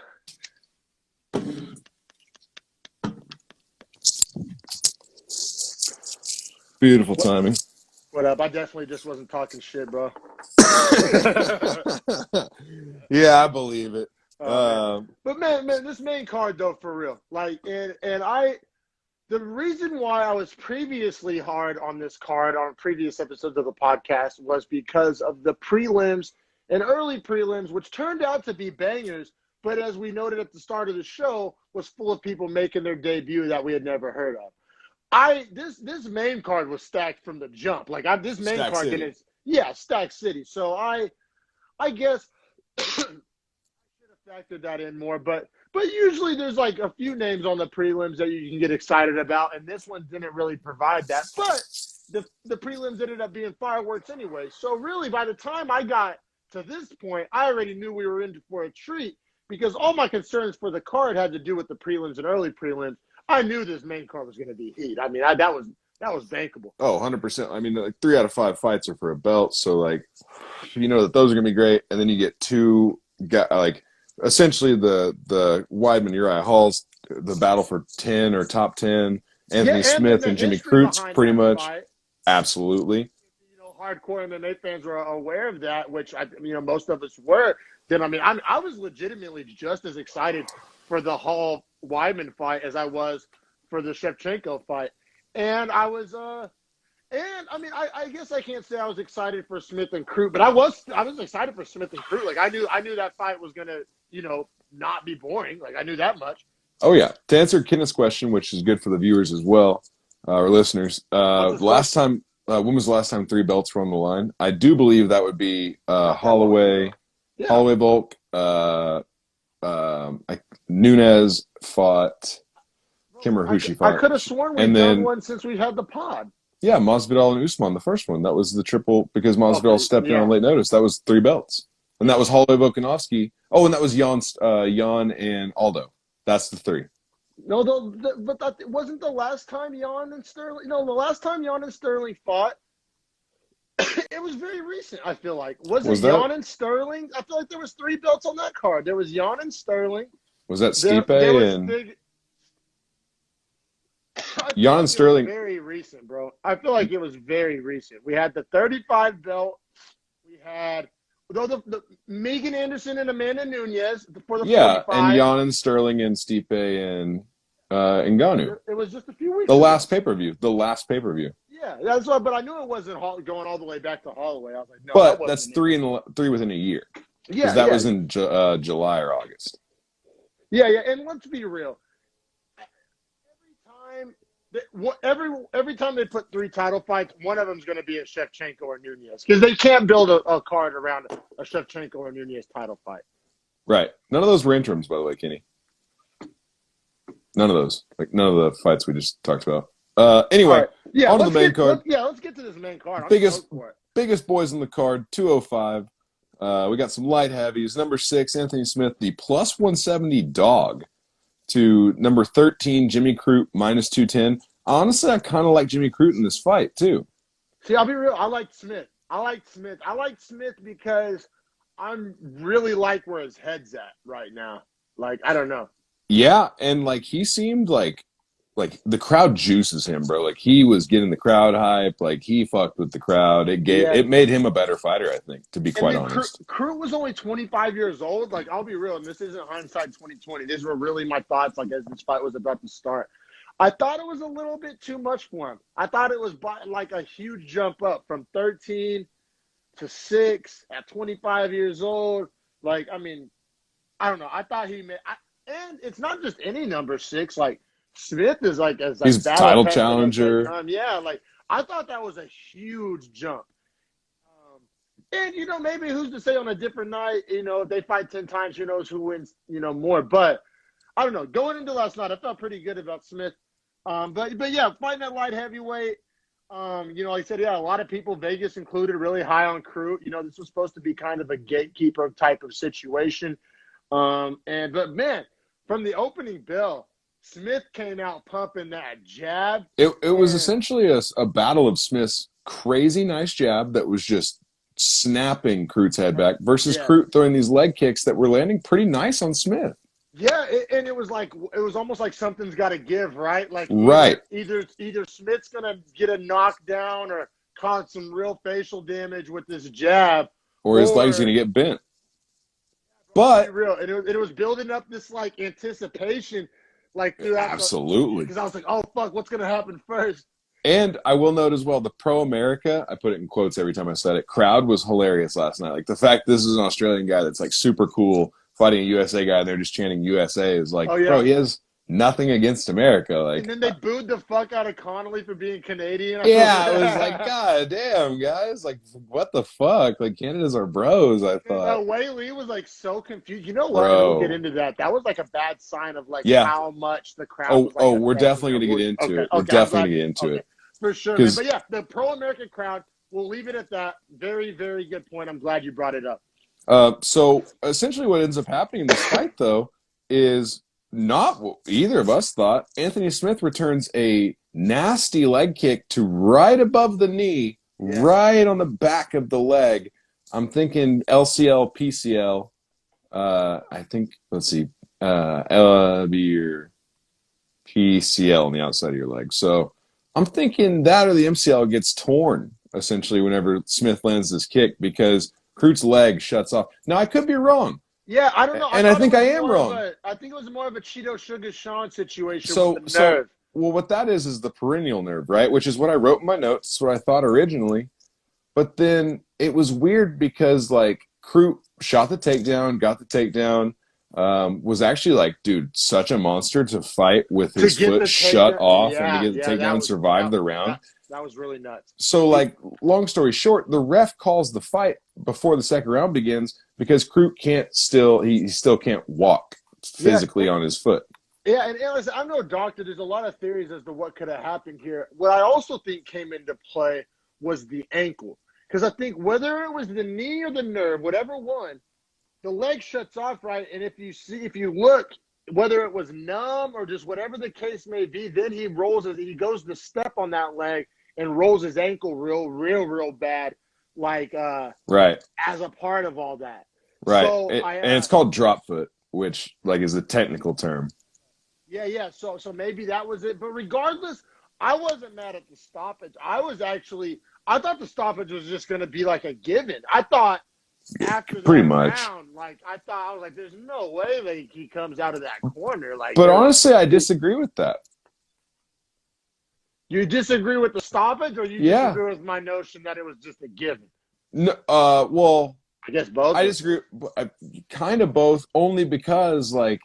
A: Beautiful timing.
B: What up? I definitely just wasn't talking shit, bro.
A: Yeah, I believe it.
B: Man. But man, this main card though, for real. Like, the reason why I was previously hard on this card on previous episodes of the podcast was because of the prelims and early prelims, which turned out to be bangers. But as we noted at the start of the show, was full of people making their debut that we had never heard of. This main card was stacked from the jump. Like this main
A: Stack
B: card
A: City.
B: didn't. Yeah, Stack City. So I guess I should have factored that in more. But usually there's like a few names on the prelims that you can get excited about, and this one didn't really provide that. But the prelims ended up being fireworks anyway. So really, by the time I got to this point, I already knew we were in for a treat because all my concerns for the card had to do with the prelims and early prelims. I knew this main card was going to be heat. I mean, that was bankable.
A: Oh, 100%. I mean, like 3 out of 5 fights are for a belt. So, like, you know that those are going to be great. And then you get two, like, essentially the Weidman Uriah Hall's the battle for 10 or top 10.
B: Yeah,
A: Anthony
B: and then
A: Smith
B: the
A: and Jimmy
B: history
A: Cruz,
B: behind
A: pretty
B: that
A: much.
B: fight.
A: Absolutely.
B: You know, hardcore MMA fans were aware of that, which most of us were. Then I was legitimately just as excited for the Hall Weidman fight as I was for the Shevchenko fight, and I was I guess I can't say I was excited for Smith and Crute, but I was excited for Smith and Crute. Like I knew that fight was gonna not be boring. Like I knew that much.
A: Oh, yeah. To answer Kenneth's question, which is good for the viewers as well, or listeners,
B: What's his
A: last
B: question?
A: time, when was the last time 3 belts were on the line? I do believe that would be
B: Not that long
A: Holloway,
B: ago. Yeah.
A: Holloway Bulk, Nunez fought Kim or who she
B: I
A: fought.
B: could have sworn we've
A: And
B: done
A: then,
B: one since we had the pod.
A: yeah, Masvidal and Usman, the first one. That was the triple because Masvidal
B: Okay,
A: stepped in
B: yeah.
A: on late notice. That was 3 belts. And that was Holloway Volkanovski. Oh, and that was Jan and Aldo. That's the 3.
B: No, but that wasn't the last time Jan and Sterling. No, the last time Jan and Sterling fought, it was very recent. I feel like was it
A: that?
B: Jan and Sterling? I feel like there was 3 belts on that card. There was Jan and Sterling.
A: Was that
B: There
A: Stipe
B: was
A: and
B: big.
A: Jan and Sterling?
B: Very recent, bro. I feel like it was very recent. We had the 35 belt. We had the Megan Anderson and Amanda Nunez for the 45.
A: And Jan and Sterling and Stipe and Ngannou.
B: It was just a few weeks
A: The
B: ago.
A: last pay-per-view. The last pay-per-view.
B: Yeah, that's why. But I knew it wasn't going all the way back to Holloway. I was like, no,
A: But
B: that
A: that's
B: wasn't
A: 3 within a year.
B: Yeah,
A: Because that was in July or August.
B: Yeah, and let's be real. Every Every time they put 3 title fights, one of them is going to be a Shevchenko or Nunez because they can't build a card around a Shevchenko or Nunez title fight.
A: Right. None of those were interims, by the way, Kenny. None of those. Like none of the fights we just talked about. Anyway,
B: right. Yeah,
A: on to the main card.
B: Let's get to this main card.
A: Biggest boys on the card, 205. We got some light heavies. Number 6, Anthony Smith, the plus 170 dog to number 13, Jimmy Crute, minus 210. Honestly, I kind of like Jimmy Crute in this fight, too.
B: See, I'll be real. I like Smith because I really like where his head's at right now. Like, I don't know.
A: Yeah, and, like, he seemed like the crowd juices him, bro. Like, he was getting the crowd hype. Like, he fucked with the crowd. It made him a better fighter, I think, to be quite honest.
B: Crute was only 25 years old. Like, I'll be real, and this isn't hindsight 2020. These were really my thoughts, like, as this fight was about to start. I thought it was a little bit too much for him. I thought it was like a huge jump up from 13 to 6 at 25 years old. Like, I mean, I don't know. I thought he made and it's not just any number 6. Like, Smith is like
A: he's a title challenger.
B: Yeah, like I thought that was a huge jump. And maybe who's to say on a different night, if they fight 10 times, who knows who wins, more. But I don't know. Going into last night, I felt pretty good about Smith. But yeah, fighting at light heavyweight. Like I said, yeah, a lot of people, Vegas included, really high on Crute. This was supposed to be kind of a gatekeeper type of situation. But man, from the opening bell, Smith came out pumping that jab.
A: It was essentially a battle of Smith's crazy nice jab that was just snapping Crute's head back versus Crute throwing these leg kicks that were landing pretty nice on Smith.
B: Yeah, and it was almost like something's got to give, right? Like either Smith's gonna get a knockdown or cause some real facial damage with this jab,
A: or his leg's gonna get bent. But
B: real, and it was building up this like anticipation. Like throughout
A: absolutely,
B: because I was like, oh fuck, what's gonna happen first?
A: And I will note as well, the Pro America, I put it in quotes every time I said it, crowd was hilarious last night. Like the fact this is an Australian guy that's like super cool fighting a USA guy and they're just chanting USA is like, bro, he has nothing against America. Like,
B: and then they booed the fuck out of Connolly for being Canadian.
A: Yeah, it was like, god damn, guys, like what the fuck? Like Canada's our bros, I thought.
B: Wei Lee was like so confused. You know what? We'll get into that. That was like a bad sign of like how much the crowd was like,
A: we're definitely gonna get into it. We're definitely gonna get into it.
B: For sure. Man. But yeah, the pro American crowd, we'll leave it at that. Very, very good point. I'm glad you brought it up.
A: So essentially what ends up happening in this fight though is not what either of us thought. Anthony Smith returns a nasty leg kick to right above the knee, right on the back of the leg. I'm thinking LCL, PCL. I think, let's see, your PCL on the outside of your leg. So I'm thinking that or the MCL gets torn, essentially, whenever Smith lands this kick because Crute's leg shuts off. Now, I could be wrong.
B: Yeah, I don't know.
A: And I think I am wrong.
B: I think it was more of a Cheeto Sugar Sean situation with the nerve.
A: Well, what that is the perennial nerve, right? Which is what I wrote in my notes. It's what I thought originally. But then it was weird because, like, Crute shot the takedown, got the takedown, was actually, like, dude, such a monster to fight with his foot shut off and to get the takedown and survive the round.
B: That was really nuts.
A: So, like, long story short, the ref calls the fight before the second round begins because Crute he still can't walk physically on his foot.
B: Yeah, and listen, I'm no doctor. There's a lot of theories as to what could have happened here. What I also think came into play was the ankle. Because I think whether it was the knee or the nerve, whatever one, the leg shuts off, right? And if you look, whether it was numb or just whatever the case may be, then he goes to step on that leg and rolls his ankle real bad, like as a part of all that.
A: Right. So and it's called drop foot, which like is a technical term.
B: Yeah. So maybe that was it. But regardless, I wasn't mad at the stoppage. I thought the stoppage was just going to be like a given. I thought after that round, I was like, there's no way that he comes out of that corner. Like,
A: but honestly, I disagree with that.
B: You disagree with the stoppage, or you disagree with my notion that it was just a given?
A: No, well,
B: I guess both.
A: I disagree. Kind of both, only because, like,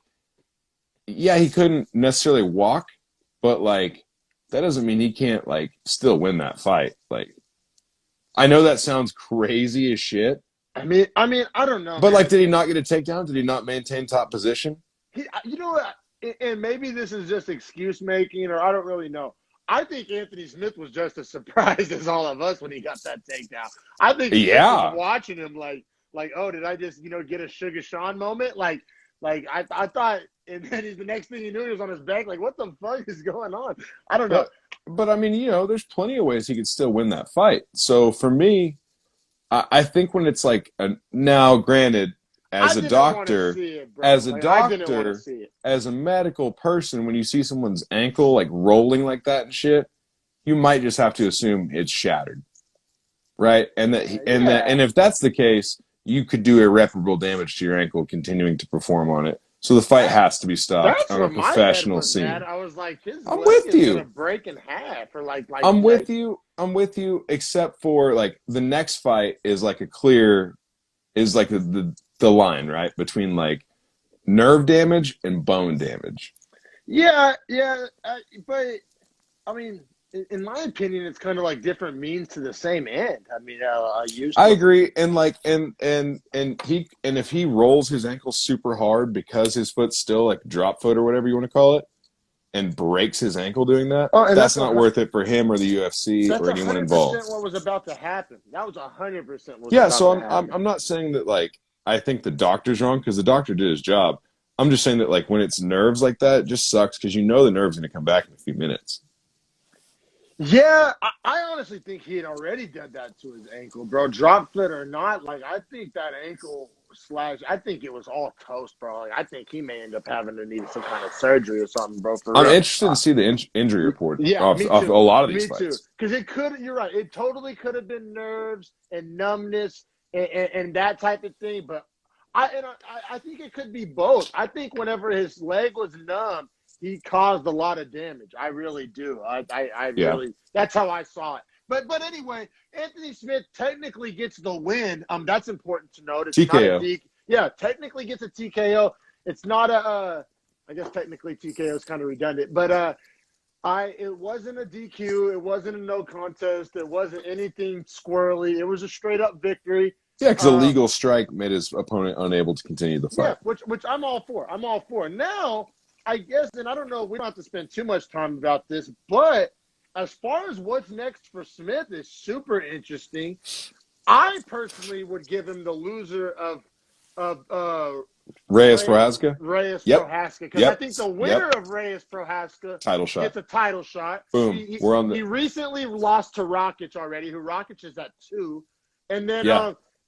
A: yeah, he couldn't necessarily walk, but like that doesn't mean he can't like still win that fight. Like, I know that sounds crazy as shit.
B: I mean, I don't know,
A: But
B: man.
A: like, did he not get a takedown? Did he not maintain top position?
B: You know what? And maybe this is just excuse making, or I don't really know. I think Anthony Smith was just as surprised as all of us when he got that takedown. I think Smith was watching him like, oh, did I just get a Sugar Sean moment? Like I thought, and then the next thing he knew, he was on his back. Like, what the fuck is going on? I don't know.
A: But I mean, there's plenty of ways he could still win that fight. So for me, I think when it's like now, granted, as a doctor, as a medical person, when you see someone's ankle like rolling like that and shit, you might just have to assume it's shattered, right? And and if that's the case, you could do irreparable damage to your ankle continuing to perform on it. So the fight has to be stopped on a professional scene.
B: I was like,
A: I'm with you.
B: Gonna break in half, or like
A: I'm with you. I'm with you. Except for like the next fight is like the line right between like nerve damage and bone damage.
B: Yeah, but I mean, in my opinion, it's kind of like different means to the same end. I mean,
A: I agree, and like, and if he rolls his ankle super hard because his foot's still like drop foot or whatever you want to call it, and breaks his ankle doing that, that's not worth it for him or the UFC or anyone involved.
B: That's 100% what was about to happen. That was 100%.
A: Yeah, so I'm not saying that like I think the doctor's wrong because the doctor did his job. I'm just saying that like when it's nerves like that, it just sucks because the nerve's going to come back in a few minutes.
B: Yeah, I honestly think he had already done that to his ankle, bro. Drop foot or not, like I think that ankle I think it was all toast, bro. Like, I think he may end up having to need some kind of surgery or something, bro.
A: I'm interested to see the injury report off a lot of these fights. Me too,
B: because you're right. It totally could have been nerves and numbness and that type of thing. But I think it could be both. I think whenever his leg was numb, he caused a lot of damage. I really do. Really, that's how I saw it. But anyway, Anthony Smith technically gets the win. That's important to note. It's
A: TKO.
B: Technically gets a TKO. It's not a. I guess technically TKO is kind of redundant, but it wasn't a DQ. It wasn't a no contest. It wasn't anything squirrely. It was a straight up victory.
A: Yeah, because a legal strike made his opponent unable to continue the fight.
B: Yeah, which I'm all for. I'm all for. Now, I guess, and I don't know, we don't have to spend too much time about this, but as far as what's next for Smith is super interesting. I personally would give him the loser of
A: Prochazka.
B: Prochazka, because I think the winner of Reyes Prochazka gets a title shot.
A: Boom.
B: He recently lost to Rakic already, who Rakic is at 2. And then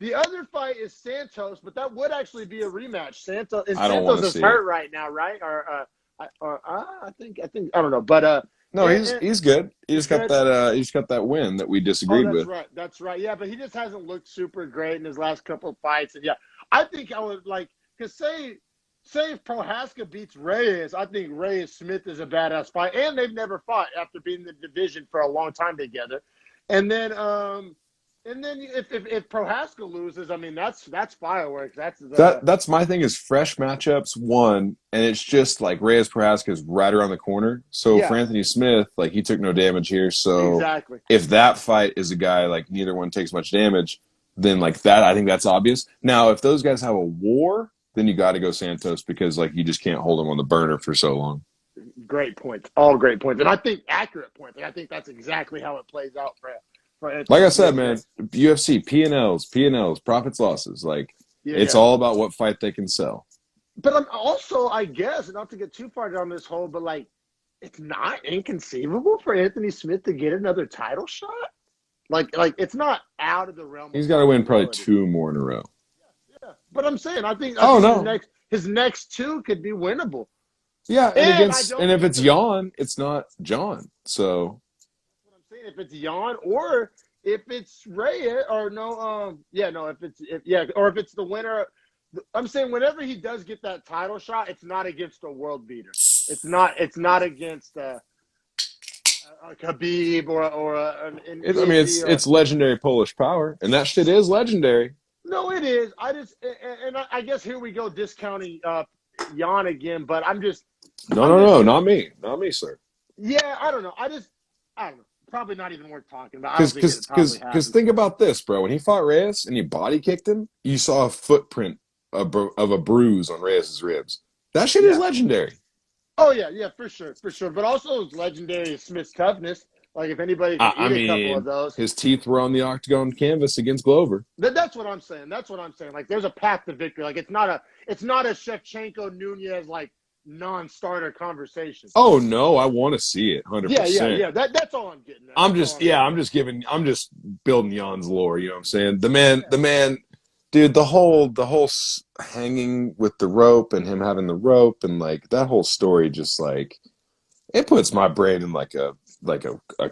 B: the other fight is Santos, but that would actually be a rematch. Santos is hurt right now, right? I think I don't know, but
A: no, he's good. He just got that win that we disagreed with.
B: That's right. Yeah, but he just hasn't looked super great in his last couple of fights. And I think I would like because say if Prochazka beats Reyes, I think Reyes Smith is a badass fight, and they've never fought after being in the division for a long time together. And then if Prochazka loses, I mean that's fireworks.
A: That's my thing is fresh matchups one, and it's just like Reyes Prochazka is right around the corner. So for Anthony Smith, like he took no damage here. So if that fight is a guy like neither one takes much damage, then like that I think that's obvious. Now if those guys have a war, then you got to go Santos because like you just can't hold him on the burner for so long.
B: Great points, all great points, and I think accurate points. I think that's exactly how it plays out for.
A: Like I said, man, UFC, P&Ls, profits, losses. Like, it's all about what fight they can sell.
B: But I'm also, I guess, not to get too far down this hole, but, like, it's not inconceivable for Anthony Smith to get another title shot? Like it's not out of the realm.
A: He's got to win probably 2 more in a row.
B: Yeah. But I'm saying, I think his next 2 could be winnable.
A: Yeah, and if it's Jan, it's not John, so...
B: If it's Jan or if it's Reyes or if it's the winner. I'm saying whenever he does get that title shot, it's not against a world beater. It's not against a Khabib or it's
A: legendary Polish power, and that shit is legendary.
B: No, it is. I guess here we go discounting Jan again, but I'm just
A: no, not me, sir.
B: Yeah, I don't know. I don't know. Probably not even worth talking about. I don't think it probably happened.
A: Because think about this, bro. When he fought Reyes and he body kicked him, you saw a footprint of a bruise on Reyes' ribs. That shit is legendary.
B: Oh, yeah, for sure. But also it's legendary Smith's toughness. Like, if anybody can eat a couple of those.
A: His teeth were on the octagon canvas against Glover.
B: That's what I'm saying. Like, there's a path to victory. Like, it's not a Shevchenko Nunez, like, non-starter conversation.
A: Oh, no, I want to see it, 100%.
B: Yeah. That's all I'm getting at.
A: I'm just building Jan's lore, you know what I'm saying? The man, dude, the whole hanging with the rope and him having the rope and, like, that whole story just, like, it puts my brain in, like a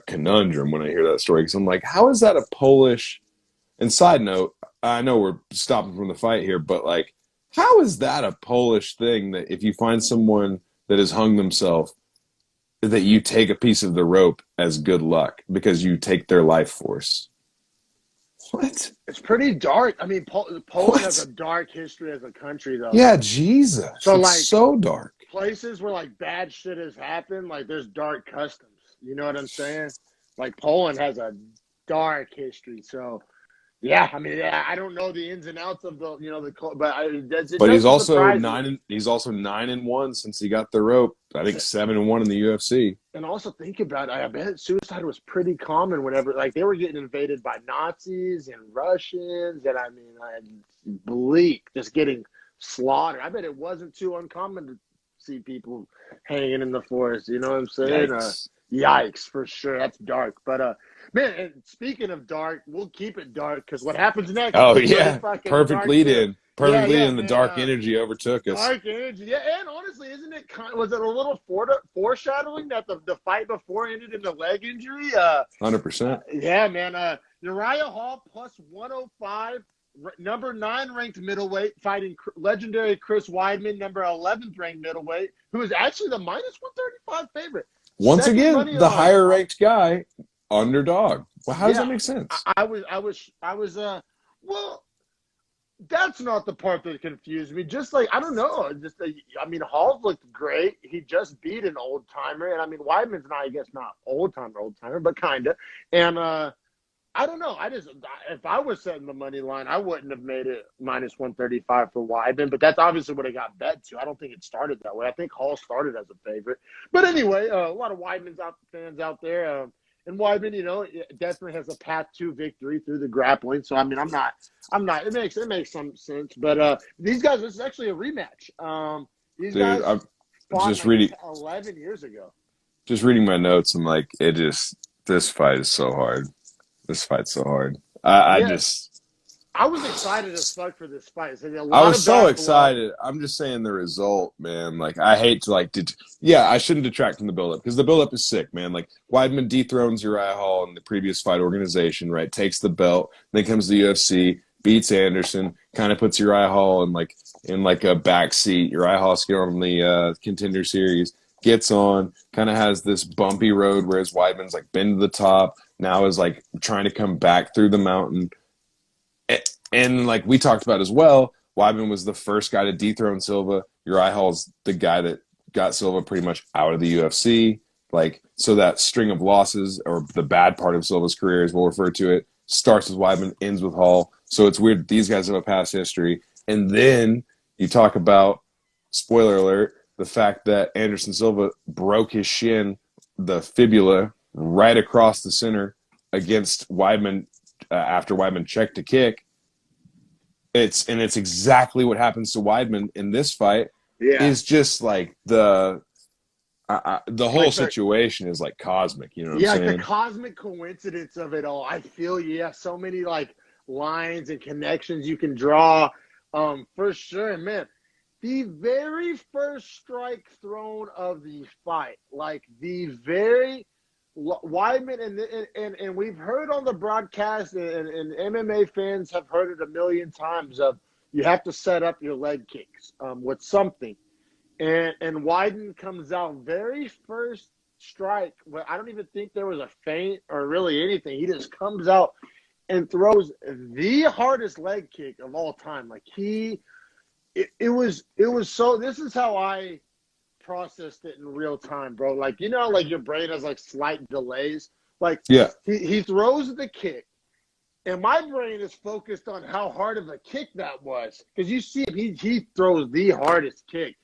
A: conundrum when I hear that story, because I'm like, how is that a Polish? And side note, I know we're stopping from the fight here, but, like, how is that a Polish thing that if you find someone that has hung themselves, that you take a piece of the rope as good luck because you take their life force? What?
B: It's pretty dark. I mean, Poland has a dark history as a country, though.
A: Yeah, Jesus.
B: So,
A: it's
B: like,
A: so dark.
B: Places where, like, bad shit has happened, like, there's dark customs. You know what I'm saying? Like, Poland has a dark history. So, yeah, I mean, I don't know the ins and outs of the,
A: but he's also 9-1 since he got the rope. I think 7-1 in the UFC.
B: And also think about it. I bet suicide was pretty common whenever, like, they were getting invaded by Nazis and Russians, and I mean, bleak, just getting slaughtered. I bet it wasn't too uncommon to see people hanging in the forest. You know what I'm saying? Yikes, for sure. That's dark. But man, and speaking of dark, we'll keep it dark because what happens next?
A: Oh yeah, perfect lead in. Perfect lead in. The dark energy overtook us.
B: Dark energy, yeah. And honestly, was it a little foreshadowing that the fight before ended in the leg injury?
A: 100%.
B: Yeah, man. Uriah Hall plus 105. Number 9 ranked middleweight, fighting legendary Chris Weidman, number 11th ranked middleweight, who is actually the minus 135 favorite.
A: Once again, the higher ranked guy, underdog. Well, how does that make sense?
B: Well, that's not the part that confused me. Just like, I don't know. I mean, Hall looked great. He just beat an old timer. And I mean, Weidman's not, I guess, not old timer, but kind of. And, I don't know. If I was setting the money line, I wouldn't have made it minus 135 for Weidman, but that's obviously what it got bet to. I don't think it started that way. I think Hall started as a favorite. But anyway, a lot of Weidman fans out there. And Weidman, definitely has a path to victory through the grappling. So, I mean, I'm not, it makes some sense. But these guys, this is actually a rematch. Guys fought just reading 11 years ago.
A: Just reading my notes, I'm like, this fight is so hard. This fight's so hard. I
B: was excited as fuck for this fight.
A: I was so excited. I'm just saying the result, man. Like, I hate to, like, I shouldn't detract from the build-up because the build-up is sick, man. Like, Weidman dethrones Uriah Hall in the previous fight organization, right? Takes the belt, then comes to the UFC, beats Anderson, kind of puts Uriah Hall in a back seat. Uriah Hall's on the Contender Series, gets on, kind of has this bumpy road, whereas Weidman's, like, been to the top. Now is, like, trying to come back through the mountain. And like we talked about as well, Weidman was the first guy to dethrone Silva. Uriah Hall's the guy that got Silva pretty much out of the UFC. Like, so that string of losses, or the bad part of Silva's career, as we'll refer to it, starts with Weidman, ends with Hall. So it's weird that these guys have a past history. And then you talk about, spoiler alert, the fact that Anderson Silva broke his shin, the fibula, right across the center against Weidman after Weidman checked a kick. It's exactly what happens to Weidman in this fight. Yeah. Is just like the whole situation is like cosmic. You know what I'm saying?
B: The cosmic coincidence of it all. I feel you have so many like lines and connections you can draw, for sure. And man, the very first strike thrown of the fight, like the very Weidman, and we've heard on the broadcast, and MMA fans have heard it a million times, of you have to set up your leg kicks with something. And Weidman comes out very first strike, where I don't even think there was a feint or really anything. He just comes out and throws the hardest leg kick of all time. Like it was so, this is how I processed it in real time, bro. Like, you know, like your brain has like slight delays. Like,
A: Yeah.
B: he throws the kick, and my brain is focused on how hard of a kick that was. Because you see him, he throws the hardest kick.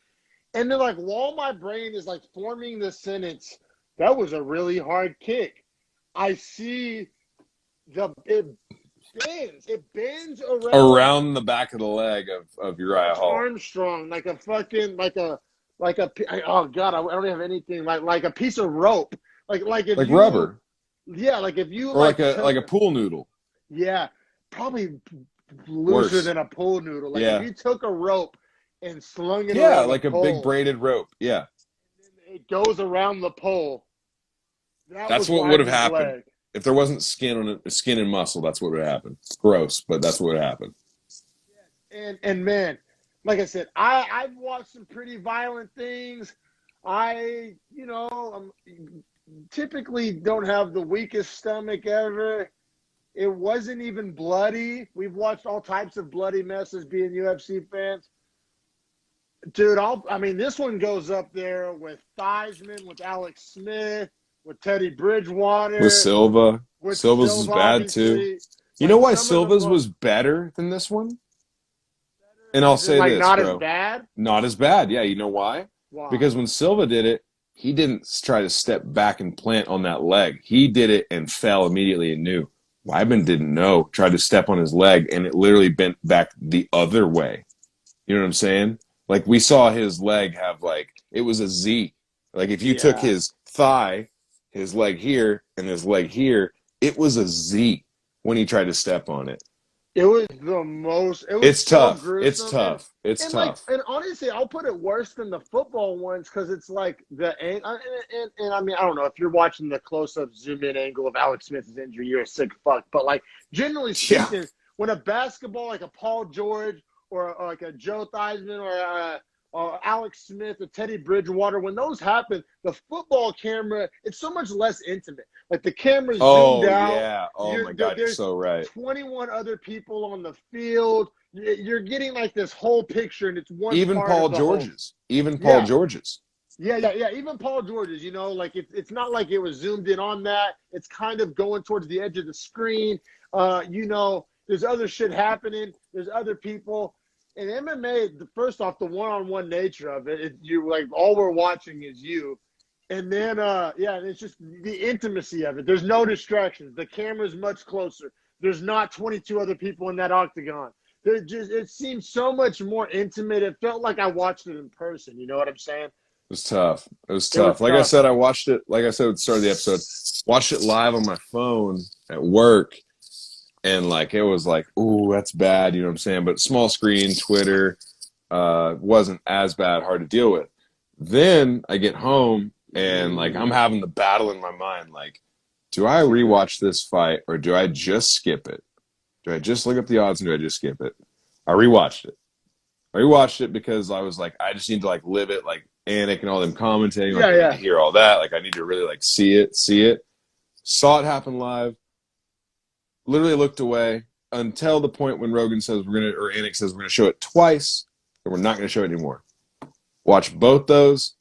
B: And then, like, while my brain is like forming the sentence, that was a really hard kick, I see it bends
A: Around the back of the leg of Uriah Hall.
B: Armstrong, like a fucking oh god, I don't have anything like a piece of rope, like if you,
A: rubber.
B: Yeah, like if you
A: or like a pool noodle.
B: Yeah, probably looser
A: Worse.
B: than a pool noodle. Like
A: Yeah.
B: if you took a rope and slung it
A: Yeah,
B: around
A: like a
B: pole,
A: big braided rope. Yeah.
B: and it goes around the pole.
A: That's what would have happened.
B: Leg.
A: If there wasn't skin and muscle, that's what would happen. Gross, but that's what would happen.
B: And man, like I said, I've watched some pretty violent things. I typically don't have the weakest stomach ever. It wasn't even bloody. We've watched all types of bloody messes being UFC fans. Dude, this one goes up there with Theismann, with Alex Smith, with Teddy Bridgewater.
A: With Silva. Silva's was bad too. You know why Silva's was better than this one? And I'll say this,
B: not
A: bro.
B: As bad?
A: Not as bad. Yeah, you know why?
B: Why?
A: Because when Silva did it, he didn't try to step back and plant on that leg. He did it and fell immediately and knew. Weidman didn't know, tried to step on his leg, and it literally bent back the other way. You know what I'm saying? Like, we saw his leg have, it was a Z. Like, if you took his thigh, his leg here, and his leg here, it was a Z when he tried to step on it.
B: It was the most.
A: It's tough. It's tough. It's tough.
B: And honestly, I'll put it worse than the football ones because it's like and I mean, I don't know if you're watching the close-up zoom-in angle of Alex Smith's injury, you're a sick fuck. But like generally speaking, when a basketball like a Paul George or like a Joe Theismann or Alex Smith or Teddy Bridgewater, when those happen, the football camera, it's so much less intimate. Like the camera's zoomed out.
A: Oh, yeah. Oh, my God, you're so right.
B: 21 other people on the field. You're getting like this whole picture, and it's one
A: Even
B: part
A: Paul
B: of the
A: George's.
B: whole.
A: Even Paul George's.
B: Yeah. Even Paul George's, like it's not like it was zoomed in on that. It's kind of going towards the edge of the screen. There's other shit happening. There's other people. In MMA, first off, the one-on-one nature of it, you like all we're watching is you. And then, it's just the intimacy of it. There's no distractions. The camera's much closer. There's not 22 other people in that octagon. It seemed so much more intimate. It felt like I watched it in person. You know what I'm saying? It
A: was tough. Like I said, I watched it. Like I said at the start of the episode, watched it live on my phone at work. And, it was like, ooh, that's bad. You know what I'm saying? But small screen, Twitter, wasn't as bad, hard to deal with. Then I get home. And, I'm having the battle in my mind. Do I rewatch this fight or do I just skip it? Do I just look up the odds and do I just skip it? I rewatched it because I was I just need to, live it, Anik and all them commentating. I need to hear all that. I need to really, see it. Saw it happen live. Literally looked away until the point when Rogan says Anik says we're going to show it twice and we're not going to show it anymore. Watch both those.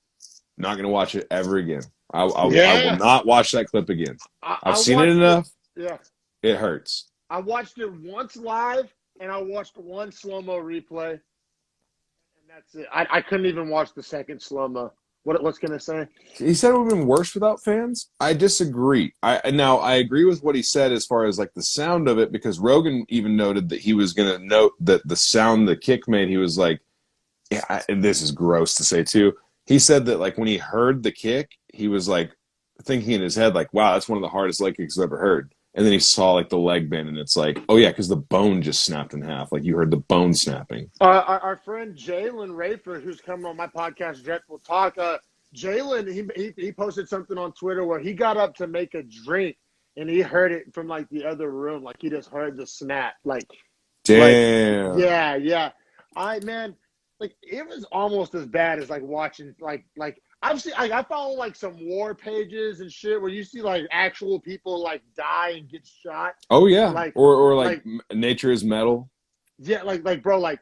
A: Not going to watch it ever again. I will not watch that clip again. I've seen it enough. It hurts.
B: I watched it once live, and I watched one slow-mo replay, and that's it. I couldn't even watch the second slow-mo. What's going to say?
A: He said it would have been worse without fans. I disagree. I agree with what he said as far as the sound of it, because Rogan even noted that he was going to note that the sound the kick made, he was and this is gross to say too. He said that when he heard the kick, he was thinking in his head wow, that's one of the hardest leg kicks I've ever heard. And then he saw the leg bend, and it's oh yeah, because the bone just snapped in half. You heard the bone snapping.
B: Our friend Jalen Rayford, who's coming on my podcast, Dreadful Talk, Jalen, he posted something on Twitter where he got up to make a drink, and he heard it from the other room. He just heard the snap.
A: Damn.
B: Yeah. It was almost as bad as watching I've seen I follow some war pages and shit where you see actual people die and get shot.
A: Oh yeah. Or Nature is Metal.
B: Yeah, bro,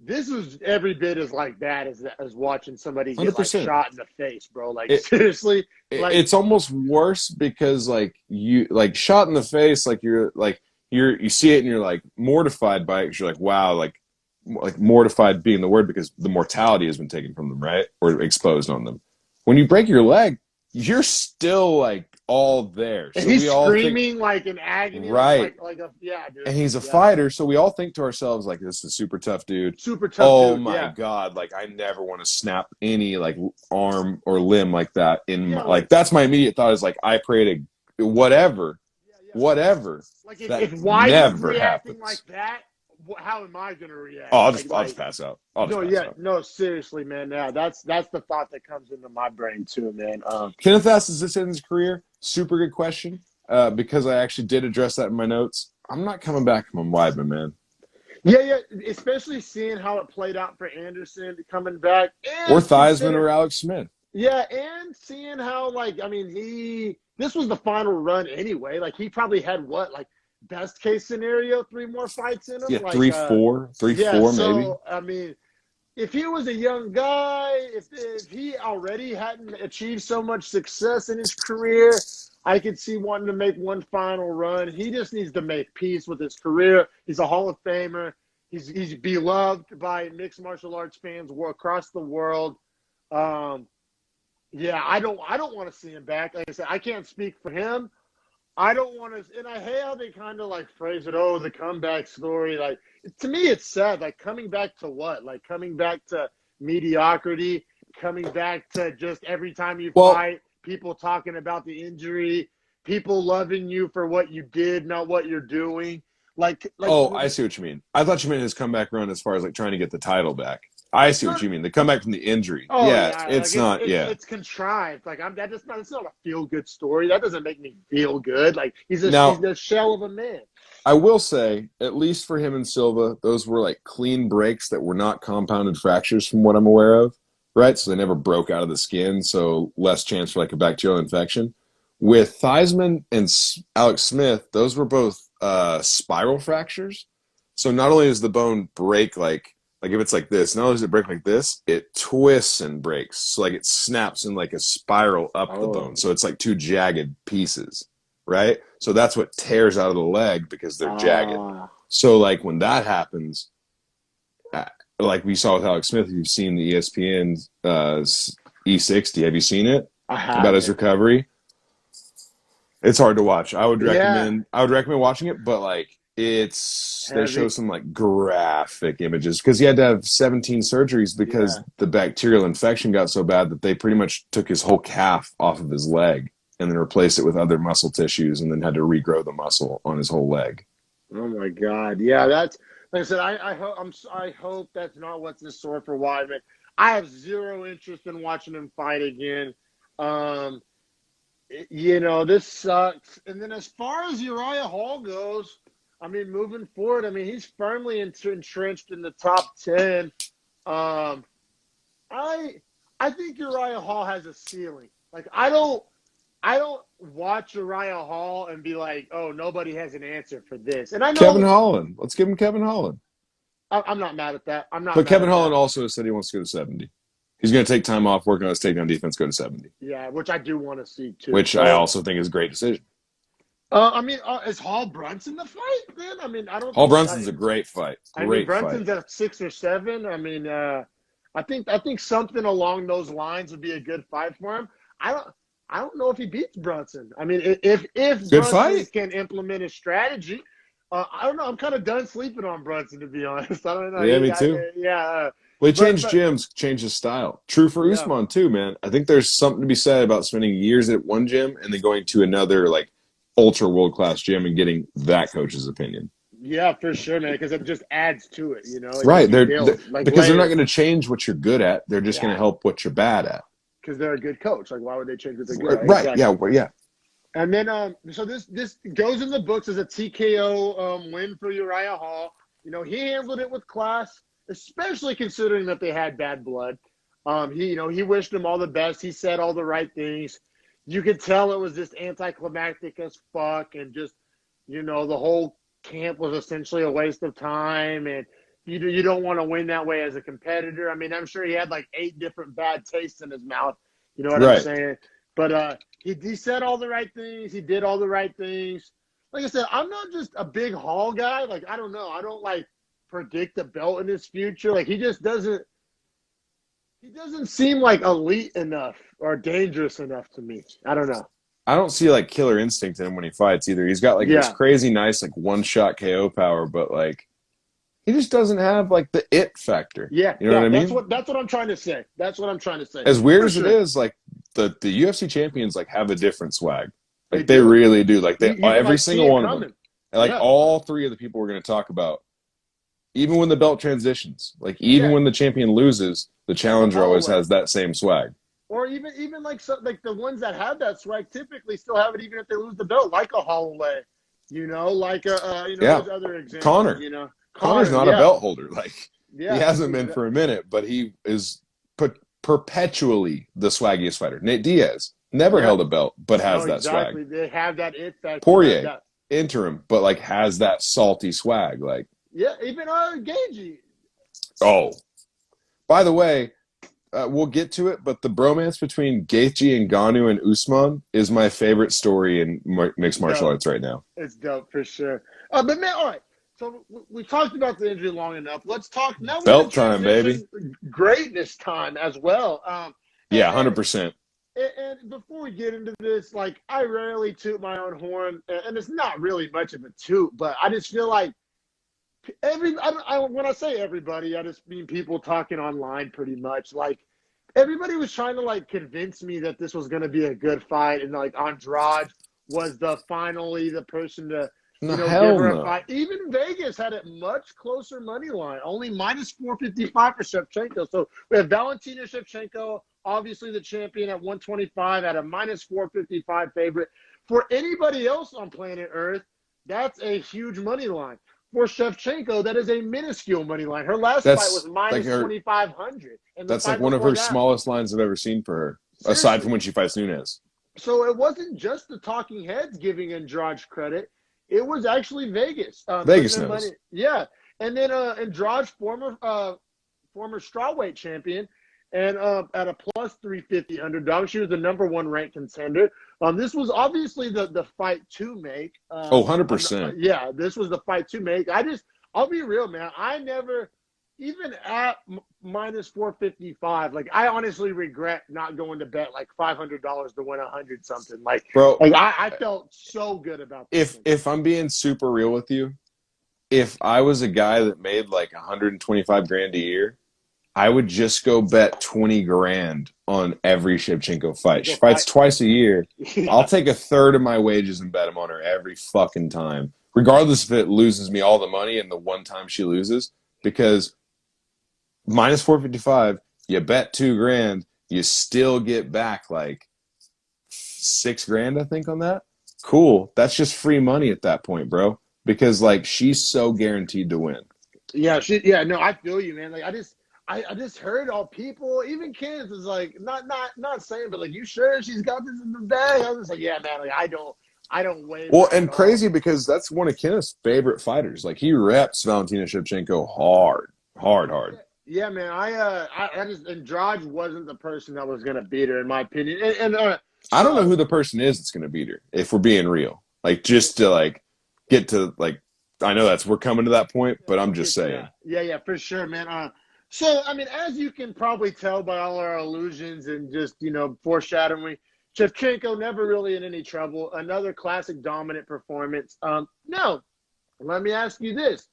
B: this is every bit as like bad as watching somebody get like
A: 100%.
B: shot in the face, bro. Like seriously, like
A: It's almost worse because like you like shot in the face, like you see it and you're like mortified by it because you're like, wow, like mortified being the word because the mortality has been taken from them, right? Or exposed on them. When you break your leg, you're still like all there.
B: and
A: So
B: he's
A: we all think,
B: screaming like in agony,
A: right.
B: like a yeah, dude.
A: And he's a
B: Yeah.
A: fighter, so we all think to ourselves like, this is a super tough dude.
B: Super tough
A: Oh
B: dude.
A: my
B: Yeah.
A: god, like I never want to snap any like arm or limb like that in
B: Yeah,
A: my, like that's my immediate thought is like I pray to whatever,
B: yeah.
A: whatever.
B: Like
A: That
B: if Weidman's
A: never
B: reacting
A: happens.
B: like that, how am I gonna react?
A: Oh, I'll
B: Like
A: just pass out. I'll just
B: no,
A: pass
B: yeah,
A: out.
B: no, seriously, man. Yeah, that's the thought that comes into my brain too, man.
A: Kenneth asks, is this in his career? Super good question. Because I actually did address that in my notes. I'm not coming back from Weidman, man.
B: Yeah, especially seeing how it played out for Anderson coming back,
A: Or
B: and
A: Theismann or Alex Smith.
B: yeah, and seeing how like I mean this was the final run anyway. Like he probably had what like best case scenario 3 more fights in him.
A: Yeah,
B: Like
A: 3-4, 3-4
B: so
A: maybe.
B: I mean, if he was a young guy, if he already hadn't achieved so much success in his career, I could see wanting to make one final run. He just needs to make peace with his career. He's a Hall of Famer. He's beloved by mixed martial arts fans across the world. Yeah, I don't want to see him back. Like I said, I can't speak for him. I don't want to, and I hate how they kind of like phrase it. Oh, the comeback story. Like to me, it's sad. Like coming back to what? Like coming back to mediocrity. Coming back to just every time you fight, people talking about the injury, people loving you for what you did, not what you're doing. Like
A: oh, I see what you mean. I thought you meant his comeback run as far as like trying to get the title back. I see what you mean. The comeback from the injury.
B: Oh
A: yeah,
B: yeah,
A: it's
B: like
A: not.
B: it's contrived. Like it's not a feel good story. That doesn't make me feel good. Like he's a shell of a man.
A: I will say, at least for him and Silva, those were like clean breaks that were not compounded fractures, from what I'm aware of. Right, so they never broke out of the skin, so less chance for like a bacterial infection. With Theismann and Alex Smith, those were both spiral fractures. So not only does the bone break like if it's like this, not only does it break like this, it twists and breaks. So like it snaps in like a spiral up the bone. So it's like 2 jagged pieces, right? So that's what tears out of the leg because they're jagged. So like when that happens, like we saw with Alex Smith, you've seen the ESPN E60. Have you seen it? About his recovery? It's hard to watch. I would recommend watching it, but like they show some like graphic images because he had to have 17 surgeries because the bacterial infection got so bad that they pretty much took his whole calf off of his leg and then replaced it with other muscle tissues and then had to regrow the muscle on his whole leg.
B: Oh my God. Yeah, that's like I said, I hope that's not what's in store for Weidman. I have zero interest in watching him fight again. This sucks. And then as far as Uriah Hall goes, I mean, moving forward, I mean, he's firmly entrenched in the top 10. I think Uriah Hall has a ceiling. Like, I don't watch Uriah Hall and be like, oh, nobody has an answer for this. And I know
A: Kevin Holland. Let's give him Kevin Holland.
B: I'm not mad at that.
A: But Kevin Holland also said he wants to go to 70. He's going to take time off, work on his takedown defense, go to 70.
B: Yeah, which I do want to see too.
A: Which I also think is a great decision.
B: I mean, is Hall Brunson the fight, man? I mean, I don't.
A: Hall Brunson's a great fight.
B: Brunson's at 6 or 7. I mean, I think something along those lines would be a good fight for him. I don't know if he beats Brunson. I mean, if Brunson can implement his strategy, I don't know. I'm kind of done sleeping on Brunson, to be honest. I don't know.
A: Yeah, me too. Well, he changed gyms, changed his style. True for Usman too, man. I think there's something to be said about spending years at one gym and then going to another like ultra world-class gym and getting that coach's opinion.
B: Yeah, for sure, man, because it just adds to it,
A: Right. Because they're not going to change what you're good at. They're just going to help what you're bad at.
B: Because they're a good coach. Like, why would they change what they're good at?
A: Right. Exactly. Yeah.
B: And then, so this goes in the books as a TKO win for Uriah Hall. He handled it with class, especially considering that they had bad blood. He wished him all the best. He said all the right things. You could tell it was just anticlimactic as fuck, and just, the whole camp was essentially a waste of time. And you don't want to win that way as a competitor. I mean, I'm sure he had like 8 different bad tastes in his mouth. You know what I'm saying? But he said all the right things. He did all the right things. Like I said, I'm not just a big Hall guy. Like, I don't know. I don't like predict the belt in his future. Like, he just doesn't. He doesn't seem like elite enough or dangerous enough to me. I don't know.
A: I don't see like killer instinct in him when he fights either. He's got like this crazy nice like one-shot KO power, but like he just doesn't have like the it factor.
B: Yeah,
A: you know what I mean?
B: That's what I'm trying to say. That's what I'm trying to say.
A: As weird as it is, like the UFC champions like have a different swag. Like they really do. Like they every single one of them. And, like all 3 of the people we're going to talk about, even when the belt transitions, like even when the champion loses, the challenger always has that same swag.
B: Or even like like the ones that have that swag typically still have it even if they lose the belt, like a Holloway, like those other examples.
A: Connor, Connor's not a belt holder. Like he hasn't been for a minute, but he is perpetually the swaggiest fighter. Nate Diaz never held a belt, but has that swag.
B: They have that it factor.
A: Poirier, interim, but like has that salty swag. Like
B: even Gagey.
A: Oh, by the way. We'll get to it, but the bromance between Gaethje and Ngannou and Usman is my favorite story in mixed martial arts right now.
B: It's dope for sure. But man, all right. So we talked about the injury long enough. Let's talk now.
A: Belt time, baby.
B: Greatness time as well.
A: 100%.
B: And before we get into this, like I rarely toot my own horn, and it's not really much of a toot, but I just feel like when I say everybody, I just mean people talking online pretty much. Like everybody was trying to like convince me that this was going to be a good fight, and like Andrade was finally the person to give her a fight. Even Vegas had it much closer money line, only minus 455 for Shevchenko. So we have Valentina Shevchenko, obviously the champion at 125, at a minus 455 favorite. For anybody else on planet Earth, that's a huge money line. For Shevchenko, that is a minuscule money line. Her last fight was minus 2,500.
A: That's like one of her smallest lines I've ever seen for her, aside from when she fights Nunes.
B: So it wasn't just the talking heads giving Andrade credit. It was actually Vegas.
A: Vegas knows.
B: Money. Yeah. And then Andrade, former strawweight champion, and at a plus 350 underdog. She was the number 1 ranked contender. This was obviously the fight to make.
A: 100%.
B: This was the fight to make. I'll be real, man. I never, even at minus 455, like I honestly regret not going to bet like $500 to win 100 something. Like, bro, like I felt so good about this.
A: If I'm being super real with you, if I was a guy that made like 125 grand a year, I would just go bet 20 grand on every Shevchenko fight. She fights twice a year. Yeah. I'll take a third of my wages and bet them on her every fucking time, regardless if it loses me all the money and the one time she loses. Because minus 455, you bet 2 grand, you still get back like 6 grand, I think, on that. Cool. That's just free money at that point, bro. Because like she's so guaranteed to win.
B: Yeah, no, I feel you, man. Like I just heard all people, even kids, is like not saying, but like, you sure she's got this in the bag? I was just like, yeah, man. Like I don't wait.
A: Well, and crazy because that's one of Kenneth's favorite fighters. Like he reps Valentina Shevchenko hard.
B: Yeah, man. I just Andrade wasn't the person that was gonna beat her, in my opinion. And
A: I don't know who the person is that's gonna beat her. If we're being real, like just to like get to like, I know we're coming to that point, but I'm just saying.
B: Yeah, for sure, man. So, I mean, as you can probably tell by all our allusions and just, foreshadowing, Shevchenko never really in any trouble. Another classic dominant performance. Now, let me ask you this.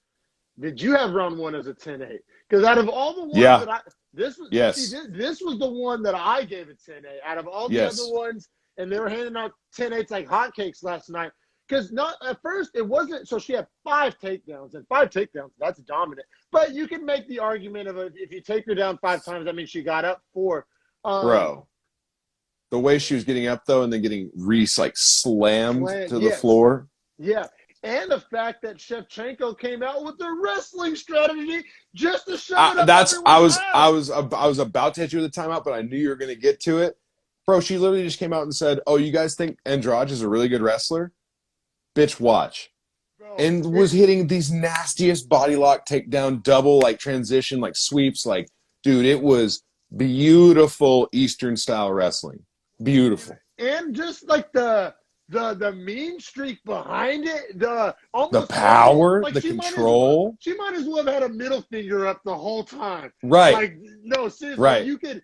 B: Did you have round 1 as a 10-8? Because out of all the ones this was the one that I gave a 10-8. Out of all the other ones, and they were handing out 10-8s like hotcakes last night. Because not at first it wasn't. So she had 5 takedowns, and 5 takedowns, that's dominant. But you can make the argument of if you take her down 5 times, that means she got up 4.
A: Bro, the way she was getting up though, and then getting slammed to the floor.
B: Yeah, and the fact that Shevchenko came out with the wrestling strategy just to show it up.
A: I was about to hit you with the timeout, but I knew you were going to get to it, bro. She literally just came out and said, "Oh, you guys think Andrade is a really good wrestler? Bitch, watch." and was hitting these nastiest body lock takedown, double like transition, like sweeps. Like, dude, it was beautiful Eastern style wrestling. Beautiful.
B: And just like the mean streak behind it, the
A: power,
B: like
A: the control.
B: She might as well have had a middle finger up the whole time.
A: Right.
B: Like, no, seriously,
A: right.
B: You could.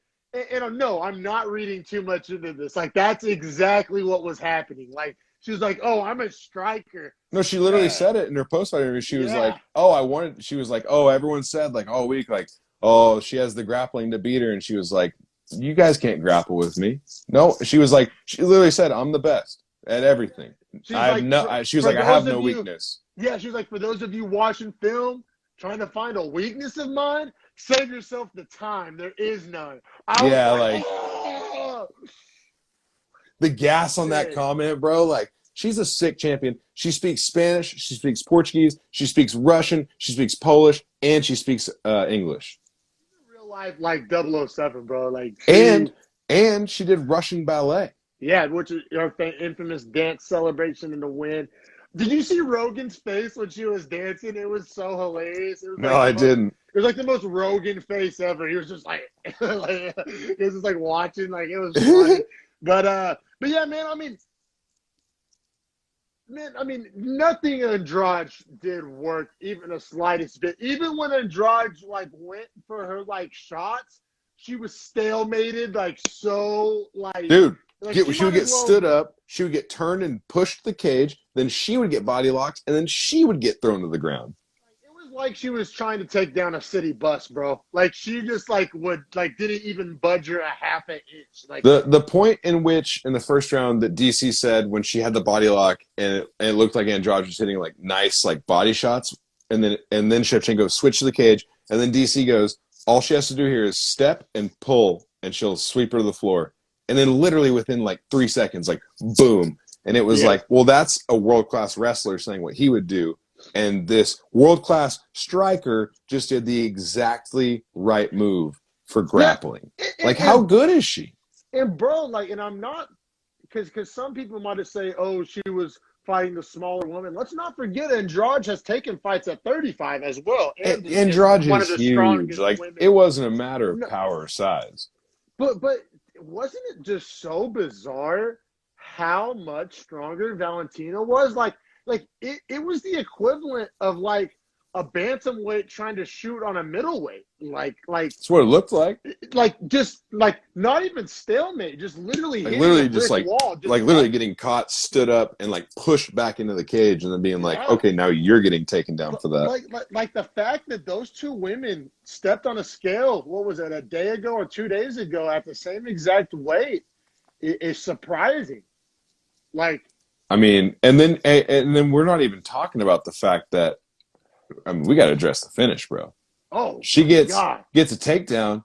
B: And no, I'm not reading too much into this. Like, that's exactly what was happening. Like, she was like, "Oh, I'm a striker."
A: No, she literally said it in her post-fight interview. She was like, "Oh, she was like, "Oh, everyone said like all week, like, oh, she has the grappling to beat her," and she was like, "You guys can't grapple with me." No, she was like, she literally said, "I'm the best at everything." She was like, "I have no weakness."
B: Yeah, she was like, "For those of you watching film, trying to find a weakness of mine, save yourself the time. There is none."
A: The gas on that comment, bro. Like, she's a sick champion. She speaks Spanish. She speaks Portuguese. She speaks Russian. She speaks Polish, and she speaks English.
B: Real life, like 007, bro. Like,
A: and she did Russian ballet.
B: Yeah, which is her infamous dance celebration in the win. Did you see Rogan's face when she was dancing? It was so hilarious. It was
A: no, I didn't.
B: It was like the most Rogan face ever. He was just like, he was just like watching, like it was funny. But yeah, man. I mean, nothing Andrade did work even the slightest bit. Even when Andrade like went for her like shots, she was stalemated, like so like.
A: Dude. She would get stood up, she would get turned and pushed to the cage, then she would get body locked, and then she would get thrown to the ground.
B: It was like she was trying to take down a city bus, bro. Like, she just like didn't even budge her a half an inch. Like,
A: the point in which in the first round that DC said when she had the body lock and it looked like Andrade was hitting like nice like body shots, and then Shevchenko switched to the cage, and then DC goes, all she has to do here is step and pull, and she'll sweep her to the floor. And then literally within like 3 seconds, like boom. And it was like, well, that's a world-class wrestler saying what he would do. And this world-class striker just did the exactly right move for grappling. How good is she?
B: And bro, like, and I'm not, because some people might have say, oh, she was fighting the smaller woman. Let's not forget Andrade has taken fights at 35 as well.
A: Andrade is huge. Like, it wasn't a matter of power or size.
B: But wasn't it just so bizarre how much stronger Valentina was? Like it was the equivalent of like a bantamweight trying to shoot on a middleweight. Like
A: that's what it looked like.
B: Like just like not even stalemate, just literally
A: like
B: hitting
A: literally
B: a
A: just
B: brick
A: like
B: wall, just
A: like literally getting caught, stood up, and like pushed back into the cage, and then being like, okay, now you're getting taken down for that.
B: Like the fact that those two women stepped on a scale, what was it, a day ago or 2 days ago at the same exact weight is surprising. Like,
A: I mean, and then we're not even talking about the fact that, I mean, we got to address the finish, bro.
B: Oh,
A: she gets a takedown,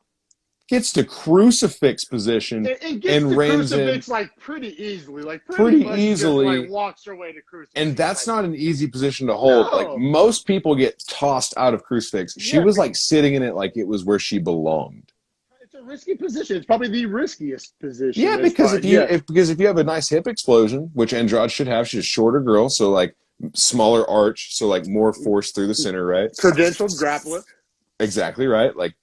A: gets to crucifix position, and reigns
B: crucifix
A: in
B: like pretty easily, like
A: pretty easily,
B: just, like, walks her way to crucifix.
A: And that's not an easy position to hold. No. Like, most people get tossed out of crucifix. She was like sitting in it like it was where she belonged.
B: It's a risky position. It's probably the riskiest position.
A: Yeah, because if you have a nice hip explosion, which Andrade should have, she's a shorter girl, so like smaller arch, so like more force through the center, right?
B: Credentialed grappler.
A: Exactly right. Like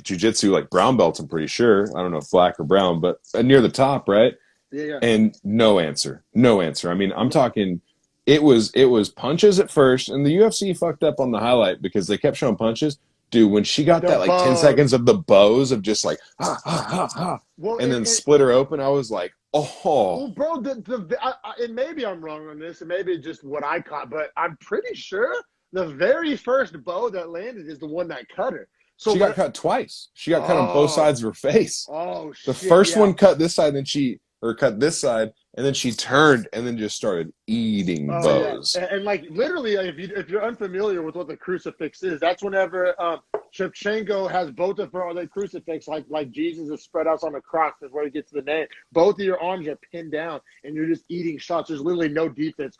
A: jiu-jitsu, like brown belt, I'm pretty sure. I don't know if black or brown, but near the top, right?
B: Yeah.
A: And no answer. I mean, I'm talking, it was punches at first, and the UFC fucked up on the highlight because they kept showing punches. Dude, when she got that like 10 seconds of the bows of just like and then split her open, I was like, oh.
B: Well, bro, and maybe I'm wrong on this, and maybe it's just what I caught, but I'm pretty sure the very first bow that landed is the one that cut her. So
A: she got cut twice. She got cut on both sides of her face.
B: Oh, shit.
A: The first one cut this side, cut this side, and then she turned and then just started eating bows.
B: Yeah. And like literally, if you're unfamiliar with what the crucifix is, that's whenever Shevchenko has both of her on the crucifix, like Jesus is spread out on the cross, is where he gets the name. Both of your arms are pinned down, and you're just eating shots. There's literally no defense.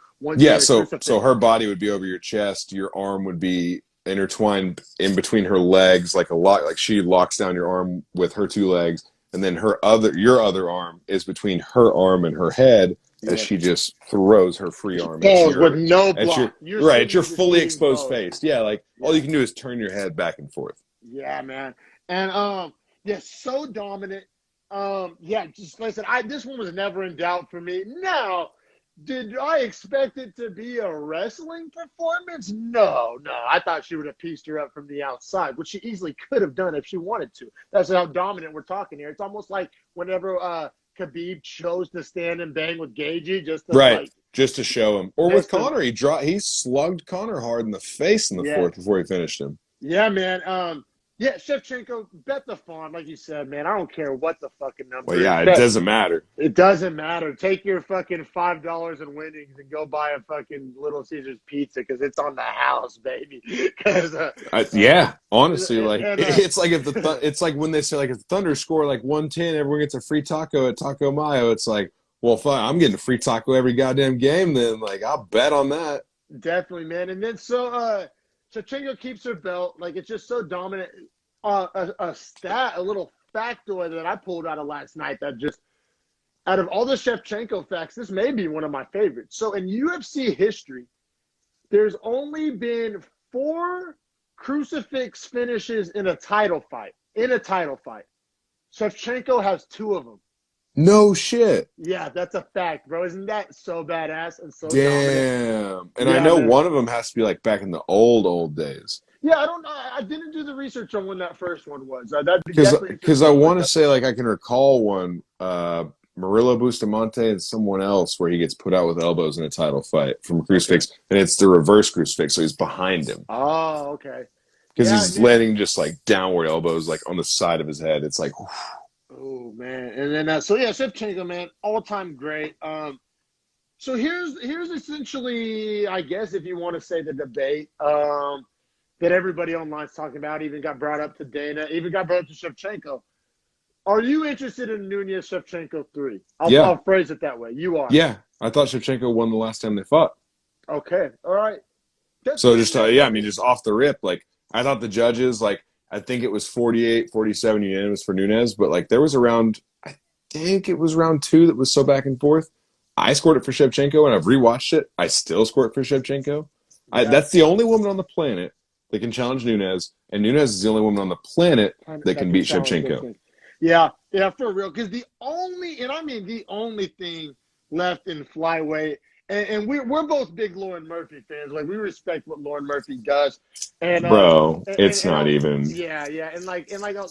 A: So her body would be over your chest, your arm would be intertwined in between her legs, like she locks down your arm with her two legs. And then your other arm is between her arm and her head, as she just throws her free arm
B: Balls with no block.
A: At your fully exposed face. Yeah, like all you can do is turn your head back and forth.
B: Yeah, man. And so dominant. Just like I said, this one was never in doubt for me. Now, did I expect it to be a wrestling performance? No. I thought she would have pieced her up from the outside, which she easily could have done if she wanted to. That's how dominant we're talking here. It's almost like whenever Khabib chose to stand and bang with Gagey
A: just to show him. Or with Conor, he slugged Conor hard in the face in the fourth before he finished him.
B: Yeah, man. Shevchenko, bet the farm, like you said, man. I don't care what the fucking number
A: is. Well, it doesn't matter.
B: It doesn't matter. Take your fucking $5 in winnings and go buy a fucking Little Caesars pizza because it's on the house, baby.
A: Honestly, it's like it's like when they say like if the Thunder score like 110, everyone gets a free taco at Taco Mayo. It's like, well, fine, I'm getting a free taco every goddamn game. Then, like, I'll bet on that.
B: Definitely, man. And then Shevchenko keeps her belt. Like, it's just so dominant. A little factoid that I pulled out of last night that just, out of all the Shevchenko facts, this may be one of my favorites. So in UFC history, there's only been 4 crucifix finishes in a title fight. Shevchenko has 2 of them.
A: No shit.
B: Yeah, that's a fact, bro. Isn't that so badass and so dominant?
A: And I know one of them has to be like back in the old days.
B: Yeah, I didn't do the research on when that first one was.
A: Because I want to say, like, I can recall one, Murillo Bustamante and someone else where he gets put out with elbows in a title fight from a crucifix, and it's the reverse crucifix, so he's behind him.
B: Oh, okay.
A: Because he's landing just like downward elbows, like on the side of his head. It's like,
B: oh man. And then Shevchenko, man, all-time great. So here's essentially, I guess, if you want to say the debate that everybody online's talking about, even got brought up to Dana, even got brought up to Shevchenko. Are you interested in Nunes Shevchenko 3? I'll phrase it that way. You are.
A: Yeah, I thought Shevchenko won the last time they fought.
B: Okay, all right.
A: Just off the rip, like, I thought the judges, like, I think it was 48-47 unanimous for Nunes, but, like, there was I think it was round 2 that was so back and forth. I scored it for Shevchenko, and I've rewatched it. I still score it for Shevchenko. That's the only woman on the planet that can challenge Nunes, and Nunes is the only woman on the planet that can beat Shevchenko.
B: Yeah, for real. Because the only thing left in flyweight, and we're both big Lauren Murphy fans. Like, we respect what Lauren Murphy does. And
A: it's not even.
B: Yeah, and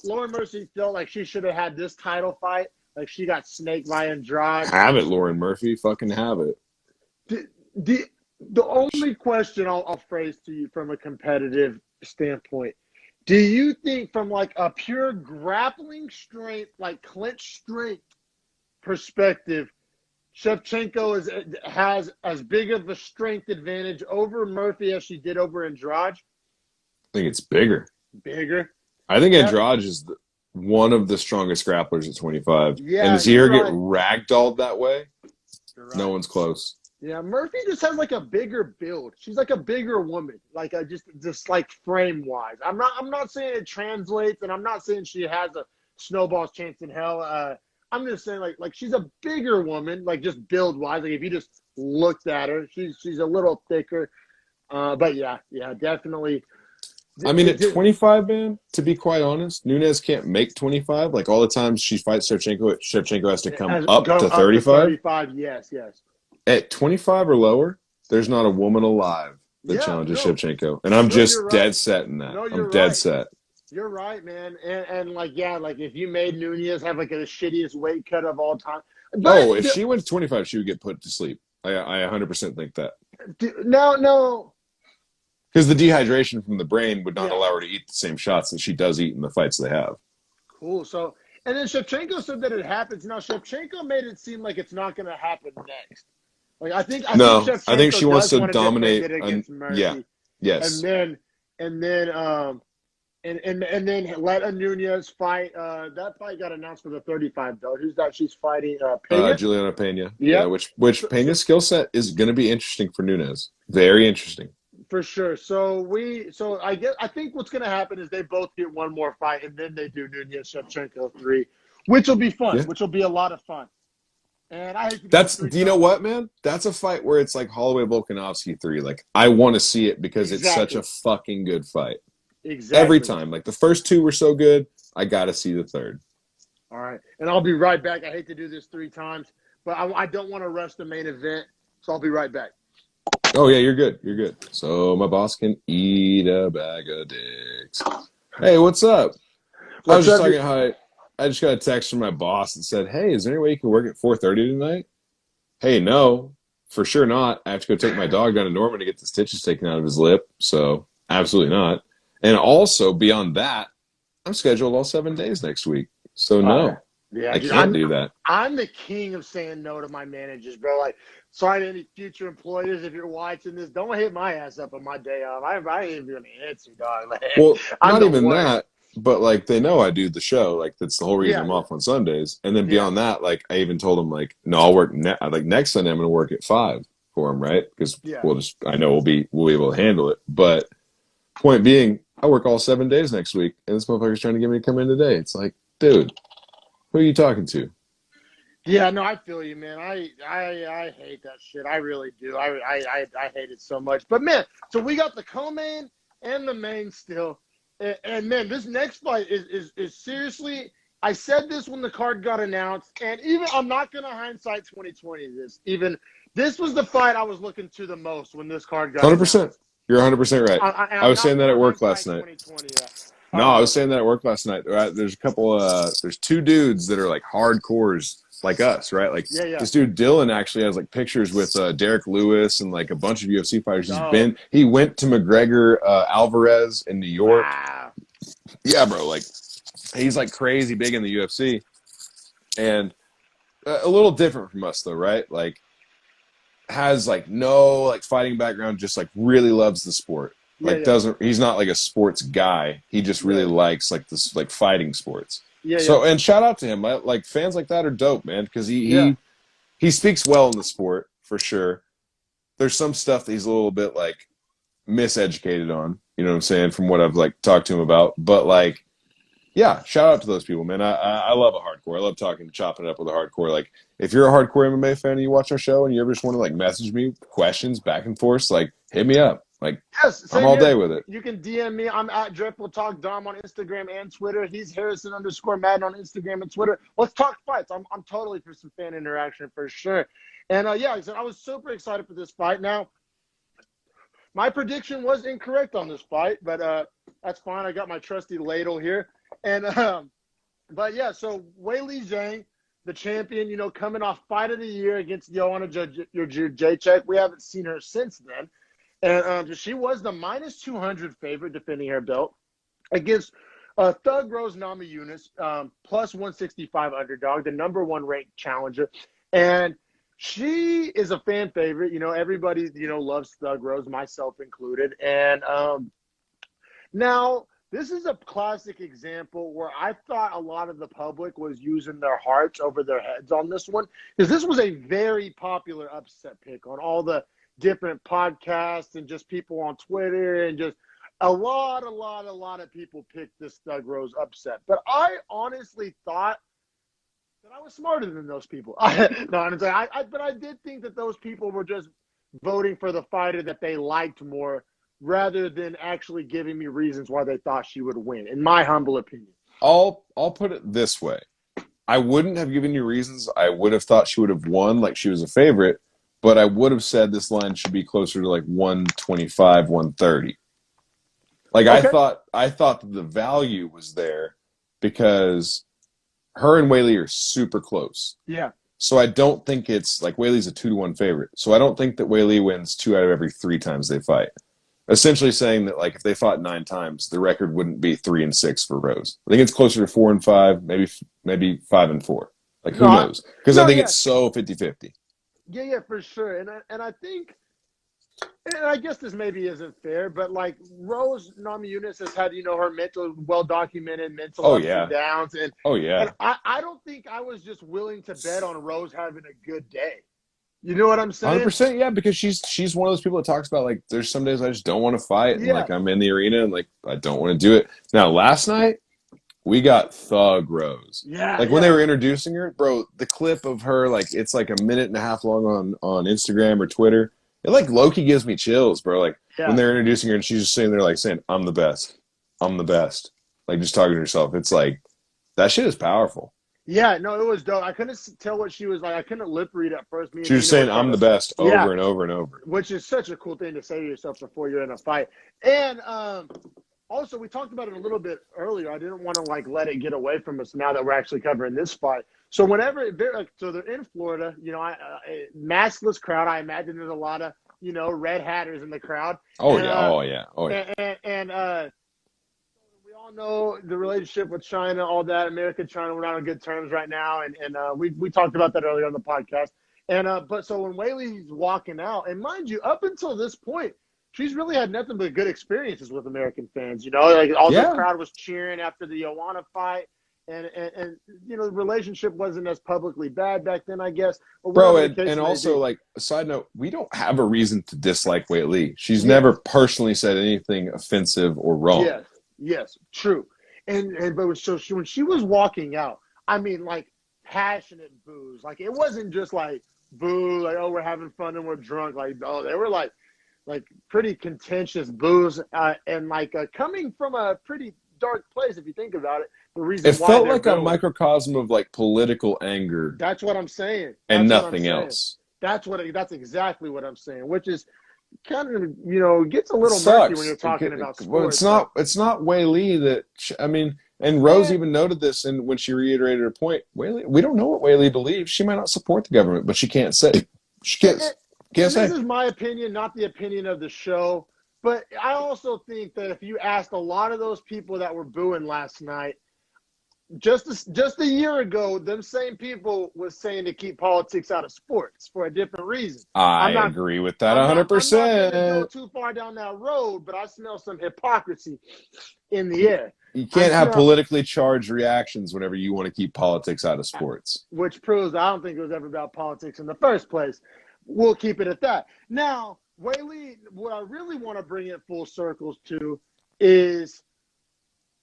B: Lauren Murphy felt like she should have had this title fight. Like, she got snaked by Andrade.
A: Have it, Lauren Murphy. Fucking have it.
B: The only question I'll phrase to you from a competitive standpoint, do you think from like a pure grappling strength, like clinch strength perspective, Shevchenko has as big of a strength advantage over Murphy as she did over Andrade?
A: I think it's bigger.
B: Bigger?
A: I think Andrade is one of the strongest grapplers at 25.
B: Yeah,
A: and to see her get ragdolled that way, no one's close.
B: Yeah, Murphy just has like a bigger build. She's like a bigger woman, like just like frame wise. I'm not saying it translates, and I'm not saying she has a snowball's chance in hell. I'm just saying like she's a bigger woman, like just build wise. Like if you just looked at her, she's a little thicker. But yeah, definitely.
A: I mean, at 25, man, to be quite honest, Nunes can't make 25. Like all the times she fights Shevchenko has to come up to 35.
B: 35, yes.
A: At 25 or lower, there's not a woman alive that challenges Shevchenko. And I'm dead set in that. I'm dead set.
B: You're right, man. And like if you made Nunes have like the shittiest weight cut of all time.
A: If she went to 25, she would get put to sleep. I 100% think that.
B: No.
A: Because the dehydration from the brain would not allow her to eat the same shots that she does eat in the fights they have.
B: Cool. So, and then Shevchenko said that it happens. Now, Shevchenko made it seem like it's not going to happen next. Like I think
A: she wants to dominate
B: against Murphy.
A: Yes.
B: And then let a Nunes fight. That fight got announced for the 35 belt. Who's that? She's fighting Pena?
A: Juliana Pena. Yeah, which Pena's skill set is going to be interesting for Nunes. Very interesting.
B: For sure. So I think what's going to happen is they both get one more fight, and then they do Nunes Shevchenko 3, which will be fun. Yeah. Which will be a lot of fun. And I hate to do this three
A: Do you know
B: times.
A: what, man? That's a fight where it's like Holloway Volkanovski 3. Like, I want to see it because it's such a
B: Exactly.
A: fucking good fight. Every
B: Exactly.
A: time. Like, the first two were so good, I got to see the third.
B: All right. And I'll be right back. I hate to do this three times, but I don't want to rush the main event. So I'll be right back.
A: Oh, yeah, you're good. You're good. So my boss can eat a bag of dicks. Hey, what's up? I was
B: What's
A: just
B: up?
A: talking how I just got a text from my boss that said, hey, is there any way you can work at 4:30 tonight? Hey, no, for sure not. I have to go take my dog down to Norman to get the stitches taken out of his lip. So absolutely not. And also beyond that, I'm scheduled all 7 days next week. So no,
B: Yeah,
A: I
B: dude,
A: can't do that.
B: I'm the king of saying no to my managers, bro. Like, sorry to any future employers, if you're watching this, don't hit my ass up on my day off. I ain't even gonna answer, dog. Like,
A: Well,
B: I'm
A: not
B: the
A: even
B: worst.
A: that, but like they know I do the show. Like that's the whole reason
B: Yeah,
A: I'm
B: yeah,
A: off on Sundays. And then
B: yeah,
A: beyond that, like I even told them like, no, I'll work like next Sunday. I'm going to work at 5 for them, right? Because
B: yeah.
A: I know we'll be able to handle it. But point being, I work all 7 days next week, and this motherfucker's trying to get me to come in today. It's like, dude, who are you talking to?
B: Yeah, no, I feel you, man. I hate that shit. I really do. I hate it so much. But man, so we got the co-main and the main still, and man, this next fight is seriously. I said this when the card got announced, and even I'm not gonna hindsight 2020 this. Even this was the fight I was looking to the most when this card got
A: 100%.
B: announced.
A: You're 100% right. I
B: I'm
A: was
B: not
A: saying that
B: gonna
A: at work last
B: hindsight
A: night.
B: 2020 yet.
A: No, I was saying that at work last night. Right? There's a couple. There's two dudes that are like hardcores like us, right? Like
B: Yeah.
A: this dude Dylan actually has like pictures with Derek Lewis and like a bunch of UFC fighters.
B: Oh,
A: He went to McGregor Alvarez in New York.
B: wow.
A: Yeah, bro. Like he's like crazy big in the UFC, and a little different from us though, right? Like has like no like fighting background, just like really loves the sport. Like
B: Yeah.
A: he's not like a sports guy. He just really
B: Yeah.
A: likes like this like fighting sports.
B: Yeah.
A: So and shout out to him. Like fans like that are dope, man, because
B: Yeah.
A: he speaks well in the sport for sure. There's some stuff that he's a little bit like miseducated on, you know what I'm saying, from what I've like talked to him about. But like yeah, shout out to those people, man. I love a hardcore. I love talking, chopping it up with a hardcore. Like, if you're a hardcore MMA fan and you watch our show and you ever just want to like message me questions back and forth, like hit me up. Like,
B: Yes,
A: I'm
B: same
A: all
B: here.
A: day with it.
B: You can DM me. I'm at Dreadful Talk Dom on Instagram and Twitter. He's Harrison_Madden on Instagram and Twitter. Let's talk fights. I'm totally for some fan interaction for sure. And yeah, like I said, I was super excited for this fight. Now, my prediction was incorrect on this fight, but that's fine. I got my trusty ladle here. And but yeah, so Weili Zhang, the champion, coming off fight of the year against Joanna Jacek. We haven't seen her since then. And she was the minus 200 favorite defending her belt against Thug Rose Namajunas, plus 165 underdog, the number one ranked challenger. And she is a fan favorite. Everybody, loves Thug Rose, myself included. And now this is a classic example where I thought a lot of the public was using their hearts over their heads on this one, because this was a very popular upset pick on all the different podcasts and just people on Twitter, and just a lot of people picked this Thug Rose upset. But I honestly thought that I was smarter than those people. No, but I did think that those people were just voting for the fighter that they liked more, rather than actually giving me reasons why they thought she would win, in my humble opinion.
A: I'll put it this way. I wouldn't have given you reasons. I would have thought she would have won, like she was a favorite, but I would have said this line should be closer to like 125, 130. Like
B: Okay.
A: I thought that the value was there because her and Weili are super close.
B: Yeah.
A: So I don't think it's like Weili's a 2-1 favorite. So I don't think that Weili wins 2 out of every 3 times they fight. Essentially saying that like if they fought 9 times, the record wouldn't be 3-6 for Rose. I think it's closer to 4-5, maybe 5-4. Like who knows? Because I think it's so 50-50.
B: Yeah, for sure. And I think, and I guess this maybe isn't fair, but like Rose Namajunas has had, her well-documented mental ups and downs. And I don't think I was just willing to bet on Rose having a good day. You know what I'm saying?
A: 100%, yeah, because she's one of those people that talks about like there's some days I just don't want to fight, and like I'm in the arena and like I don't want to do it. Now last night, we got Thug Rose.
B: Yeah.
A: Like when they were introducing her, bro, the clip of her, like it's like a minute and a half long on Instagram or Twitter. It like Loki gives me chills, bro. Like when they're introducing her and she's just sitting there like saying, "I'm the best. I'm the best." Like just talking to herself. It's like that shit is powerful.
B: Yeah, no, it was dope. I couldn't tell what she was like. I couldn't lip read at first.
A: She was saying, "I'm the best," over and over and over.
B: Which is such a cool thing to say to yourself before you're in a fight. And also, we talked about it a little bit earlier. I didn't want to like let it get away from us now that we're actually covering this fight. So whenever so they're in Florida, you know, maskless crowd. I imagine there's a lot of red hatters in the crowd.
A: Oh
B: and,
A: yeah.
B: And we all know the relationship with China, all that. America, China, we're not on good terms right now, and we talked about that earlier on the podcast. And but so when Weili's walking out, and mind you, up until this point, she's really had nothing but good experiences with American fans. You know, like all the crowd was cheering after the Joanna fight, and you know the relationship wasn't as publicly bad back then, I guess. But
A: bro, and also like a side note, we don't have a reason to dislike Weili. She's never personally said anything offensive or wrong.
B: Yes, true. But so when she was walking out, I mean, like passionate boos. Like it wasn't just like boo, like oh we're having fun and we're drunk. Like oh they were like pretty contentious boos, and like coming from a pretty dark place if you think about it. The reason
A: it felt like a microcosm of like political anger.
B: That's what I'm saying.
A: And nothing else.
B: That's exactly what I'm saying, which is kind of gets a little murky when you're talking about sports.
A: Well, it's not Weili that I mean, and Rose even noted this, and when she reiterated her point, Weili, we don't know what Weili believes. She might not support the government, but she can't say. She can't say.
B: This is my opinion, not the opinion of the show. But I also think that if you asked a lot of those people that were booing last night, just a year ago, them same people was saying to keep politics out of sports for a different reason.
A: I agree with that 100%. I'm not going
B: to go too far down that road, but I smell some hypocrisy in the air.
A: You can't have politically charged reactions whenever you want to keep politics out of sports.
B: Which proves I don't think it was ever about politics in the first place. We'll keep it at that. Now, Weili, what I really want to bring it full circles to is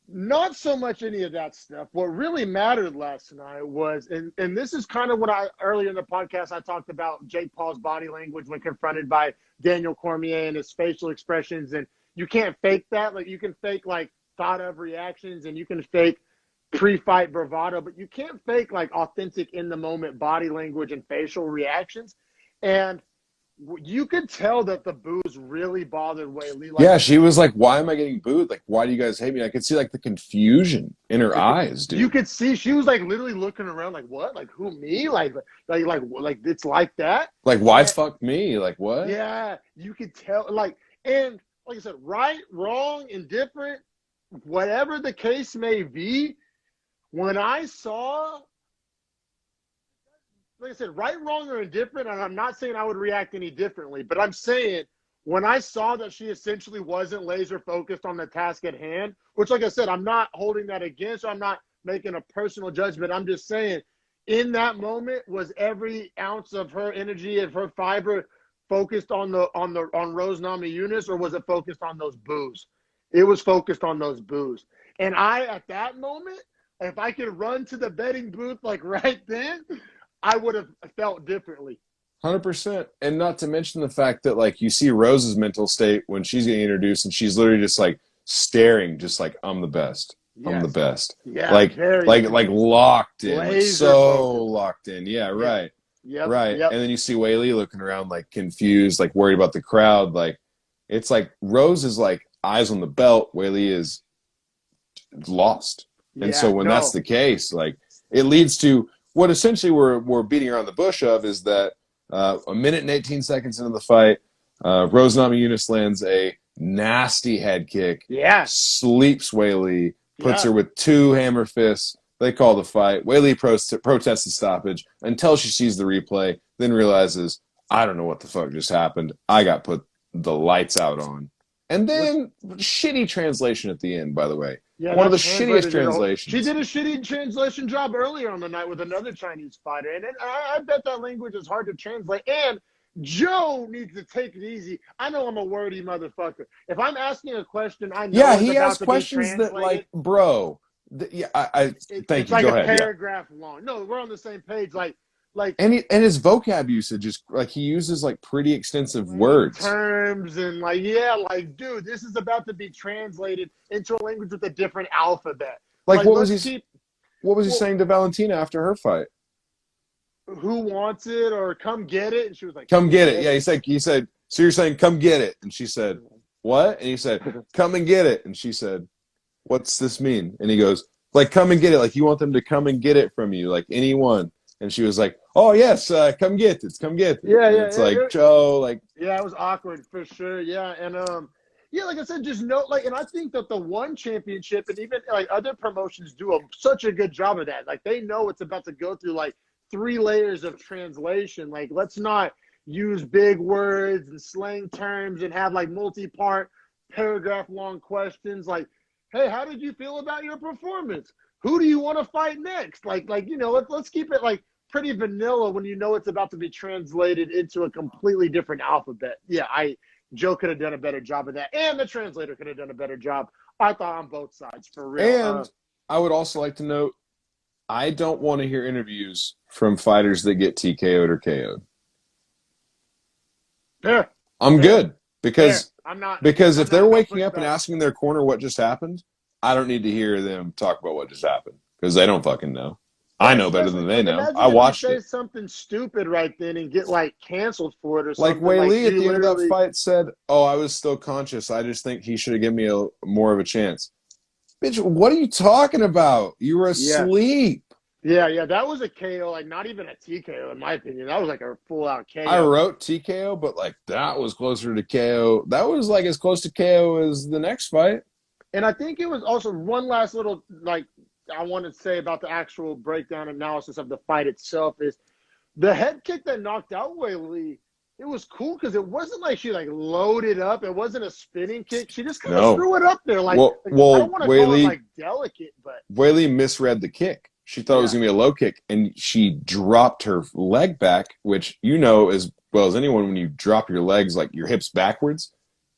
B: not so much any of that stuff. What really mattered last night was, and this is kind of what earlier in the podcast, I talked about Jake Paul's body language when confronted by Daniel Cormier and his facial expressions. And you can't fake that. Like you can fake like thought of reactions and you can fake pre-fight bravado, but you can't fake like authentic in the moment body language and facial reactions. And you could tell that the boos really bothered Weili.
A: Like, she was like, "Why am I getting booed? Like, why do you guys hate me?" I could see like the confusion in her eyes, dude.
B: You could see she was like literally looking around, like, "What? Like who? Me? Like it's like that?
A: Like why fuck me? Like what?"
B: Yeah, you could tell. Like and like I said, right, wrong, indifferent, whatever the case may be. When I saw. Like I said, right, wrong, or indifferent, and I'm not saying I would react any differently, but I'm saying when I saw that she essentially wasn't laser focused on the task at hand, which, like I said, I'm not holding that against her. I'm not making a personal judgment. I'm just saying in that moment, was every ounce of her energy, of her fiber focused on Rose Namajunas, or was it focused on those boos? It was focused on those boos. And at that moment, if I could run to the betting booth like right then, I would have felt differently.
A: 100%. And not to mention the fact that, like, you see Rose's mental state when she's getting introduced and she's literally just, like, staring, just like, I'm the best. Yes. I'm the best. Yeah. Like locked in. Like, so locked in. Yeah, right.
B: Yep.
A: Right.
B: Yep.
A: And then you see Weili looking around, like, confused, like, worried about the crowd. Like, it's like Rose is, like, eyes on the belt. Weili is lost. And so when that's the case, like, it leads to what essentially we're beating around the bush of is that a minute and 18 seconds into the fight, Rose Namajunas lands a nasty head kick.
B: Yeah.
A: Sleeps Weili, puts her with two hammer fists. They call the fight. Weili protests the stoppage until she sees the replay, then realizes, I don't know what the fuck just happened. I got put the lights out on. And then shitty translation at the end, by the way.
B: Yeah,
A: one of the shittiest translations.
B: She did a shitty translation job earlier on the night with another Chinese fighter. And I bet that language is hard to translate. And Joe needs to take it easy. I know I'm a wordy motherfucker. If I'm asking a question, I know
A: he has questions that, like, bro, Yeah, I thank
B: It's
A: you.
B: like
A: Go
B: a
A: ahead. Yeah.
B: paragraph long. No, we're on the same page. Like
A: And his vocab usage is like he uses like pretty extensive words.
B: terms and like, yeah, like, dude, this is about to be translated into a language with a different alphabet.
A: Like
B: Like, let's keep,
A: what was he
B: well,
A: saying to Valentina after her fight?
B: who wants it or come get it? And she was like,
A: Come
B: come
A: get it.
B: get
A: Yeah,
B: it.
A: he said, so you're saying come get it. And she said, what? And he said, come and get it. And she said, what's this mean? And he goes, like, come and get it. Like, you want them to come and get it from you, like anyone. And she was like, oh, yes, come get it. Come get it.
B: Yeah,
A: And
B: yeah,
A: it's like, Joe, like.
B: yeah, it was awkward for sure. Yeah. And, yeah, like I said, just note, like, and I think that the one championship and even like other promotions do such a good job of that. Like, they know it's about to go through like 3 layers of translation. Like, let's not use big words and slang terms and have like multi-part, paragraph-long questions. Like, hey, how did you feel about your performance? Who do you want to fight next? Like you know, let's keep it like pretty vanilla when you know it's about to be translated into a completely different alphabet. Yeah, Joe could have done a better job of that, and the translator could have done a better job. I thought on both sides for real.
A: And I would also like to note, I don't want to hear interviews from fighters that get TKO'd or KO'd.
B: Fair.
A: I'm good because if they're waking up and asking their corner what just happened, I don't need to hear them talk about what just happened because they don't fucking know. I know better than they know. I watched it.
B: Say something stupid right then and get like canceled for it or
A: like
B: something.
A: Wei Lee at the end of that fight said, "Oh, I was still conscious. I just think he should have given me more of a chance." Bitch, what are you talking about? You were asleep.
B: Yeah, that was a KO, like not even a TKO in my opinion. That was like a full out KO.
A: I wrote TKO, but like that was closer to KO. That was like as close to KO as the next fight.
B: And I think it was also one last little like I want to say about the actual breakdown analysis of the fight itself is the head kick that knocked out Wei Lee. It was cool because it wasn't like she like loaded up. It wasn't a spinning kick. She just kind of threw it up there. Like, I don't want to call it like delicate, but
A: Wei Lee misread the kick. She thought it was going to be a low kick, and she dropped her leg back, which you know as well as anyone, when you drop your legs, like your hips backwards,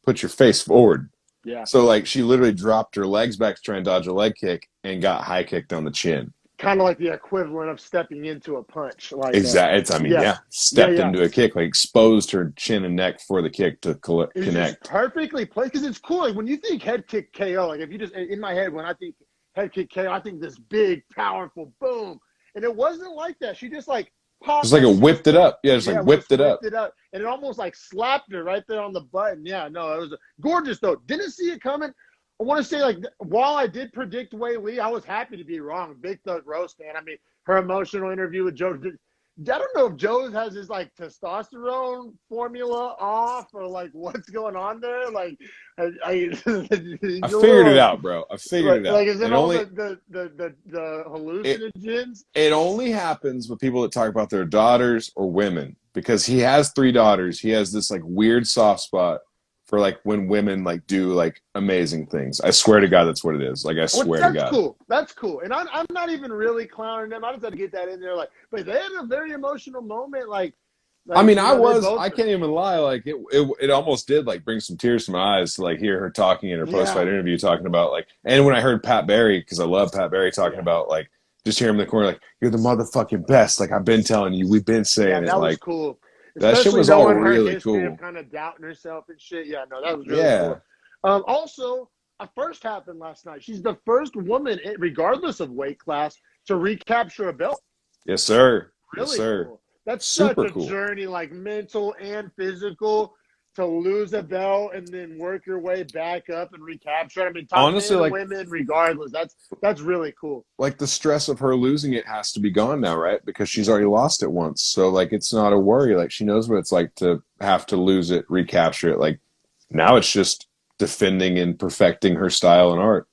A: put your face forward.
B: Yeah.
A: So, like, she literally dropped her legs back to try and dodge a leg kick and got high kicked on the chin.
B: Kind of like the equivalent of stepping into a punch. Like
A: exactly. Stepped into a kick, like exposed her chin and neck for the kick to connect.
B: It's perfectly placed because it's cool. Like, when you think head kick KO, like if you just, in my head, when I think head kick KO, I think this big, powerful boom. And it wasn't like that. She just like popped.
A: Just like it whipped it up. Yeah, just like whipped it up.
B: And it almost like slapped her right there on the button. Yeah, no, it was gorgeous though. Didn't see it coming. I want to say, like, while I did predict Wei Lee, I was happy to be wrong. Big Thug Rose fan. I mean, her emotional interview with Joe. I don't know if Joe has his, like, testosterone formula off or, like, what's going on there. Like, I
A: figured it out, bro. I figured it out.
B: Like, is it all the hallucinogens?
A: It only happens with people that talk about their daughters or women because he has 3 daughters. He has this, like, weird soft spot for like when women like do like amazing things. I swear to God, that's what it is. Like I swear to God.
B: That's cool. That's cool. And I'm not even really clowning them. I just had to get that in there. Like, but they had a very emotional moment. Like
A: I mean, I can't even lie. Like it almost did like bring some tears to my eyes to like hear her talking in her post-fight interview, talking about like, and when I heard Pat Barry, because I love Pat Barry talking about like, just hear him in the corner, like, you're the motherfucking best. Like I've been telling you, we've been saying it.
B: That was
A: like,
B: cool.
A: That shit was all really cool.
B: Kind of doubting herself and shit. Yeah, no, that was really cool. Also, a first happened last night. She's the first woman, regardless of weight class, to recapture a belt.
A: Yes, sir.
B: Really
A: yes, sir.
B: Cool. That's
A: super
B: such a journey, like mental and physical, to lose a belt and then work your way back up and recapture. I mean, honestly, like women, regardless, that's really cool.
A: Like the stress of her losing it has to be gone now, right? Because she's already lost it once, so like it's not a worry. Like she knows what it's like to have to lose it, recapture it. Like now it's just defending and perfecting her style and art.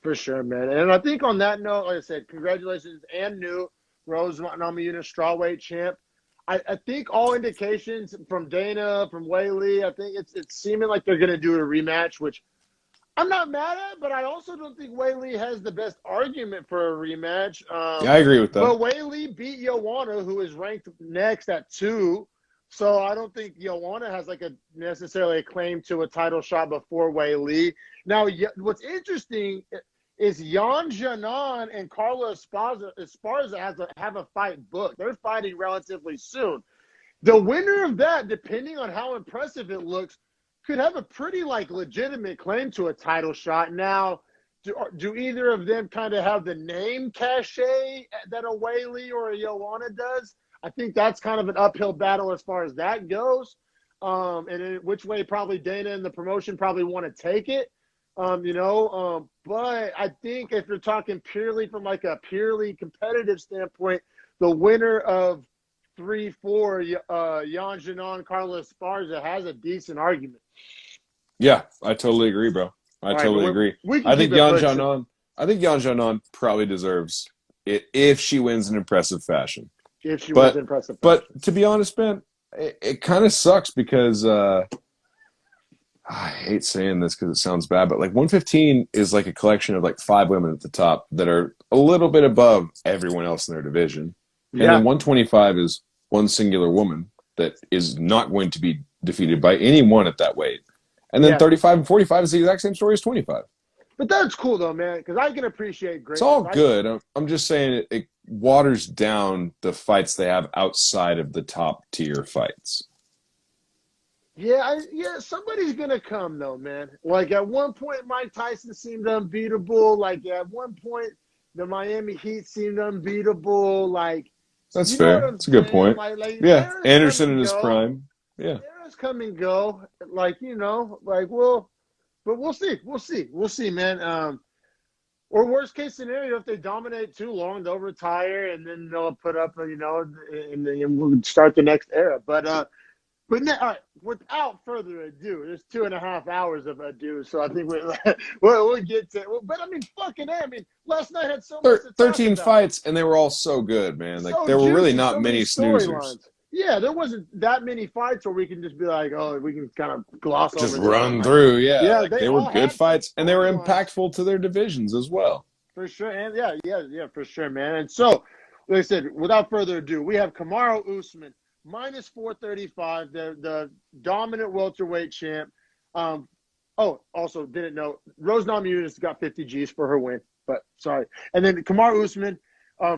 B: For sure, man. And I think on that note, like I said, congratulations and new Rose Namajunas strawweight champ. I think all indications from Dana, from Wei Lee, I think it's seeming like they're going to do a rematch, which I'm not mad at, but I also don't think Wei Lee has the best argument for a rematch.
A: I agree with that.
B: But Wei Lee beat Joanna, who is ranked next at 2, so I don't think Joanna has like necessarily a claim to a title shot before Wei Lee. Now, what's interesting, is Yan Xiaonan and Carla Esparza have a fight booked. They're fighting relatively soon. The winner of that, depending on how impressive it looks, could have a pretty legitimate claim to a title shot. Now, do either of them kind of have the name cachet that a Weili or a Joanna does? I think that's kind of an uphill battle as far as that goes. And in which way probably Dana and the promotion probably want to take it. But I think if you're talking purely from a purely competitive standpoint, the winner of 3-4, Yan Xiaonan, Carlos Esparza has a decent argument.
A: Yeah, I totally agree, bro. I totally agree. I think Yan Xiaonan probably deserves it if she wins in impressive fashion. But to be honest, man, it kind of sucks because I hate saying this because it sounds bad, but 115 is a collection of 5 women at the top that are a little bit above everyone else in their division. And then 125 is one singular woman that is not going to be defeated by anyone at that weight. And then 35 and 45 is the exact same story as 25.
B: But that's cool, though, man, because I can appreciate greatness.
A: It's all good. I'm just saying it waters down the fights they have outside of the top-tier fights.
B: Yeah, somebody's going to come, though, man. At one point, Mike Tyson seemed unbeatable. At one point, the Miami Heat seemed unbeatable.
A: That's fair. That's a good point. Anderson in his prime. Yeah.
B: Eras come and go. But we'll see. We'll see, man. Or worst case scenario, if they dominate too long, they'll retire and then they'll put up, and we'll start the next era. But all right, without further ado, there's 2.5 hours of ado, so I think we'll get to. But fucking A. Last night had so much to talk
A: 13
B: about.
A: Fights, and they were all so good, man. There were really not many snoozers.
B: Yeah, there wasn't that many fights where we can just be we can kind of gloss over.
A: Just run through,
B: yeah.
A: They were good fights, and they were impactful to their divisions as well.
B: For sure, and yeah, for sure, man. And so, like I said, without further ado, we have Kamaru Usman minus 435, the dominant welterweight champ. Also didn't know Rose Namajunas got 50 G's for her win, but sorry. And then Kamaru Usman.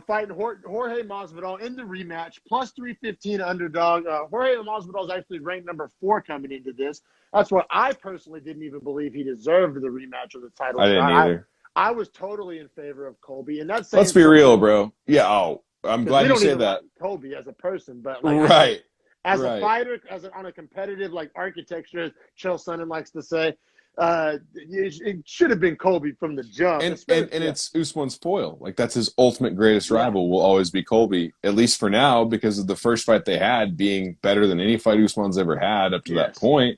B: Fighting Jorge Masvidal in the rematch, plus 315 underdog. Jorge Masvidal is actually ranked number 4 coming into this. That's why I personally didn't even believe he deserved the rematch of the title.
A: I didn't either.
B: I was totally in favor of Colby, and that's.
A: Let's be real, bro. Yeah. I'm glad you said that.
B: Like Colby as a person, but
A: right.
B: As a fighter, on a competitive architecture, as Chael Sonnen likes to say. It should have been Colby from the jump.
A: And it's Usman's foil. That's his ultimate greatest rival will always be Colby, at least for now, because of the first fight they had being better than any fight Usman's ever had up to that point.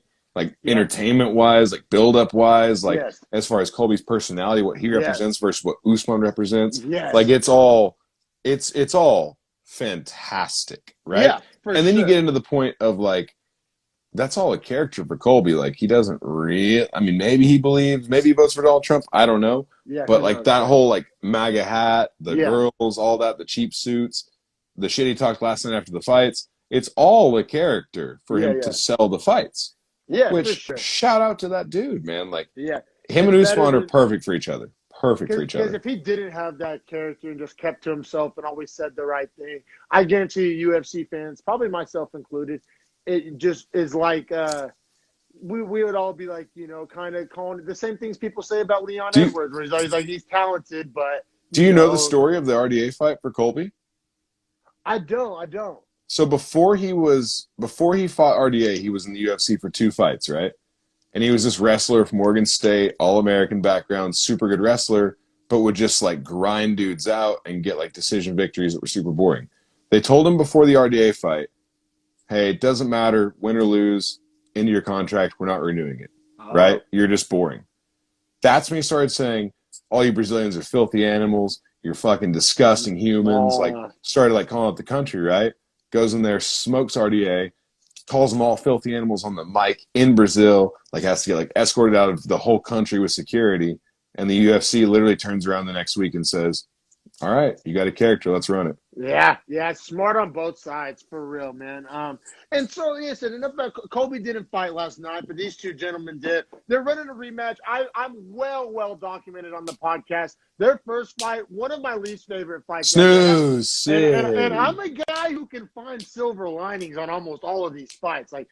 A: Entertainment-wise, build-up-wise, as far as Colby's personality, what he represents versus what Usman represents.
B: Yes.
A: It's all fantastic, right?
B: Yeah,
A: then you get into the point of that's all a character for Colby. He doesn't really. Maybe he believes. Maybe he votes for Donald Trump. I don't know.
B: Yeah,
A: but that whole MAGA hat, the girls, all that, the cheap suits, the shit he talked last night after the fights. It's all a character for him to sell the fights.
B: Yeah,
A: which
B: for sure.
A: Shout out to that dude, man. Him and
B: it's
A: Usman are perfect for each other. Perfect for each other.
B: Because if he didn't have that character and just kept to himself and always said the right thing, I guarantee you, UFC fans, probably myself included. It just is we would all be kind of calling it the same things people say about Leon Edwards, where he's talented, but.
A: Do you know the story of the RDA fight for Colby?
B: I don't.
A: So before he fought RDA, he was in the UFC for 2 fights, right? And he was this wrestler from Oregon State, all-American background, super good wrestler, but would just grind dudes out and get decision victories that were super boring. They told him before the RDA fight, hey, it doesn't matter, win or lose, into your contract, we're not renewing it, right? You're just boring. That's when he started saying, all you Brazilians are filthy animals, you're fucking disgusting humans, started calling out the country, right? Goes in there, smokes RDA, calls them all filthy animals on the mic in Brazil, has to get escorted out of the whole country with security, and the UFC literally turns around the next week and says, all right, you got a character, let's run it.
B: Yeah, smart on both sides for real, man. And so listen, enough about Kobe didn't fight last night, but these two gentlemen did. They're running a rematch. I'm well documented on the podcast. Their first fight, one of my least favorite fights ever.
A: Snooze
B: And
A: City.
B: I'm a guy who can find silver linings on almost all of these fights. Like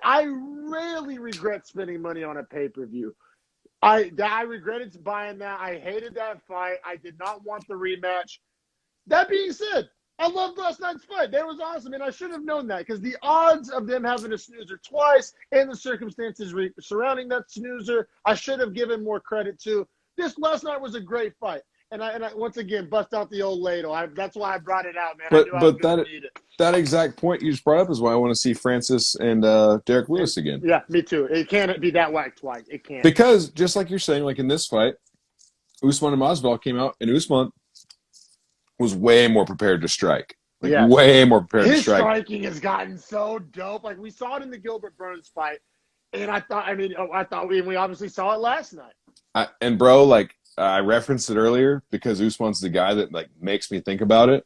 B: I rarely regret spending money on a pay-per-view. I regretted buying that. I hated that fight. I did not want the rematch. That being said, I loved last night's fight. That was awesome, and I should have known that because the odds of them having a snoozer twice and the circumstances surrounding that snoozer, I should have given more credit to. This last night was a great fight, and I once again bust out the old ladle. That's why I brought it out, man. I knew I was going to need it.
A: That exact point you just brought up is why I want to see Francis and Derek Lewis again.
B: Yeah, me too. It can't be that whack twice. It can't.
A: Because just like you're saying, like in this fight, Usman and Masvidal came out, and Usman was way more prepared to strike. Way more prepared to strike.
B: His striking has gotten so dope. Like we saw it in the Gilbert Burns fight, and I thought we obviously saw it last night.
A: And bro, like I referenced it earlier because Usman's the guy that like makes me think about it.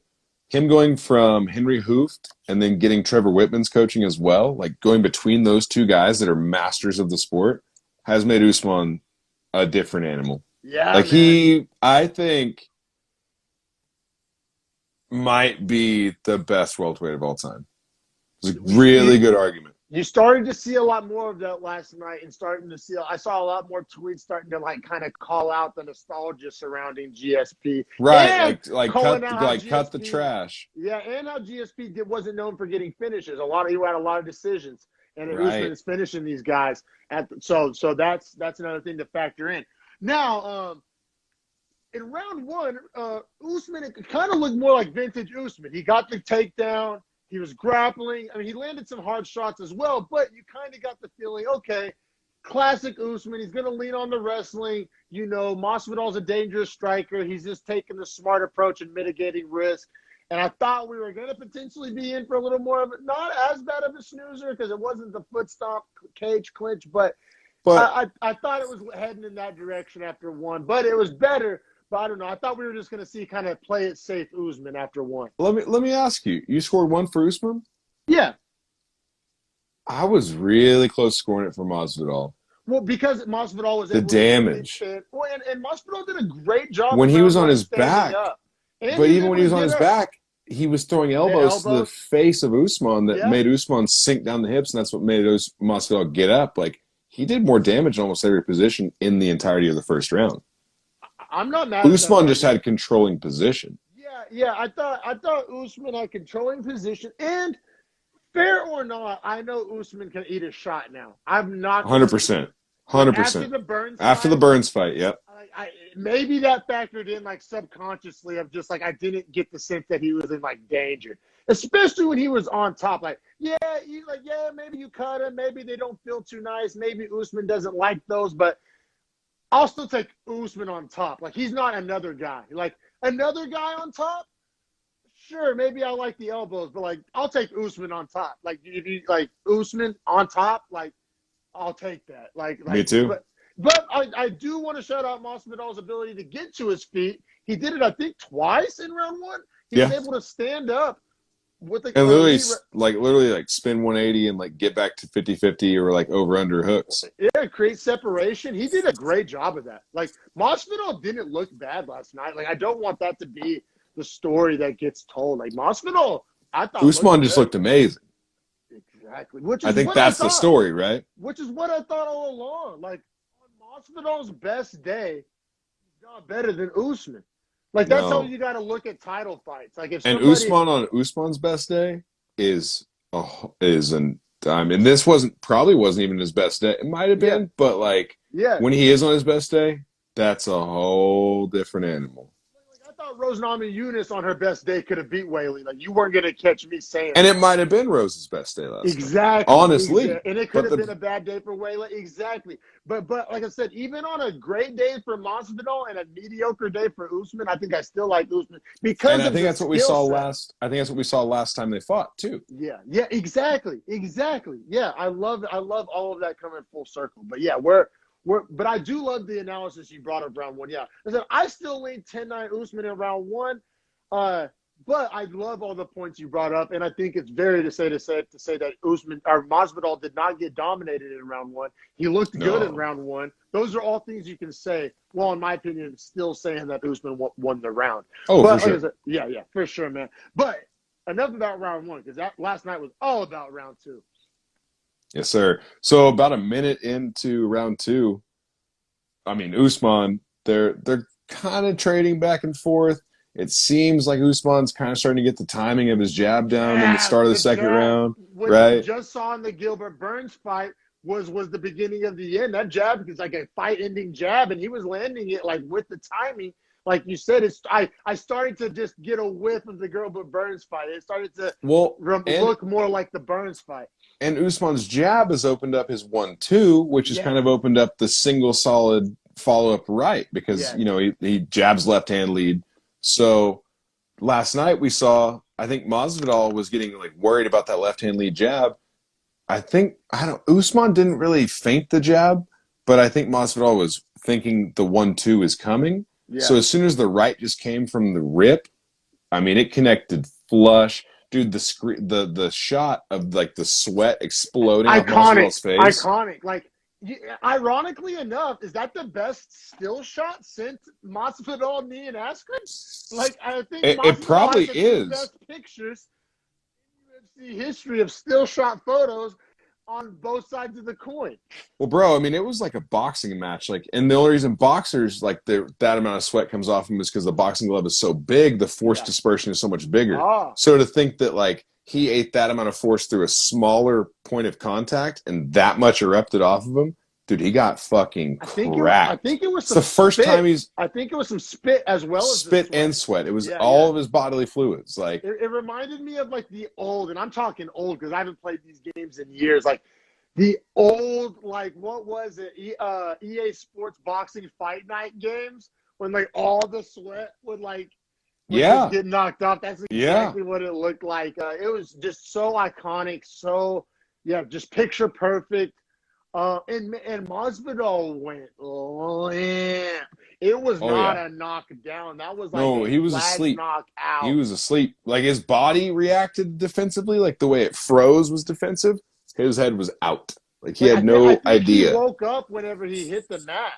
A: Him going from Henry Hooft and then getting Trevor Whitman's coaching as well, like going between those two guys that are masters of the sport, has made Usman a different animal.
B: Yeah,
A: like man. I think, might be the best welterweight of all time. It's a really good argument.
B: You started to see a lot more of that last night, and I saw a lot more tweets starting to like kind of call out the nostalgia surrounding GSP.
A: Right, cut the trash.
B: Yeah, and how GSP wasn't known for getting finishes. He had a lot of decisions, and Usman is finishing these guys. So that's another thing to factor in. Now, in round one, Usman, it kind of looked more like vintage Usman. He got the takedown. He was grappling. I mean, he landed some hard shots as well, but you kind of got the feeling, okay, classic Usman. He's going to lean on the wrestling. You know, Masvidal's a dangerous striker. He's just taking the smart approach and mitigating risk. And I thought we were going to potentially be in for a little more of it. Not as bad of a snoozer because it wasn't the foot stomp cage clinch, but I thought it was heading in that direction after one. But it was better. But I don't know. I thought we were just going to see kind of play it safe Usman after one.
A: Let me ask you. You scored one for Usman?
B: Yeah.
A: I was really close to scoring it for Masvidal.
B: Well, because Masvidal was
A: the damage.
B: And Masvidal did a great job
A: when he was on his back. But even when he was on his back, he was throwing elbows to the face of Usman that made Usman sink down the hips, and that's what made Masvidal get up. Like he did more damage in almost every position in the entirety of the first round.
B: I'm not mad.
A: Usman just had controlling position.
B: Yeah. I thought Usman had controlling position, and fair or not, I know Usman can eat a shot now. I'm not
A: 100%. After the Burns fight, yep.
B: Maybe that factored in like subconsciously of just like I didn't get the sense that he was in like danger, especially when he was on top. Maybe you cut him, maybe they don't feel too nice, maybe Usman doesn't like those, but I'll still take Usman on top. Like, he's not another guy. Like, another guy on top, sure, maybe I like the elbows, but, like, I'll take Usman on top. Like, if you, like, Usman on top, like, I'll take that. Like
A: me too.
B: But I do want to shout out Masvidal's ability to get to his feet. He did it, I think, twice in round one. He was able to stand up.
A: Literally spin 180 and like get back to 50-50 or like over under hooks.
B: Yeah, create separation. He did a great job of that. Like Masvidal didn't look bad last night. Like I don't want that to be the story that gets told. Like Masvidal, I thought
A: Usman just looked amazing.
B: Exactly.
A: I think that's the story, right?
B: Which is what I thought all along. Like on Masvidal's best day, he's not better than Usman. Like that's how you got to look at title fights. Like if
A: Usman on Usman's best day is and this wasn't even his best day. It might have been, but when he is on his best day, that's a whole different animal.
B: I thought Rose Namajunas on her best day could have beat Weili. Like you weren't gonna catch me saying.
A: And it might have been Rose's best day last.
B: Exactly.
A: Night. Honestly,
B: and it could have been a bad day for Weili. Exactly. But like I said, even on a great day for Masvidal and a mediocre day for Usman, I think I still like Usman because.
A: And I think that's what we saw last. I think that's what we saw last time they fought too.
B: Yeah. Exactly. Yeah, I love all of that coming full circle. But yeah, but I do love the analysis you brought up round one. Yeah, I still lean 10-9 Usman in round one. But I love all the points you brought up, and I think it's very to say that Usman or Masvidal did not get dominated in round one. He looked good in round one. Those are all things you can say. Well, in my opinion, still saying that Usman won the round.
A: Oh,
B: but,
A: for sure.
B: like said, yeah, for sure, man. But enough about round one, because that last night was all about round two.
A: Yes, sir. So about a minute into round two, I mean, Usman, they're kind of trading back and forth. It seems like Usman's kind of starting to get the timing of his jab down in the start of the second round,
B: what
A: right?
B: we just saw in the Gilbert Burns fight was the beginning of the end. That jab is like a fight-ending jab, and he was landing it like with the timing. Like you said, I started to just get a whiff of the Gilbert Burns fight. It started to look more like the Burns fight.
A: And Usman's jab has opened up his 1-2, which has kind of opened up the single solid follow-up right, because he jabs left-hand lead. So last night we saw, I think Masvidal was getting like worried about that left-hand lead jab. Usman didn't really feint the jab, but I think Masvidal was thinking the 1-2 is coming. Yeah. So as soon as the right just came from the rip, I mean, it connected flush. Dude, the shot of like the sweat exploding off Masvidal's face.
B: Iconic. Like, ironically enough, is that the best still shot since Masvidal, knee, and Askren? Like, I think
A: it probably is
B: the best pictures in UFC history of still shot photos on both sides of the coin.
A: Well, bro, I mean, it was like a boxing match. Like, and the only reason boxers like that amount of sweat comes off them is because the boxing glove is so big, the force dispersion is so much bigger. So to think that like he ate that amount of force through a smaller point of contact and that much erupted off of him, dude, he got fucking cracked.
B: I think it was
A: the first time
B: I think it was some spit as well as
A: spit and sweat. It was all of his bodily fluids. Like
B: it reminded me of like the old, and I'm talking old because I haven't played these games in years. Like the old, like what was it? EA Sports Boxing Fight Night games when like all the sweat would like just get knocked off. That's exactly what it looked like. It was just so iconic. So just picture perfect. And Masvidal went limp. It was not a knockdown. That was like
A: he was asleep.
B: Knockout.
A: He was asleep. Like his body reacted defensively, like the way it froze was defensive. His head was out. Like he had no idea.
B: He woke up whenever he hit the mat.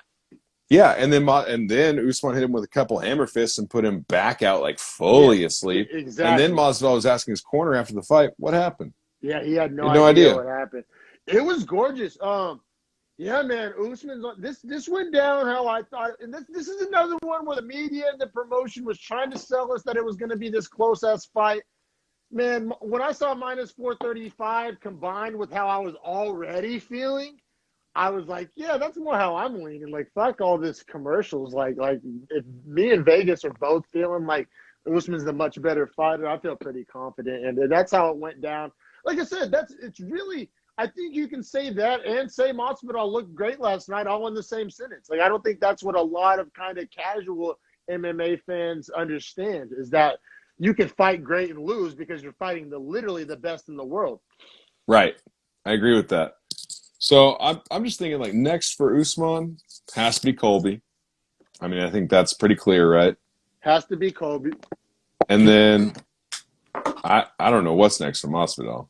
A: Yeah, and then Usman hit him with a couple hammer fists and put him back out like fully asleep.
B: Exactly.
A: And then Masvidal was asking his corner after the fight, "What happened?"
B: Yeah, he had no idea what happened. It was gorgeous. Yeah, man, Usman's this went down how I thought, and this is another one where the media and the promotion was trying to sell us that it was going to be this close-ass fight. Man, when I saw minus 435 combined with how I was already feeling, I was like, yeah, that's more how I'm leaning. Like, fuck all this commercials. Like if me and Vegas are both feeling like Usman's the much better fighter, I feel pretty confident, and that's how it went down. Like I said, it's really. I think you can say that and say Masvidal looked great last night all in the same sentence. Like, I don't think that's what a lot of kind of casual MMA fans understand, is that you can fight great and lose because you're fighting literally the best in the world.
A: Right. I agree with that. So I'm just thinking like next for Usman has to be Colby. I mean, I think that's pretty clear, right?
B: Has to be Colby.
A: And then I don't know what's next for Masvidal.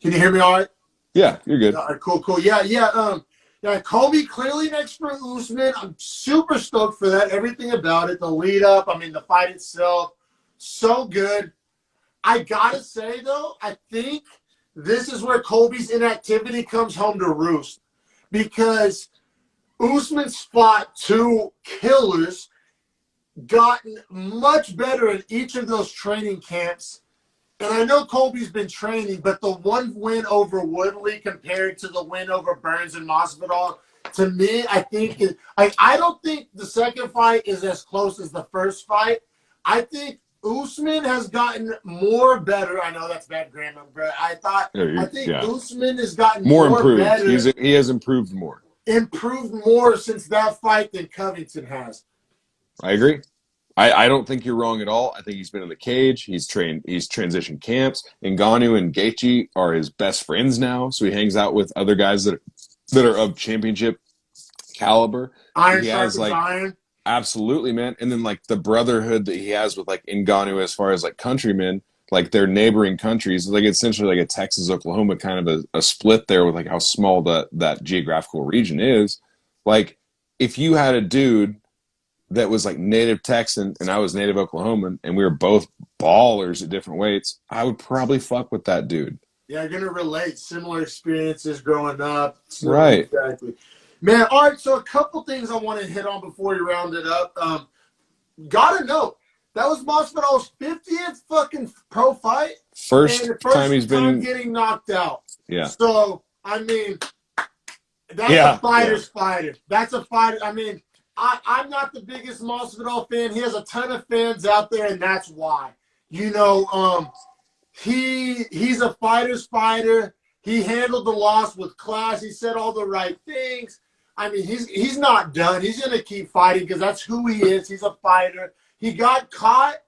C: Can you hear me all right?
A: Yeah, you're good.
C: All right, cool. Yeah, Colby clearly next for Usman. I'm super stoked for that. Everything about it, the lead up, I mean, the fight itself, so good. I gotta say though, I think this is where Colby's inactivity comes home to roost, because Usman's fought two killers, gotten much better in each of those training camps. And I know Colby's been training, but the one win over Woodley compared to the win over Burns and Masvidal, to me, I think I don't think the second fight is as close as the first fight. I think Usman has gotten more better. I know that's bad grammar, but I think Usman has gotten more
A: improved.
C: Better.
A: He has improved more.
C: Improved more since that fight than Covington has.
A: I agree. I don't think you're wrong at all. I think he's been in the cage. He's transitioned camps. Ngannou and Gaethje are his best friends now, so he hangs out with other guys that are of championship caliber.
C: Iron.
A: Absolutely, man. And then like the brotherhood that he has with like Ngannou as far as like countrymen, like their neighboring countries, like essentially like a Texas, Oklahoma kind of a split there with like how small that geographical region is. Like if you had a dude that was like native Texan and I was native Oklahoman and we were both ballers at different weights, I would probably fuck with that dude.
C: Yeah, you're gonna relate similar experiences growing up.
A: Right.
C: Exactly. Man, all right, so a couple things I want to hit on before you round it up. Gotta know, that was Masvidal's 50th fucking pro fight.
A: First
C: and
A: time he's been
C: getting knocked out.
A: Yeah.
C: So, I mean, that's a fighter's fighter. That's a fighter. I mean, I'm not the biggest Masvidal fan. He has a ton of fans out there, and that's why. You know, he's a fighter's fighter. He handled the loss with class. He said all the right things. I mean, he's not done. He's going to keep fighting because that's who he is. He's a fighter. He got caught.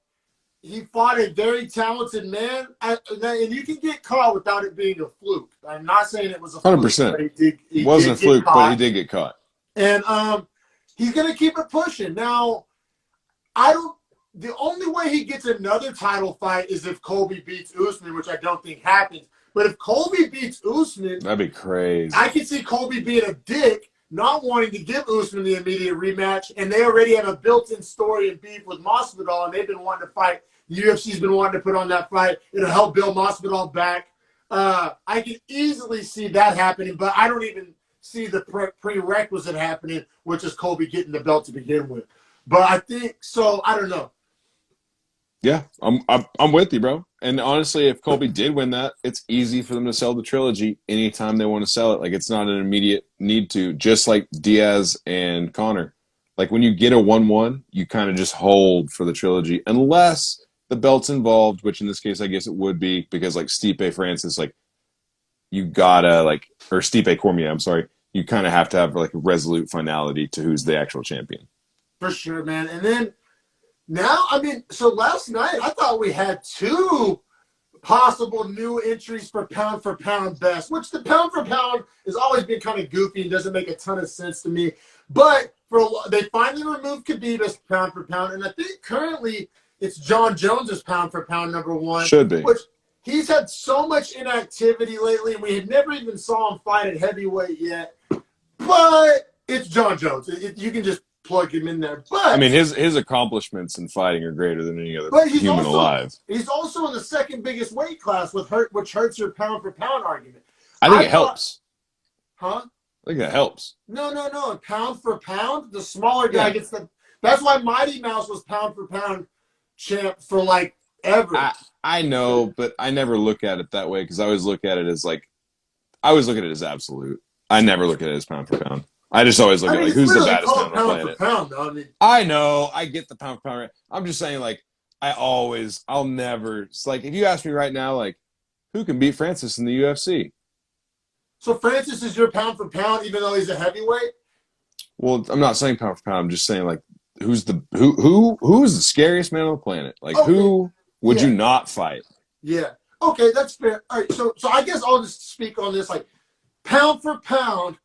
C: He fought a very talented man. And you can get caught without it being a fluke. I'm not saying it was a
A: 100%.
C: fluke. But
A: it wasn't a fluke, but he did get caught.
C: And he's going to keep it pushing. Now, the only way he gets another title fight is if Colby beats Usman, which I don't think happens. But if Colby beats Usman,
A: that'd be crazy.
C: I can see Colby being a dick, not wanting to give Usman the immediate rematch, and they already have a built-in story and beef with Masvidal, and they've been wanting to fight. The UFC's been wanting to put on that fight. It'll help build Masvidal back. I can easily see that happening, but I don't even see the prerequisite happening, which is Colby getting the belt to begin with. But I think so. I don't know.
A: Yeah, I'm with you, bro. And honestly, if Colby did win that, it's easy for them to sell the trilogy anytime they want to sell it. Like, it's not an immediate need to, just like Diaz and Conor. Like, when you get a 1-1, you kind of just hold for the trilogy, unless the belt's involved, which in this case, I guess it would be, because, like, Stipe Francis, like, you gotta, like, or Stipe Cormier, I'm sorry, you kind of have to have, like, a resolute finality to who's the actual champion.
C: For sure, man. And then, now, I mean, so last night I thought we had two possible new entries for pound best, which the pound for pound has always been kind of goofy and doesn't make a ton of sense to me. But they finally removed Khabib as pound for pound, and I think currently it's John Jones's pound for pound #1.
A: Should be.
C: Which he's had so much inactivity lately, and we had never even saw him fight at heavyweight yet. But it's John Jones. You can just plug him in there. But
A: I mean, his accomplishments in fighting are greter than any other human alive.
C: He's also in the second biggest weight class, which hurts your pound for pound argument.
A: I think it helps.
C: Huh?
A: I think that helps.
C: No. Pound for pound, the smaller guy gets the. That's why Mighty Mouse was pound for pound champ for like ever.
A: I know, but I never look at it that way because I always look at it as like, I always look at it as absolute. I never look at it as pound for pound. I just always look at like who's the baddest man on the planet.
C: Pound, though. I mean,
A: I know, I get the pound for pound. I'm just saying, like, I'll never. It's like if you ask me right now, like, who can beat Francis in the UFC?
C: So Francis is your pound for pound, even though he's a heavyweight.
A: Well, I'm not saying pound for pound. I'm just saying like, who's the scariest man on the planet? Like, who would you not fight?
C: Yeah. Okay, that's fair. All right, so I guess I'll just speak on this, like, pound for pound.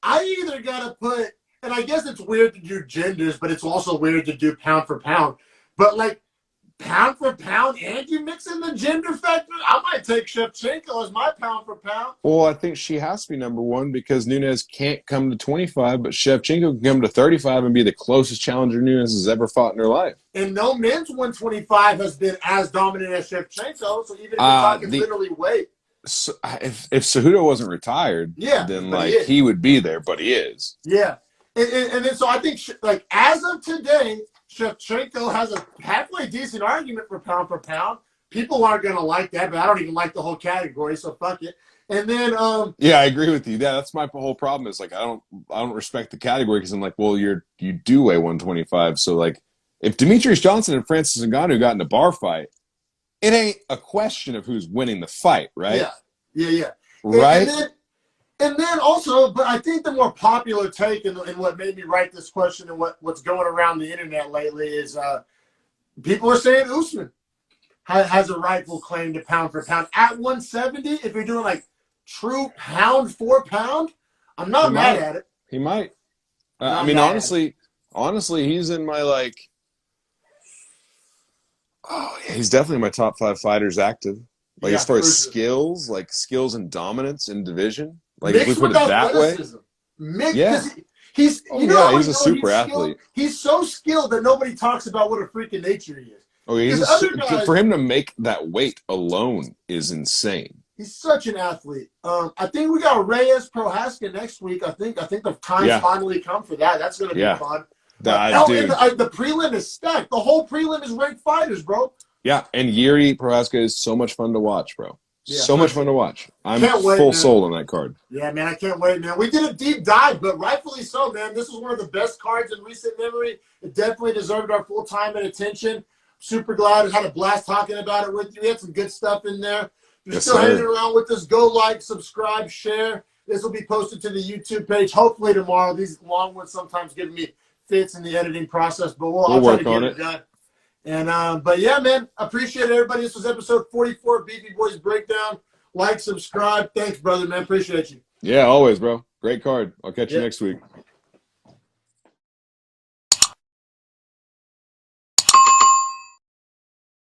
C: I either got to put, and I guess it's weird to do genders, but it's also weird to do pound for pound. But, like, pound for pound and you mix in the gender factor, I might take Shevchenko as my pound for pound.
A: Well, I think she has to be #1 because Nunes can't come to 25, but Shevchenko can come to 35 and be the closest challenger Nunes has ever fought in her life.
C: And no men's 125 has been as dominant as Shevchenko, so even if you're talking literally weight.
A: So if Cejudo wasn't retired, then like he would be there, but he is.
C: Yeah, and then so I think like as of today, Shevchenko has a halfway decent argument for pound. People aren't gonna like that, but I don't even like the whole category, so fuck it. And then
A: yeah, I agree with you. Yeah, that's my whole problem. Is like I don't respect the category because I'm like, well, you do weigh 125, so like if Demetrius Johnson and Francis Ngannou got in a bar fight, it ain't a question of who's winning the fight, right?
C: Yeah.
A: Right?
C: And then also, but I think the more popular take and what made me write this question and what's going around the internet lately is people are saying Usman has a rightful claim to pound for pound. At 170, if you're doing like true pound for pound, I'm not mad at it.
A: He might. I mean, honestly, honestly, he's in my like. Oh, yeah, he's definitely my top 5 fighters active. Like
C: Yeah,
A: as far
C: for
A: as
C: sure.
A: skills, like skills and dominance in division. Like if we
C: Mixed
A: put
C: with
A: it that way,
C: athleticism. Mixed
A: yeah.
C: because he's
A: Oh
C: you know
A: yeah,
C: how we
A: he's a
C: know
A: super
C: he's skilled?
A: athlete.
C: He's so skilled that nobody talks about what a freaking nature he is.
A: Oh, he's
C: Because other guys,
A: for him to make that weight alone is insane.
C: he's such an athlete. I think we got Reyes Prohaska next week. I think the time's
A: Yeah.
C: finally come for that. That's gonna be
A: Yeah.
C: fun.
A: Dude.
C: And the prelim is stacked. The whole prelim is ranked fighters, bro.
A: Yeah, and Yuri Prohaska is so much fun to watch, bro.
C: Yeah,
A: so much fun to watch. I'm
C: Can't wait,
A: full
C: man.
A: sold on that card.
C: Yeah, man, I can't wait, man. We did a deep dive, but rightfully so, man. This was one of the best cards in recent memory. It definitely deserved our full time and attention. Super glad I had a blast talking about it with you. We had some good stuff in there. If you're
A: Yes,
C: still
A: sir.
C: hanging around with us, go like, subscribe, share. This will be posted to the YouTube page hopefully tomorrow. These long ones sometimes give me fits in the editing process, but I'll try
A: work
C: to get
A: on
C: it
A: it.
C: done. And but yeah, man, appreciate everybody. This was episode 44, Beefy Boys Breakdown. Like, subscribe. Thanks, brother, man. Appreciate you.
A: Yeah, always, bro. Great card. I'll catch you next week.